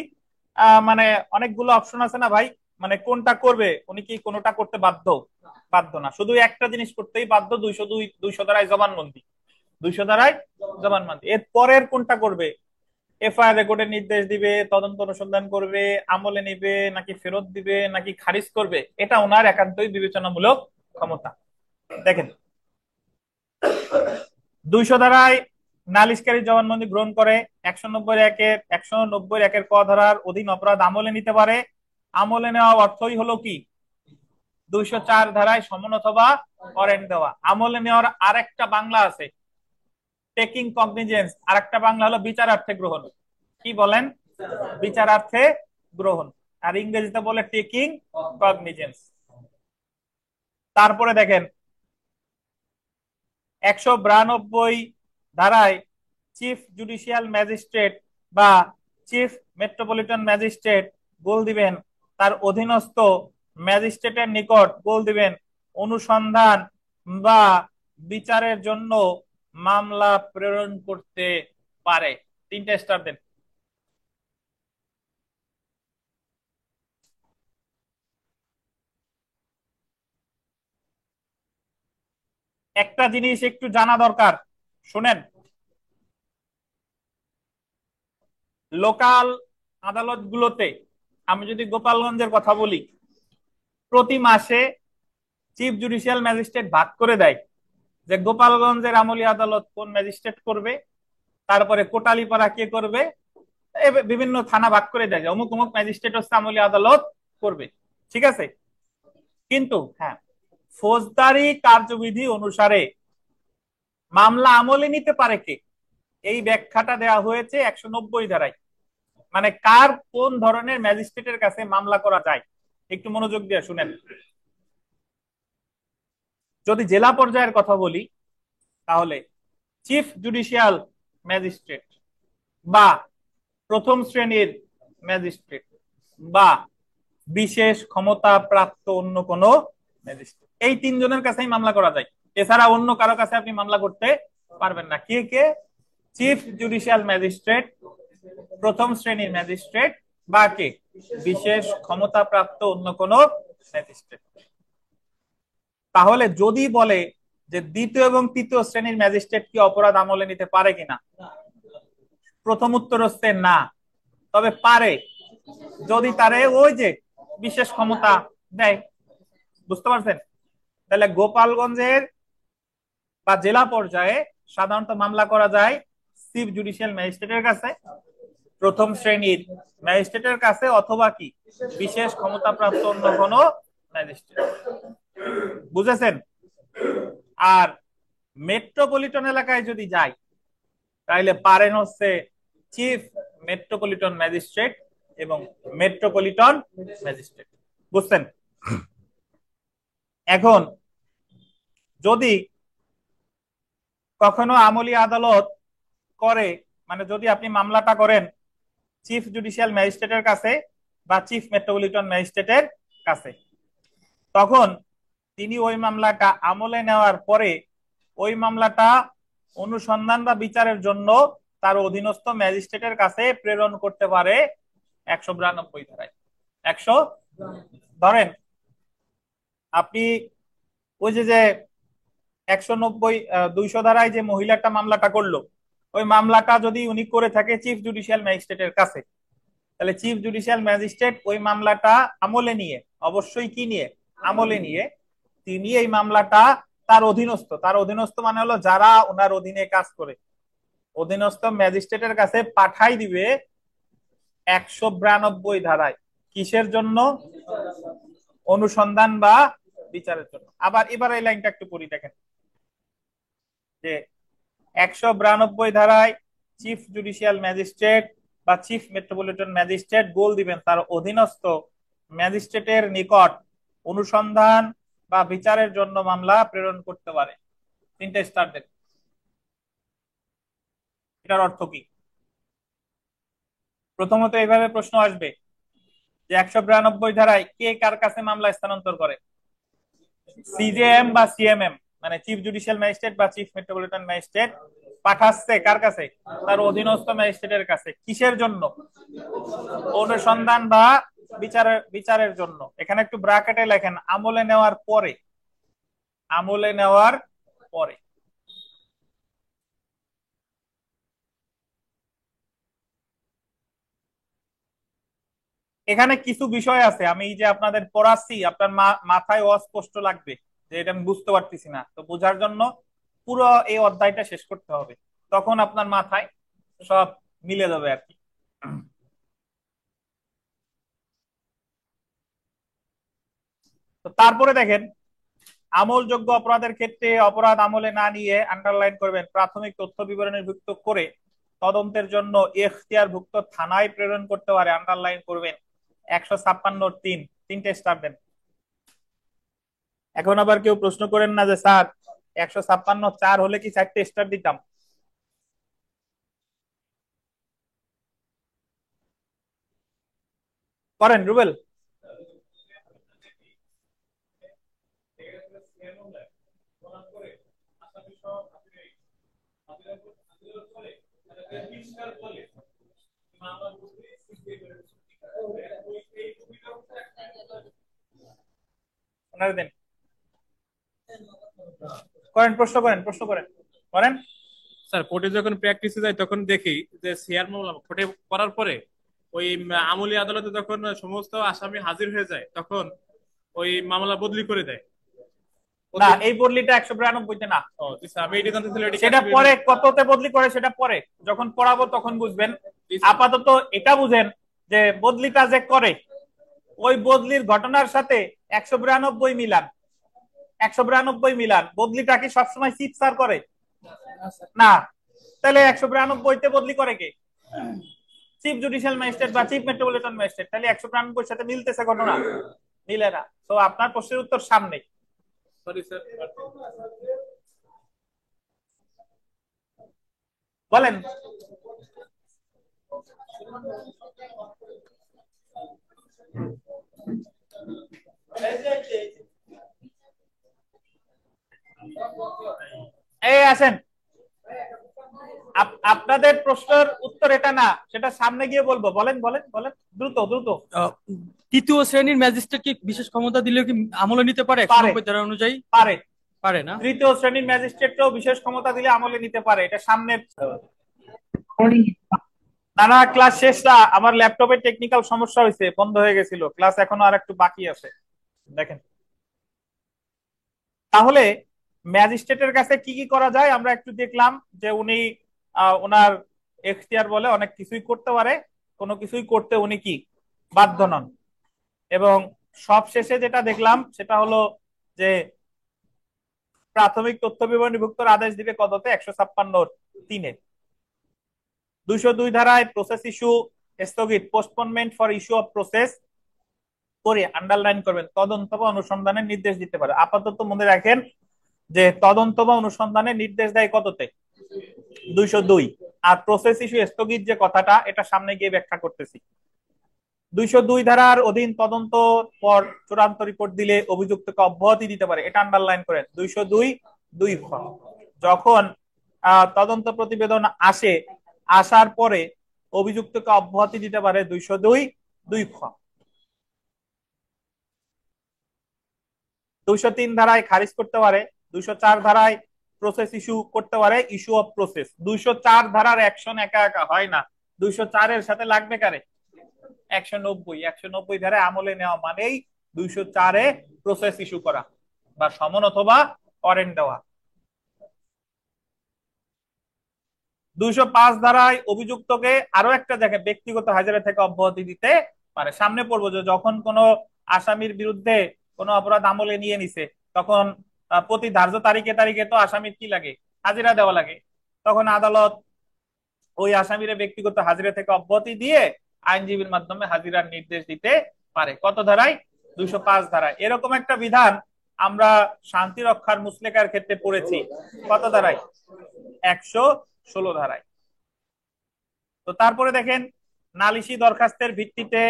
মানে অনেকগুলো অপশন আছে না ভাই, মানে কোনটা করবে উনি কি কোনোটা করতে বাধ্য? বাধ্য না, শুধু একটা জিনিস করতেই বাধ্য, 202 ধারায় জবানবন্দি। 200 ধারায় জবানবন্দি, এর পরের কোনটা করবে? এফআইআর রেকর্ডের নির্দেশ দিবে, তদন্ত অনুসন্ধান করবে, আমলে নিবে, নাকি ফেরত দিবে, নাকি খারিজ করবে, এটা ওনার একান্তই বিবেচনামূলক ক্ষমতা। দেখেন 200 ধারায় নালিশকারী জবানবন্দি গ্রহণ করে 190 একের ক ধারার অধীন অপরাধ আমলে নিতে পারে। আমলে নেওয়া অর্থই হলো কি? 204 ধারায় সমন অথবা ওয়ারেন্ট দেওয়া। আমলে নেওয়ার আরেকটা বাংলা আছে টেকিং কগনিজেন্স, আরেকটা বাংলা হলো বিচারার্থে গ্রহণ। কি বলেন? বিচারার্থে গ্রহণ, আর ইংরেজিতে বলে টেকিং কগনিজেন্স। তারপরে দেখেন 192 ধারায় চিফ জুডিশিয়াল ম্যাজিস্ট্রেট বা চিফ মেট্রোপলিটন ম্যাজিস্ট্রেট বল দিবেন তার অধীনস্থ ম্যাজিস্ট্রেটের নিকট বল দিবেন অনুসন্ধান বা বিচারের জন্য মামলা প্রেরণ করতে পারে। 3টে স্টার দেন। একটা জিনিস একটু জানা দরকার, শুনেন। লোকাল আদালতগুলোতে, আমি যদি গোপালগঞ্জের কথা বলি, প্রতি মাসে চিফ জুডিশিয়াল ম্যাজিস্ট্রেট ভাগ করে দেয় যে গোপালগঞ্জের আমলি আদালত কোন ম্যাজিস্ট্রেট করবে, তারপরে কোটালীপাড়া কে করবে, বিভিন্ন থানা ভাগ করে দেয় যে অমুক অমুক ম্যাজিস্ট্রেট হচ্ছে আমলি আদালত করবে। ঠিক আছে, কিন্তু হ্যাঁ, ফৌজদারি কার্যবিধি অনুসারে মামলা আমলে নিতে পারে কে, এই ব্যাখ্যাটা দেওয়া হয়েছে 190 ধারায়। মানে কার কোন ধরনের ম্যাজিস্ট্রেটের কাছে মামলা করা যায়, একটু মনোযোগ দিয়ে শুনেন। যদি জেলা পর্যায়ের কথা বলি তাহলে চিফ জুডিশিয়াল ম্যাজিস্ট্রেট বা প্রথম শ্রেণীর ম্যাজিস্ট্রেট বা বিশেষ ক্ষমতা প্রাপ্ত অন্য কোনো ম্যাজিস্ট্রেট, এই 3 জনের কাছেই মামলা করা যায়। এছাড়া অন্য কারো কাছে আপনি মামলা করতে পারবেন না। কে কে? চিফ জুডিশিয়াল ম্যাজিস্ট্রেট, প্রথম শ্রেণীর ম্যাজিস্ট্রেট বা কে বিশেষ ক্ষমতা প্রাপ্ত অন্য কোনো ম্যাজিস্ট্রেট। তাহলে যদি বলে যে দ্বিতীয় এবং তৃতীয় শ্রেণীর ম্যাজিস্ট্রেট কি অপরাধ আমলে নিতে পারে কিনা, প্রথম উত্তর হচ্ছে না। তবে পারে যদি তারে ওই যে বিশেষ ক্ষমতা দেয়। বুঝতে পারছেন? তাহলে গোপালগঞ্জের বা জেলা পর্যায়ে সাধারণত মামলা করা যায় চিফ জুডিশিয়াল ম্যাজিস্ট্রেটের কাছে, প্রথম শ্রেণীর ম্যাজিস্ট্রেটের কাছে, অথবা কি বিশেষ ক্ষমতা প্রাপ্ত অন্য কোনো ম্যাজিস্ট্রেট। বুঝেছেন? আর মেট্রোপলিটন এলাকায় যদি যাই তাহলে পারেন হচ্ছে চিফ মেট্রোপলিটন ম্যাজিস্ট্রেট এবং মেট্রোপলিটন ম্যাজিস্ট্রেট। বুঝছেন? এখন যদি কখনো আমলি আদালত করে, মানে যদি আপনি মামলাটা করেন চিফ জুডিশিয়াল ম্যাজিস্ট্রেটের কাছে বা চিফ মেট্রোপলিটন ম্যাজিস্ট্রেটের কাছে, তখন তিনি ওই মামলাটা আমলে নেওয়ার পরে ওই মামলাটা অনুসন্ধান বা বিচারের জন্য তার অধীনস্থ ম্যাজিস্ট্রেটের কাছে প্রেরণ করতে পারে 192 ধারায়। 100 ধরেন আপনি ওই যে 190 200 ধারায় যে মহিলাটা মামলাটা করলো, ওই মামলাটা যদি উনি করে থাকে চিফ জুডিশিয়াল ম্যাজিস্ট্রেটের কাছে, তাহলে চিফ জুডিশিয়াল ম্যাজিস্ট্রেট ওই মামলাটা আমলে নিয়ে, অবশ্যই কি নিয়ে, আমলে নিয়ে, তিনি এই মামলাটা তার অধীনস্থ মানে হলো যারা ওনার অধীনে কাজ করে, অধীনস্থ ম্যাজিস্ট্রেটের কাছে পাঠাই দিবে 192 ধারায়। কিসের জন্য? অনুসন্ধান বা বিচারের জন্য। আবার এবার এই লাইনটা একটু পড়ি, দেখেন যে 192 ধারায় চিফ জুডিশিয়াল ম্যাজিস্ট্রেট বা চিফ মেট্রোপলিটন ম্যাজিস্ট্রেট বল দিবেন তার অধীনস্থ ম্যাজিস্ট্রেটের নিকট অনুসন্ধান বা বিচারের জন্য মামলা প্রেরণ করতে পারে। তিনটা স্টার দেন। এটার অর্থ কি? প্রথমত এইভাবে প্রশ্ন আসবে যে 192 ধারায় কে কার কাছে মামলা স্থানান্তর করে? সিজেএম বা সিএমএম, মানে চিফ জুডিশিয়াল ম্যাজিস্ট্রেট বা চিফ মেট্রোপলিটন ম্যাজিস্ট্রেট পাঠাচ্ছে কার কাছে? তার অধীনস্থ ম্যাজিস্ট্রেটের কাছে। কিসের জন্য? অনুসন্ধান বা বিচারের জন্য। এখানে একটু ব্র্যাকেটে লেখেন আমলে নেওয়ার পরে, আমলে নেওয়ার পরে। এখানে কিছু বিষয় আছে আমি যে আপনাদের পড়াচ্ছি, আপনার মাথায় অস্পষ্ট লাগবে যে এটা আমি বুঝতে পারতেছি না, তো বোঝার জন্য পুরো এই অধ্যায়টা শেষ করতে হবে, তখন আপনার মাথায় সব মিলে যাবে আর কি। তো তারপরে দেখেন আমলযোগ্য অপরাধের ক্ষেত্রে অপরাধ আমলে না নিয়ে আন্ডারলাইন করবেন প্রাথমিক তথ্য বিবরণীভুক্ত করে তদন্তের জন্য এখতিয়ারভুক্ত থানায় প্রেরণ করতে পারে, আন্ডারলাইন করবেন 156(3). তিনটে স্টার দেন। এখন আবার কেউ প্রশ্ন করেন না যে স্যার 156(4) হলে কি 4টে স্টার দিতাম? করেন রুবেল? দিন করেন, প্রশ্ন করেন, প্রশ্ন করেন, করেন। স্যার কোর্টে যখন প্র্যাকটিসে যাই তখন দেখি যে সিআর মামলা কোর্টে করার পরে ওই আমলি আদালতে যখন সমস্ত আসামি হাজির হয়ে যায় তখন ওই মামলা বদলি করে দেয়। না, এই বদলিটা 192-তে না। ও জি স্যার, আমি এটা জানতে চাইলে সেটা পরে কততে বদলি করে সেটা পরে যখন পড়াবো তখন বুঝবেন। আপাতত এটা বুঝেন যে বদলিটা যে করে ওই বদলির ঘটনার সাথে 192 মিলান, 192 মিলান। বদলিটা কি সবসময় চিফ স্যার করে? না। তাহলে 192-তে বদলি করে কে? চিফ জুডিশিয়াল ম্যাজিস্ট্রেট বা চিফ মেট্রোপলিটন ম্যাজিস্ট্রেট। তাহলে 192-এর সাথে মিলতেছে ঘটনা? মিলে না। তো আপনার প্রশ্নের উত্তর সামনে। সরি স্যার, বলেন। এই আসেন, আপনাদের প্রশ্নের উত্তর এটা না, সেটা সামনে গিয়ে বলবো। বলেন বলেন বলেন, দ্রুত দ্রুত। তৃতীয় শ্রেণীর ম্যাজিস্ট্রেট কি বিশেষ ক্ষমতা দিলেও কি আমলে নিতে পারে 190 ধারা অনুযায়ী? পারে, পারে না? তৃতীয় শ্রেণীর ম্যাজিস্ট্রেটরাও বিশেষ ক্ষমতা দিলে আমলে নিতে পারে, এটা সামনের। নানা ক্লাস শেষ না, আমার ল্যাপটপে টেকনিক্যাল সমস্যা হয়েছে, বন্ধ হয়ে গেছিল ক্লাস, এখনো আর একটু বাকি আছে। দেখেন তাহলে ম্যাজিস্ট্রেটের কাছে কি কি করা যায় আমরা একটু দেখলাম যে উনি ওনার এখতিয়ার বলে অনেক কিছুই করতে পারে, কোনো কিছুই করতে উনি কি বাধ্য নন। এবং সব শেষে যেটা দেখলাম সেটা হলো যে প্রাথমিক তথ্য বিবরণীভুক্ত আদেশ দিবে কততে? 156(3)। 202 ধারায় প্রসেস ইস্যু স্থগিত, পোস্টপোনমেন্ট ফর ইস্যু অফ প্রসেস করে আন্ডারলাইন করবেন, তদন্ত বা অনুসন্ধানের নির্দেশ দিতে পারে। আপাতত মনে রাখেন যে তদন্ত বা অনুসন্ধানের নির্দেশ দেয় কততে? 202। আর প্রসেস ইস্যু স্থগিত যে কথাটা, এটা সামনে গিয়ে ব্যাখ্যা করতেছি। 202 ধারার অধীন তদন্ত পর চূড়ান্ত রিপোর্ট দিলে অভিযুক্তকে অব্যাহতি দিতে পারে, এটা আন্ডারলাইন করেন। 202(2) যখন তদন্ত প্রতিবেদন আসার পরে অভিযুক্তকে অব্যাহতি দিতে পারে 202(2)। 203 ধারায় খারিজ করতে পারে, 204 ধারায় প্রসেস ইস্যু করতে পারে, ইস্যু অফ প্রসেস। 204 ধারার অ্যাকশন একা একা হয় না, 204 এর সাথে লাগবে কারে? 190 ধারায় আমলে নেওয়া মানেই 204 প্রসেস ইস্যু করা বা সমন অথবা ওয়ারেন্ট দেওয়া। 205 ধারায় অভিযুক্তকে আরো একটা জায়গায় ব্যক্তিগত হাজিরা থেকে অব্যাহতি দিতে পারে। সামনে পড়বো যে যখন কোনো আসামির বিরুদ্ধে কোনো অপরাধ আমলে নিয়ে নিছে, তখন প্রতি ধার্য তারিখে তারিখে তো আসামির কি লাগে? হাজিরা দেওয়া লাগে। তখন আদালত ওই আসামির ব্যক্তিগত হাজিরা থেকে অব্যাহতি দিয়ে আইনজীবীর মাধ্যমে হাজিরার নির্দেশ দিতে পারে। কত ধারায়? 205 ধারায়। এরকম একটা বিধান আমরা শান্তি রক্ষার মুসলেকার ক্ষেত্রে পড়েছি। কত ধারায়? 116 ধারায়। তো তারপরে দেখেন, নালিশি দরখাস্তের ভিত্তিতে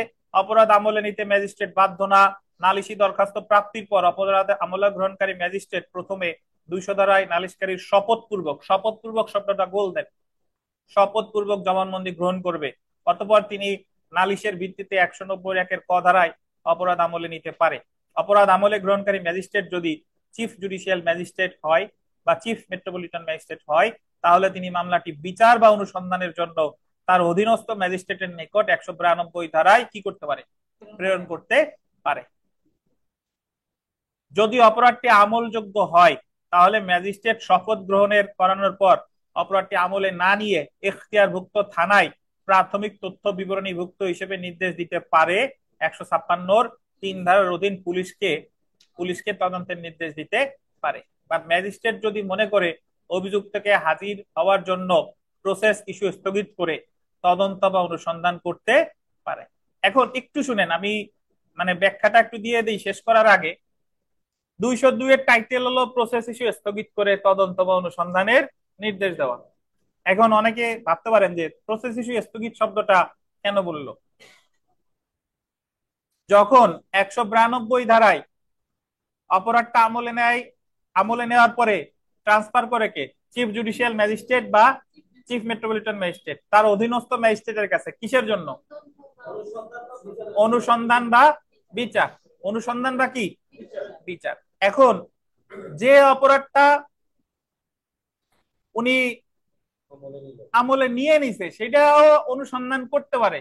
অপরাধ আমলে নিতে ম্যাজিস্ট্রেট বাধ্য না। নালিশি দরখাস্ত প্রাপ্তির পর অপরাধ আমলে গ্রহণকারী ম্যাজিস্ট্রেট প্রথমে 200 ধারায় নালিশকারীর শপথপূর্বক শব্দটা গোল দেন, শপথপূর্বক জবানবন্দি গ্রহণ করবে। অতঃপর তিনি নালিশের ভিত্তিতে 190(1) ক ধারায় অপরাধ আমলে নিতে পারে। অপরাধ আমলে গ্রহণকারী ম্যাজিস্ট্রেট যদি চিফ জুডিশিয়াল ম্যাজিস্ট্রেট হয় বা চিফ মেট্রোপলিটন ম্যাজিস্ট্রেট হয়, তাহলে তিনি মামলাটি বিচার বা অনুসন্ধানের জন্য তার অধীনস্থ ম্যাজিস্ট্রেটের নিকট 192 ধারায় কি করতে পারে? প্রেরণ করতে পারে। যদি অপরাধটি আমলযোগ্য হয়, তাহলে ম্যাজিস্ট্রেট শপথ গ্রহণের করানোর পর অপরাধটি আমলে না নিয়ে এখতিয়ারভুক্ত থানায় প্রাথমিক তথ্য বিবরণীভুক্ত হিসেবে নির্দেশ দিতে পারে। 156(3) ধারার অধীন পুলিশকে তদন্তের নির্দেশ দিতে পারে। বা ম্যাজিস্ট্রেট যদি মনে করে অভিযুক্তকে হাজির হওয়ার জন্য প্রসেস ইস্যু স্থগিত করে তদন্ত বা অনুসন্ধান করতে পারে। এখন একটু শুনেন, আমি মানে ব্যাখ্যাটা একটু দিয়ে দিই শেষ করার আগে। 202 এর টাইটেল হলো প্রসেস ইস্যু স্থগিত করে তদন্ত বা অনুসন্ধানের নির্দেশ দেওয়া। এখন অনেকে ভাবতে পারেন যে প্রসেস ইস্যু স্থগিত শব্দটা কেন বললো? যখন 192 ধারায় অপরাধটা আমলে নেওয়ার পরে ট্রান্সফার করে কে? চিফ জুডিশিয়াল ম্যাজিস্ট্রেট বা চিফ মেট্রোপলিটন ম্যাজিস্ট্রেট তার অধীনস্থ ম্যাজিস্ট্রেটের কাছে, কিসের জন্য? অনুসন্ধান বা বিচার। অনুসন্ধান বা কি? বিচার। এখন যে অপরাধটা উনি আমলে নিয়ে নিছে সেটাও অনুসন্ধান করতে পারে।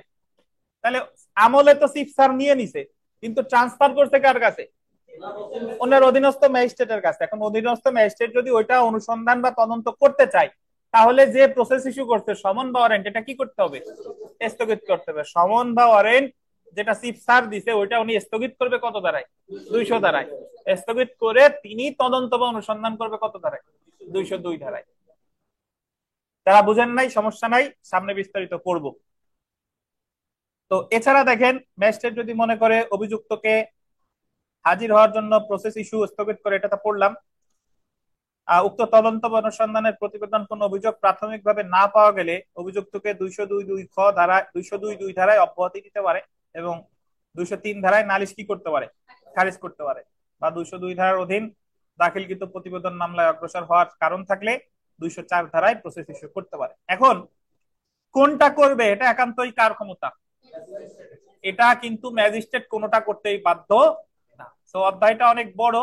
তাহলে আমলে তো চিফ স্যার নিয়ে নিছে, কিন্তু ট্রান্সফার করছে কার কাছে? ওনার অধীনস্থ ম্যাজিস্ট্রেটের কাছে। এখন অধীনস্থ ম্যাজিস্ট্রেট যদি ওইটা অনুসন্ধান বা তদন্ত করতে চায়, তাহলে যে প্রসেস ইস্যু করছে সমন বা ওয়ারেন্ট, এটা কি করতে হবে? স্থগিত করতে হবে। সমন বা ওয়ারেন্ট যেটা চিফ স্যার দিছে ওইটা উনি স্থগিত করবে কত ধারায়? 200 ধারায়। স্থগিত করে তিনি তদন্ত বা অনুসন্ধান করবে কত ধারায়? 202 ধারায়। তারা বুঝেন নাই, সমস্যা নাই, সামনে বিস্তারিত করব। তো এছাড়া দেখেন, ম্যাজিস্ট্রেট যদি মনে করে অভিযুক্তকে হাজির হওয়ার জন্য প্রসেস ইস্যু স্থগিত করে, এটা তো পড়লাম। উক্ত তদন্ত বা অনুসন্ধানের প্রতিবেদন কোন অভিযোগ প্রাথমিকভাবে না পাওয়া গেলে অভিযুক্তকে 202(2) ধারায় অব্যাহতি দিতে পারে এবং 203 ধারায় নালিশ কি করতে পারে? খারিজ করতে পারে। বা 202 ধারার অধীন দাখিলকৃত প্রতিবেদন মামলায় অগ্রসর হওয়ার কারণ থাকলে 204 ধারায় প্রসেস ইস্যু করতে পারে। এখন কোনটা করবে এটা একান্তই কার ক্ষমতা? এটা কিন্তু ম্যাজিস্ট্রেট কোনটা করতেই বাধ্য না। তো অধ্যায়টা অনেক বড়।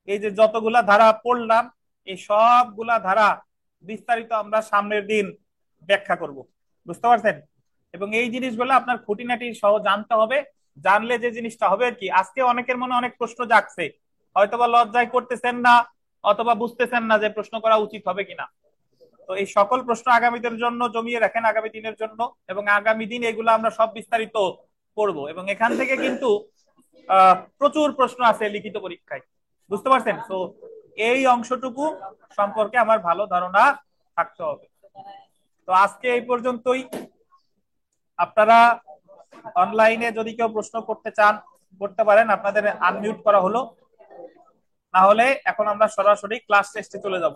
এই যে যতগুলা ধারা পড়লাম, এই সবগুলা ধারা বিস্তারিত আমরা সামনের দিন ব্যাখ্যা করব, বুঝতে পারছেন? এবং এই জিনিসগুলো আপনার খুঁটিনাটি সহ জানতে হবে। জানলে যে জিনিসটা হবে আর কি, আজকে অনেকের মনে অনেক প্রশ্ন জাগছে, হয়তোবা লজ্জায় করতেছেন না অথবা বুঝতেছেন না যে প্রশ্ন করা উচিত হবে কিনা। তো এই সকল প্রশ্ন আগামীদের জন্য জমিয়ে রাখেন, আগামী দিনের জন্য। এবং আগামী দিন এগুলো আমরা সব বিস্তারিত পড়ব। এবং এখান থেকে কিন্তু প্রচুর প্রশ্ন আছে লিখিত পরীক্ষায়, বুঝতে পারছেন? তো এই অংশটুকু সম্পর্কে আমার ভালো ধারণা থাকতে হবে। তো আজকে এই পর্যন্তই। আপনারা অনলাইনে যদি কেউ প্রশ্ন করতে চান করতে পারেন, আপনাদের আনমিউট করা হলো। না হলে এখন আমরা সরাসরি ক্লাস টেস্টে চলে যাব।